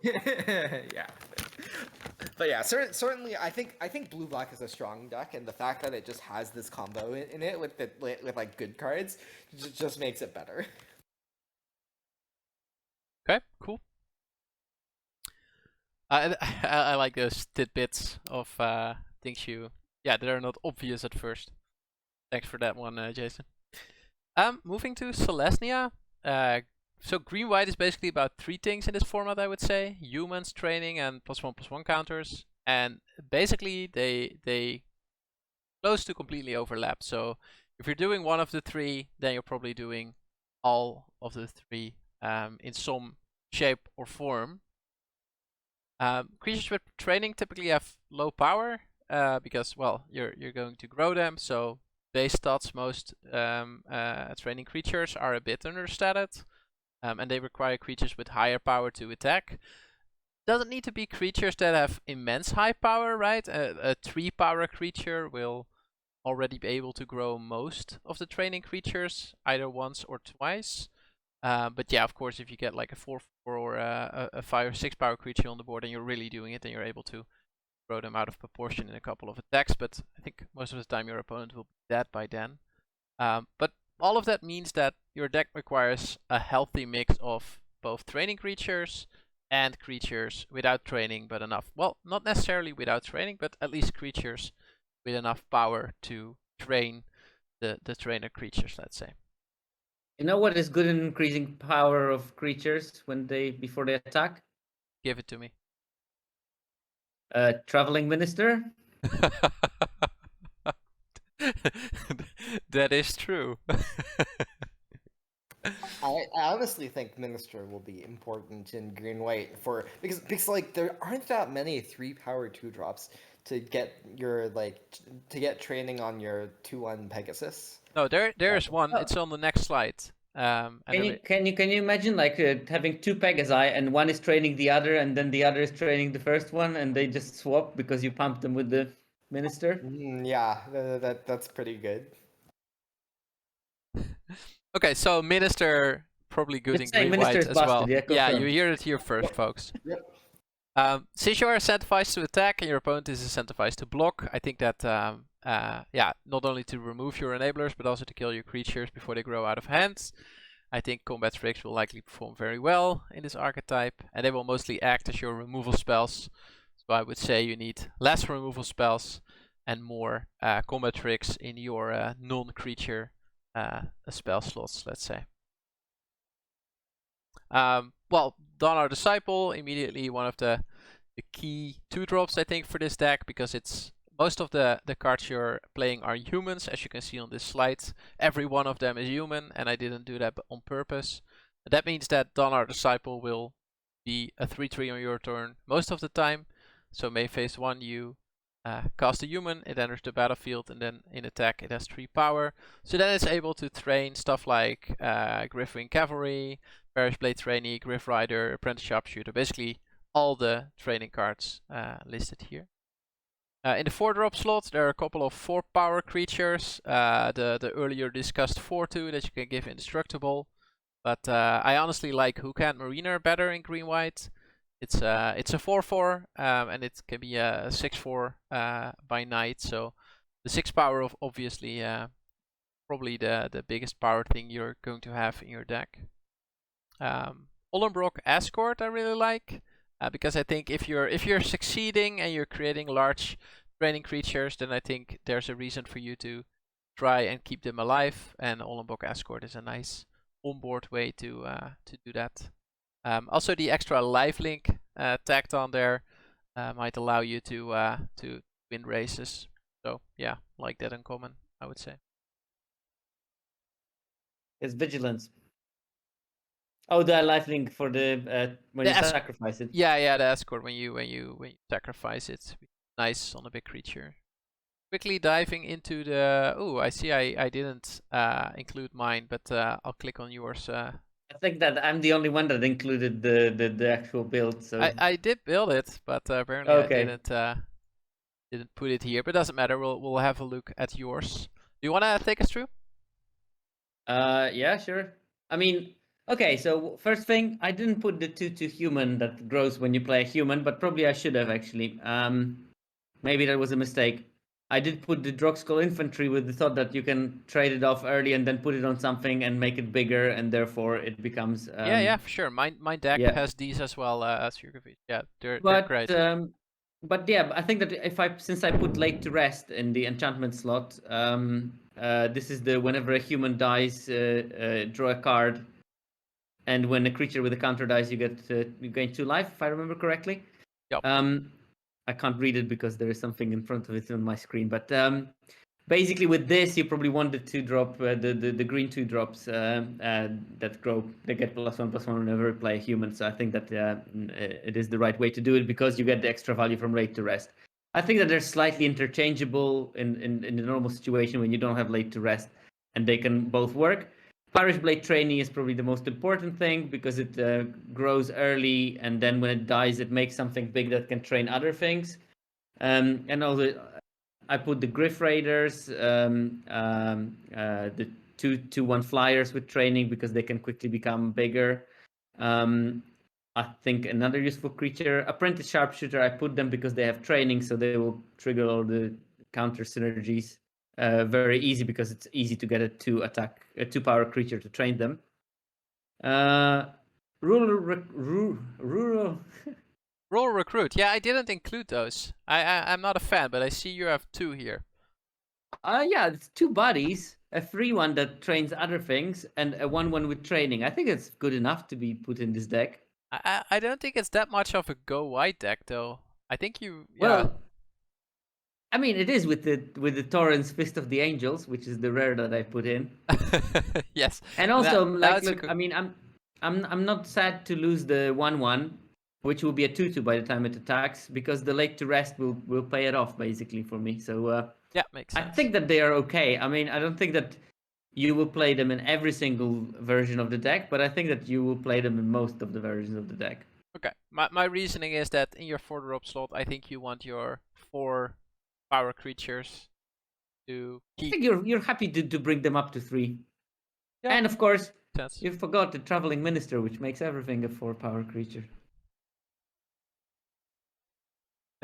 Yeah, but yeah, certainly I think blue black is a strong deck, and the fact that it just has this combo in it with like good cards just makes it better. Okay, cool. I like those tidbits of things that are not obvious at first. Thanks for that one, Jason. Moving to Selesnya. So green-white is basically about 3 things in this format, I would say. Humans, training, and +1/+1 counters. And basically, they close to completely overlap. So if you're doing one of the 3, then you're probably doing all of the 3 in some shape or form. Creatures with training typically have low power because, well, you're going to grow them. So base stats, most training creatures are a bit understated. And they require creatures with higher power to attack. Doesn't need to be creatures that have immense high power, right? A 3 power creature will already be able to grow most of the training creatures, either once or twice. But yeah, of course, if you get like a 4/4 or a 5 or 6 power creature on the board and you're really doing it, then you're able to grow them out of proportion in a couple of attacks. But I think most of the time your opponent will be dead by then. But all of that means that your deck requires a healthy mix of both training creatures and creatures without training, but enough. Well, not necessarily without training, but at least creatures with enough power to train the trainer creatures, let's say. You know what is good in increasing power of creatures before they attack? Give it to me. Traveling Minister. That is true. I honestly think Minister will be important in green-white because like there aren't that many 3 power 2-drops to get your to get training on your 2/1 Pegasus. No, there's one. It's on the next slide. Can you imagine like having 2 Pegasi and one is training the other and then the other is training the first one and they just swap because you pumped them with the Minister? Yeah, that's pretty good. Okay, so Minister probably good in green-white as well. Yeah, you hear it here first, folks. Yep. Since you are incentivized to attack and your opponent is incentivized to block, I think that not only to remove your enablers but also to kill your creatures before they grow out of hand. I think Combat Tricks will likely perform very well in this archetype, and they will mostly act as your removal spells. So I would say you need less removal spells and more Combat Tricks in your non-creature spell slots, let's say. Well, Donar Disciple, immediately one of the key 2-drops, I think, for this deck, because it's most of the cards you're playing are humans, as you can see on this slide. Every one of them is human, and I didn't do that on purpose. That means that Donar Disciple will be a 3/3 on your turn most of the time. So May phase 1 you cast a human, it enters the battlefield, and then in attack it has 3 power. So then it's able to train stuff like Griffwing Cavalry, Parish Blade Trainee, Griff Rider, Apprentice Sharpshooter, basically all the training cards listed here. In the 4-drop slot there are a couple of 4 power creatures, the earlier discussed 4/2 that you can give indestructible, but I honestly like Hookhand Mariner better in green-white. It's a 4/4 and it can be a 6/4 by night. So the 6 power of obviously probably the biggest power thing you're going to have in your deck. Ollenbrock Escort I really like because I think if you're succeeding and you're creating large training creatures, then I think there's a reason for you to try and keep them alive. And Ollenbrock Escort is a nice onboard way to do that. Also, the extra lifelink tagged on there might allow you to win races. So yeah, like that in common, I would say. It's vigilance. Oh, the lifelink for the when you sacrifice it. Yeah, the escort when you sacrifice it. Nice on a big creature. Quickly diving into the. Oh, I see. I didn't include mine, but I'll click on yours. I think that I'm the only one that included the actual build. So I did build it, but apparently okay. I didn't put it here. But it doesn't matter. We'll have a look at yours. Do you want to take us through? Yeah, sure. I mean, okay. So first thing, I didn't put the 2/2 human that grows when you play a human, but probably I should have actually. Maybe that was a mistake. I did put the Drogskull infantry with the thought that you can trade it off early and then put it on something and make it bigger, and therefore it becomes. Yeah, for sure. My deck has these as well as Sierkovitz. Yeah, they're great. But yeah, I think that since I put late to rest in the enchantment slot, this is the whenever a human dies, draw a card, and when a creature with a counter dies, you gain 2 life, if I remember correctly. Yep. I can't read it because there is something in front of it on my screen. But basically, with this, you probably wanted to drop the green 2 drops that grow. They get +1/+1 whenever you play a human. So I think that it is the right way to do it because you get the extra value from late to rest. I think that they're slightly interchangeable in the normal situation when you don't have late to rest, and they can both work. Parish Blade Trainee is probably the most important thing because it grows early, and then when it dies, it makes something big that can train other things. And also, I put the Griff Raiders, the 2/1 flyers with training because they can quickly become bigger. I think another useful creature, Apprentice Sharpshooter, I put them because they have training, so they will trigger all the counter synergies. Very easy because it's easy to get a 2-power creature to train them. Rural Recruit. Yeah, I didn't include those. I'm not a fan, but I see you have 2 here. Yeah, it's 2 bodies, a free one that trains other things, and a 1/1 with training. I think it's good enough to be put in this deck. I don't think it's that much of a go white deck though. I think you. Yeah. Well, I mean, it is with the Torrent's Fist of the Angels, which is the rare that I put in. Yes. And also, look, I mean, I'm not sad to lose the 1/1, which will be a 2/2 by the time it attacks, because the late to rest will pay it off basically for me. So yeah, makes sense. I think that they are okay. I mean, I don't think that you will play them in every single version of the deck, but I think that you will play them in most of the versions of the deck. Okay. My reasoning is that in your 4-drop slot, I think you want your 4 power creatures to keep. I think you're happy to bring them up to 3. Yeah. And of course, you forgot the Traveling Minister, which makes everything a 4-power creature.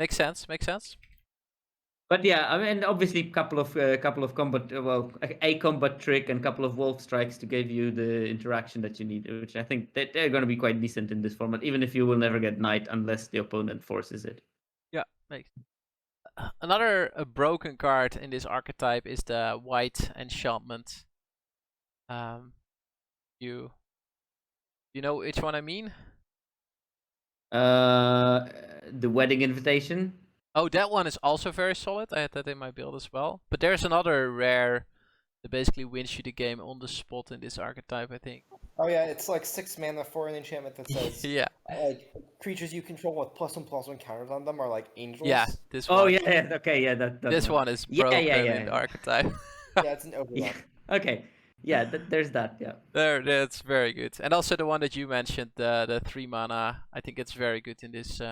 Makes sense. But yeah, I mean, obviously, couple of combat, a combat trick and a couple of wolf strikes to give you the interaction that you need, which I think that they're going to be quite decent in this format, even if you will never get knight unless the opponent forces it. Yeah, makes. Another broken card in this archetype is the white enchantment. You know which one I mean? The Wedding Invitation. Oh, that one is also very solid. I had that in my build as well. But there's another rare that basically wins you the game on the spot in this archetype, I think. Oh yeah, it's like 6 mana for an enchantment that says yeah, like creatures you control with +1/+1 counters on them are like angels. Yeah, this one. Oh yeah, okay, yeah, that. This one is broken in the archetype. Yeah, it's an overlap. Okay, yeah, there's that. Yeah. That's very good. And also the one that you mentioned, the 3 mana. I think it's very good in this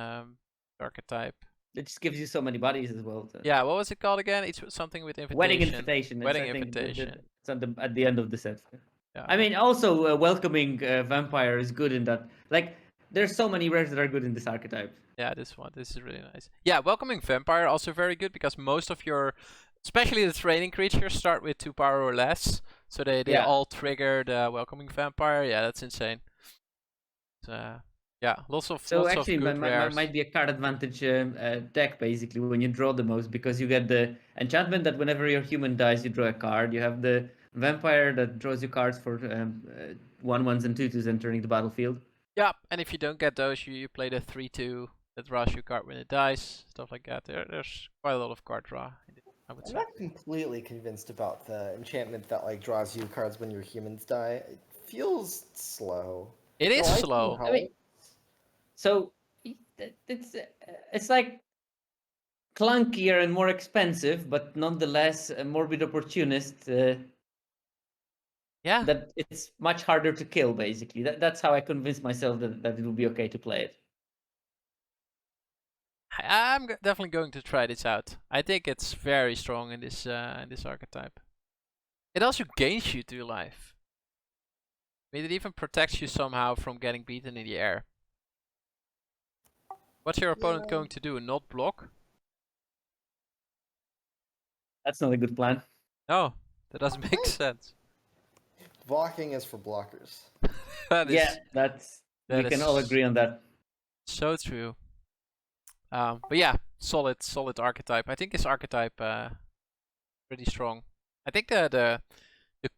archetype. It just gives you so many bodies as well. So. Yeah, what was it called again? It's something with invitation. Wedding Invitation. Wedding Invitation. It's at the end of the set. Yeah. I mean, also welcoming vampire is good in that. Like, there's so many rares that are good in this archetype. Yeah, this is really nice. Yeah, welcoming vampire also very good because most of your, especially the training creatures, start with 2 power or less, so they all trigger the welcoming vampire. Yeah, that's insane. Yeah, lots of actually, good rares. might be a card advantage deck basically when you draw the most, because you get the enchantment that whenever your human dies, you draw a card. You have the vampire that draws you cards for 1/1s and 2/2s entering the battlefield. Yeah, and if you don't get those, you play the 3/2 that draws you a card when it dies, stuff like that. There's quite a lot of card draw, I would I'm say. not completely convinced about the enchantment that like draws you cards when your humans die. It feels slow. It is Well, I slow. see I mean, so it's like clunkier and more expensive, but nonetheless a morbid opportunist. Yeah, That it's much harder to kill. Basically, that's how I convinced myself that it would be okay to play it. I'm definitely going to try this out. I think it's very strong in this archetype. It also gains you 2 life. I mean, it even protects you somehow from getting beaten in the air. What's your opponent going to do? Not block? That's not a good plan. No, that doesn't make sense. Blocking is for blockers. That is Yeah, we that can all is agree on that. so true. But yeah, solid archetype. I think this archetype pretty strong. I think the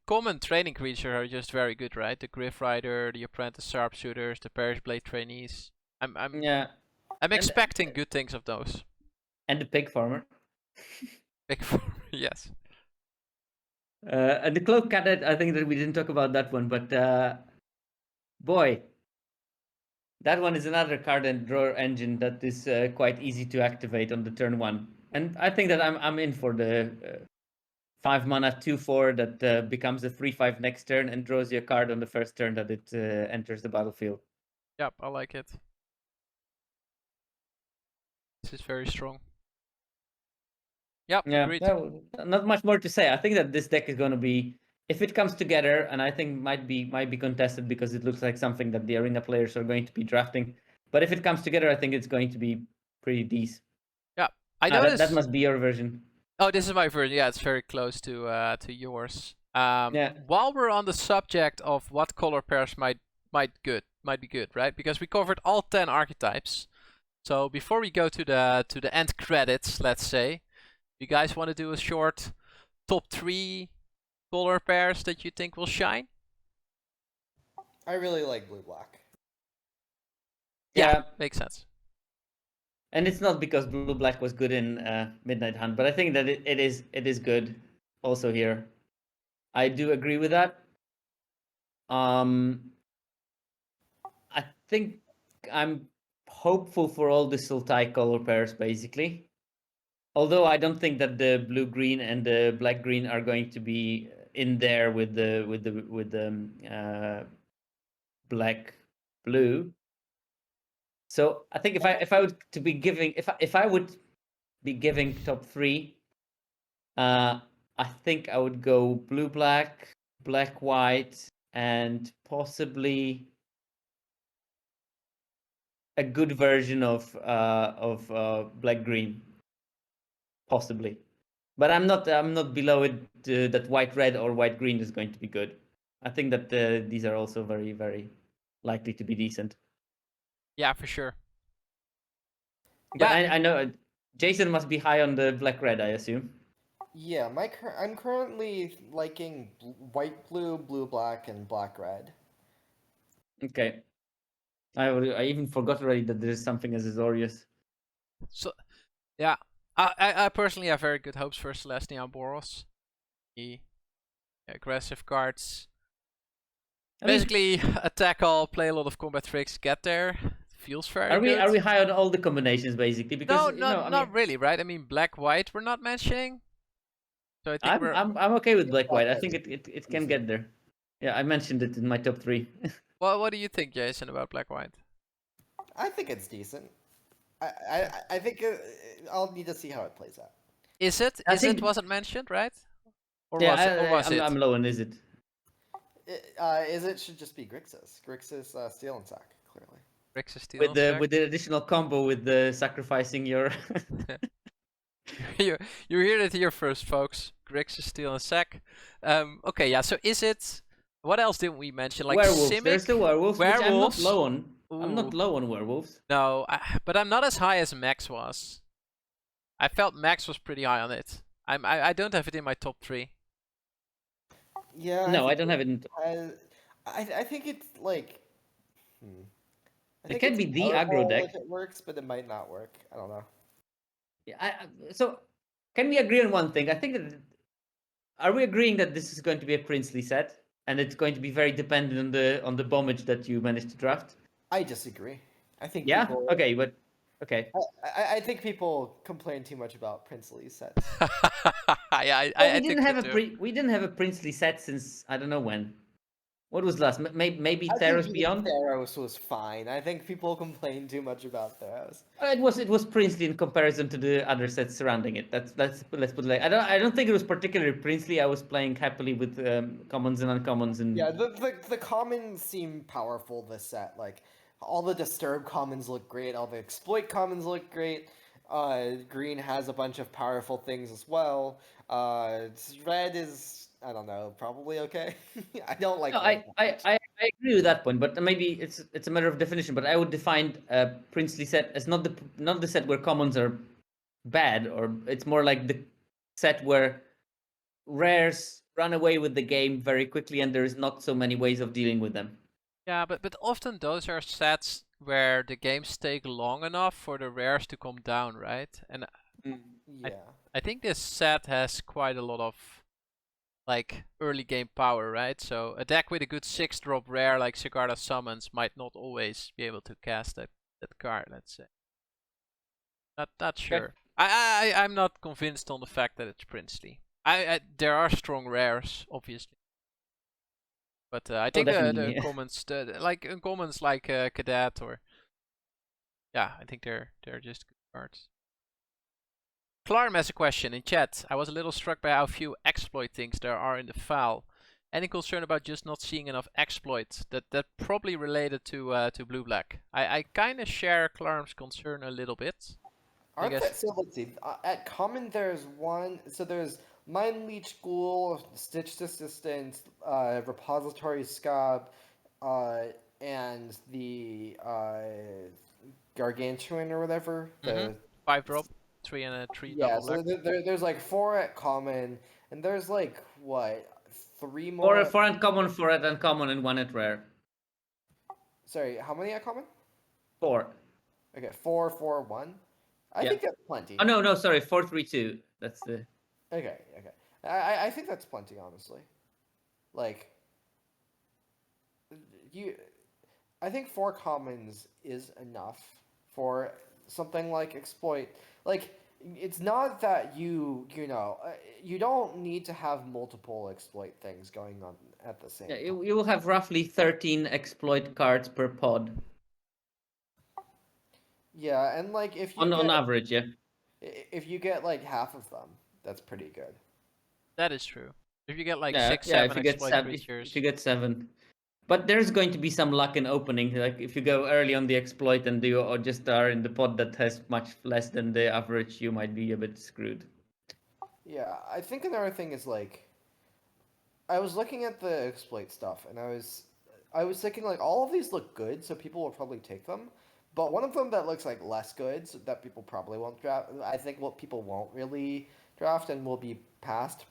common training creatures are just very good, right? The Griff Rider, the Apprentice Sharpshooters, the Perish Blade trainees. I'm Yeah, expecting good things of those. and the pig farmer. Big yes. And the cloak cadet, I think that we didn't talk about that one, but boy, that one is another card and draw engine that is quite easy to activate on the turn 1. And I think that I'm in for the 5 mana 2/4 that becomes a 3/5 next turn and draws you a card on the first turn that it enters the battlefield. Yep, I like it. This is very strong. Yep, Yeah, agreed. not much more to say. I think that this deck is going to be, if it comes together, and I think might be contested because it looks like something that the arena players are going to be drafting. But if it comes together, I think it's going to be pretty decent. Yeah, I noticed. That must be your version. Oh, this is my version. Yeah, it's very close to yours. Yeah. While we're on the subject of what color pairs might be good, right? Because we covered all 10 archetypes. So before we go to the end credits, let's say, you guys want to do a short top 3 color pairs that you think will shine? I really like blue-black. Yeah, makes sense. and it's not because Blue Black was good in Midnight Hunt, but I think that it is good also here. I do agree with that. I think I'm hopeful for all the Sultai color pairs basically. Although I don't think that the blue-green and the black-green are going to be in there with the black-blue. So I think if I would to be giving if I would be giving top 3, I think I would go blue-black, black-white, and possibly a good version of black-green. Possibly, but I'm not below it that white red or white green is going to be good. I think that these are also very, very likely to be decent. Yeah, for sure. But I know Jason must be high on the black red, I assume. Yeah, I'm currently liking white blue, blue black, and black red. Okay, I even forgot already that there's something as Azorius. So, yeah. I personally have very good hopes for Selesnya and Boros. The aggressive cards. Basically, attack all, play a lot of combat tricks, get there. Feels very good. Are we high on all the combinations basically? Because not really, right? I mean, black white we're not mentioning. So I think I'm okay with black white. I think it can get there. Yeah, I mentioned it in my top 3. Well, what do you think, Jason, about black white? I think it's decent. I think I'll need to see how it plays out. Izzet wasn't mentioned, right? Or was it? I'm low on Izzet. Izzet should just be Grixis. Grixis Steel and Sack, clearly. Grixis Steel With the additional combo with the sacrificing your. you hear it here first, folks. Grixis Steel and Sack. Okay, yeah. So Izzet. What else didn't we mention? Like werewolves. Simic. There's the werewolves. Which I'm not low on. Ooh. I'm not low on werewolves. No, but I'm not as high as Max was. I felt Max was pretty high on it. I don't have it in my top 3. Yeah. No, I think don't have it. In... I think it's like. I It think can it's be the aggro powerful deck. if it works, but it might not work. I don't know. Yeah, so can we agree on one thing? I think that are we agreeing that this is going to be a princely set, and it's going to be very dependent on the bombage that you managed to draft? I disagree. I think Yeah. people. Okay, but okay. I think people complain too much about princely sets. Yeah, Well, I think so too. we didn't have a princely set since I don't know when. What was last? Maybe I think Theros Beyond. Theros was fine. I think people complain too much about Theros. It was princely in comparison to the other sets surrounding it. Let's put it like I don't think it was particularly princely. I was playing happily with commons and uncommons and Yeah, the commons seem powerful this set. Like all the disturb commons look great, all the exploit commons look great. Green has a bunch of powerful things as well. Red is I don't know, probably okay. I don't like No, red that much. I agree with that point, but maybe it's a matter of definition. But I would define a princely set as not the set where commons are bad, or it's more like the set where rares run away with the game very quickly, and there is not so many ways of dealing with them. Yeah, but often those are sets where the games take long enough for the rares to come down, right? And Yeah. I think this set has quite a lot of like early game power, right? So a deck with a good 6-drop rare like Sigarda Summons might not always be able to cast that card, let's say. Not sure. I'm not convinced on the fact that it's princely. There are strong rares, obviously. But I think the definitely, yeah. uncommons, like uncommons like Cadet or yeah, I think they're just good cards. Clarm has a question in chat. I was a little struck by how few exploit things there are in the file. Any concern about just not seeing enough exploits? That probably related to blue black. I kind of share Clarm's concern a little bit. I guess. So let's see. At common, there's one. So there's Mind Leech Ghoul, Stitched Assistant, Repository Scab, and the Gargantuan or whatever. The 5-drop, 3 and a 3 yeah. double So black. there's like 4 at common, and there's like what 3 more. Four uncommon, 4 at uncommon, and 1 at rare. Sorry, how many at common? 4. Okay, 4, 4, 1. I think that's plenty. Oh no, sorry, 4, 3, 2. That's the. Okay. I think that's plenty, honestly. Like, I think 4 commons is enough for something like exploit. Like, it's not that you don't need to have multiple exploit things going on at the same time. You will have roughly 13 exploit cards per pod. Yeah, and like if you on average, yeah. If you get like half of them, that's pretty good. That is true. If you get like 6, 7 if you exploit get creatures. if you get 7. But there's going to be some luck in opening. Like if you go early on the exploit and you or just are in the pod that has much less than the average, you might be a bit screwed. Yeah, I think another thing is like, I was looking at the exploit stuff and I was thinking like all of these look good, so people will probably take them. But one of them that looks like less good, so that people probably won't draft. I think what people won't really draft and will be passed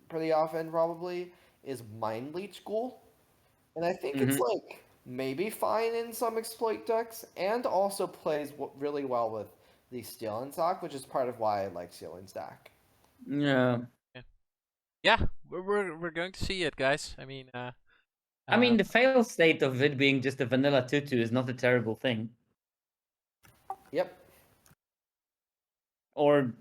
pretty often probably is Mind Leech Ghoul. And I think it's like maybe fine in some exploit decks, and also plays really well with the Steel and Stack, which is part of why I like Steel and Stack. Yeah. Yeah, we're going to see it, guys. I mean, the fail state of it being just a vanilla 2/2 is not a terrible thing. Yep. Or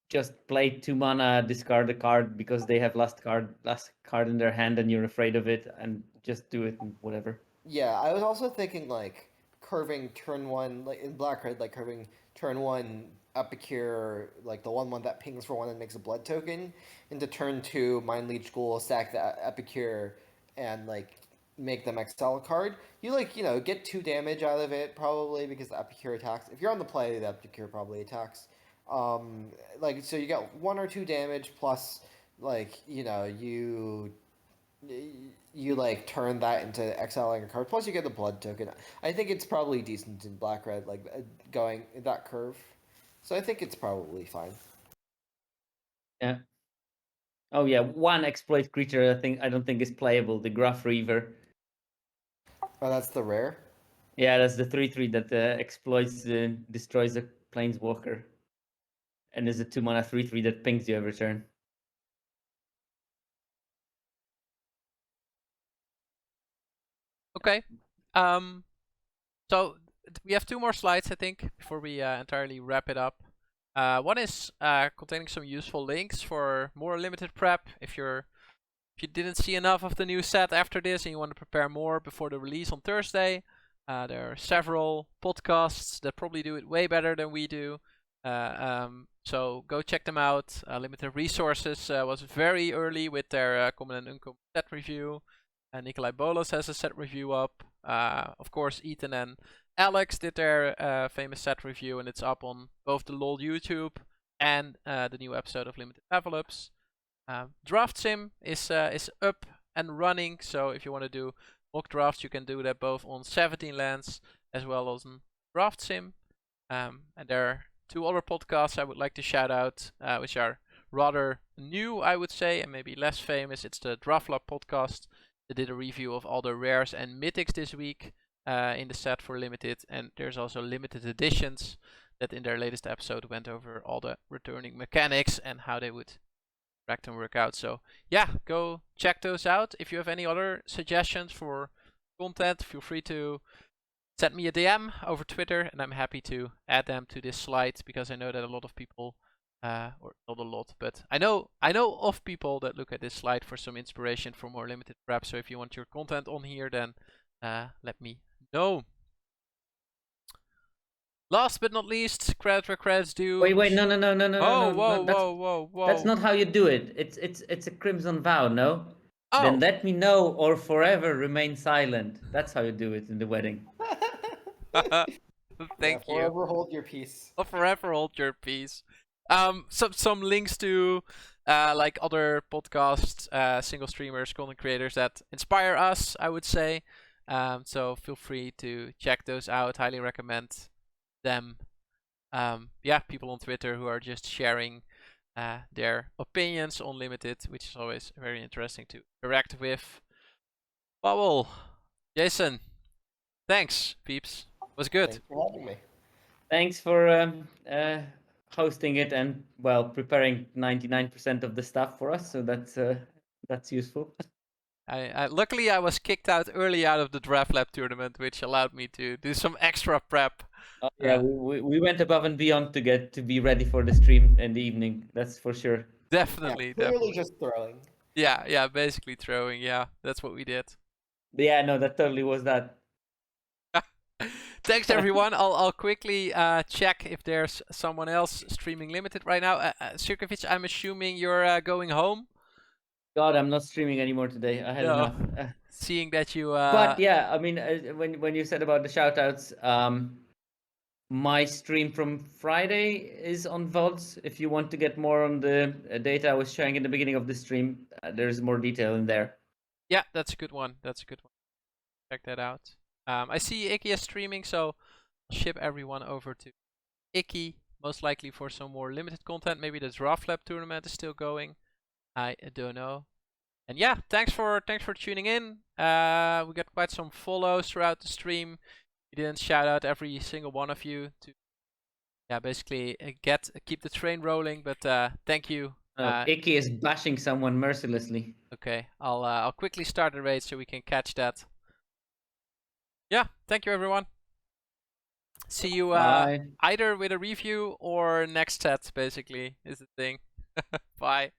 just play 2 mana, discard a card because they have last card in their hand, and you're afraid of it, and just do it and whatever. Yeah, I was also thinking like curving turn 1, like in black red, like curving turn 1 Epicure, like the 1/1 that pings for 1 and makes a blood token, into turn 2 Mind Leech Ghoul, stack the Epicure, and like make them exile a card. You like, get 2 damage out of it probably because the Epicure attacks. If you're on the play, the Epicure probably attacks. Like so you get 1 or 2 damage plus like, you like turn that into exiling a card. Plus you get the blood token. I think it's probably decent in black red, like going that curve. So I think it's probably fine. Yeah. Oh yeah, one exploit creature I don't think is playable. The Gruff Reaver. Oh, that's the rare. Yeah, that's the 3/3 that exploits destroys a planeswalker, and is a 2-mana 3/3 that pings you every turn. Okay. So we have 2 more slides, I think, before we entirely wrap it up. One is containing some useful links for more limited prep. If you didn't see enough of the new set after this and you want to prepare more before the release on Thursday, there are several podcasts that probably do it way better than we do. So go check them out. Limited Resources was very early with their common and uncommon set review. Nikolai Bolos has a set review up. Of course, Ethan and Alex did their famous set review, and it's up on both the LOL YouTube and the new episode of Limited Level Ups. Draft Sim is up and running, so if you want to do mock drafts, you can do that both on 17 lands as well as on Draft Sim. And there are 2 other podcasts I would like to shout out, which are rather new, I would say, and maybe less famous. It's the Draft Lab podcast. They did a review of all the rares and mythics this week in the set for Limited, and there's also limited editions that in their latest episode went over all the returning mechanics and how they would and work out. So yeah, go check those out. If you have any other suggestions for content, feel free to send me a DM over Twitter, and I'm happy to add them to this slide, because I know that a lot of people, or not a lot, but I know of people that look at this slide for some inspiration for more limited prep. So if you want your content on here, then let me know. Last but not least, credit where credit's due. Wait, no, Whoa. That's not how you do it. It's a Crimson Vow, no? Oh. Then let me know or forever remain silent. That's how you do it in the wedding. Thank you. Forever hold your peace. I'll forever hold your peace. Some links to like other podcasts, single streamers, content creators that inspire us, I would say. So feel free to check those out. Highly recommend them. Yeah, people on Twitter who are just sharing their opinions on Limited, which is always very interesting to interact with. Pawel, Jason, thanks, peeps. Was good. Thanks for having me. Thanks for hosting it and, well, preparing 99% of the stuff for us. So that's useful. Luckily I was kicked out early out of the Draft Lab tournament, which allowed me to do some extra prep. Yeah, we went above and beyond to be ready for the stream in the evening. That's for sure. Definitely, Clearly definitely. just throwing. Yeah, basically throwing. Yeah, that's what we did. But yeah, no, that totally was that. Thanks everyone. I'll quickly check if there's someone else streaming Limited right now. Sierkovitz, I'm assuming you're going home. God, I'm not streaming anymore today. I had enough. Seeing that you. But yeah, I mean, when you said about the shoutouts, my stream from Friday is on VODs. If you want to get more on the data I was showing in the beginning of the stream, there's more detail in there. Yeah, that's a good one. Check that out. I see Icky is streaming, so I'll ship everyone over to Icky, most likely for some more limited content. Maybe the Draft Lab tournament is still going. I don't know. And yeah, thanks for tuning in. We got quite some follows throughout the stream. We didn't shout out every single one of you to, yeah, basically keep the train rolling. But thank you. Icky is bashing someone mercilessly. Okay, I'll quickly start the raid so we can catch that. Yeah, thank you everyone. See you either with a review or next set, basically, is the thing. Bye.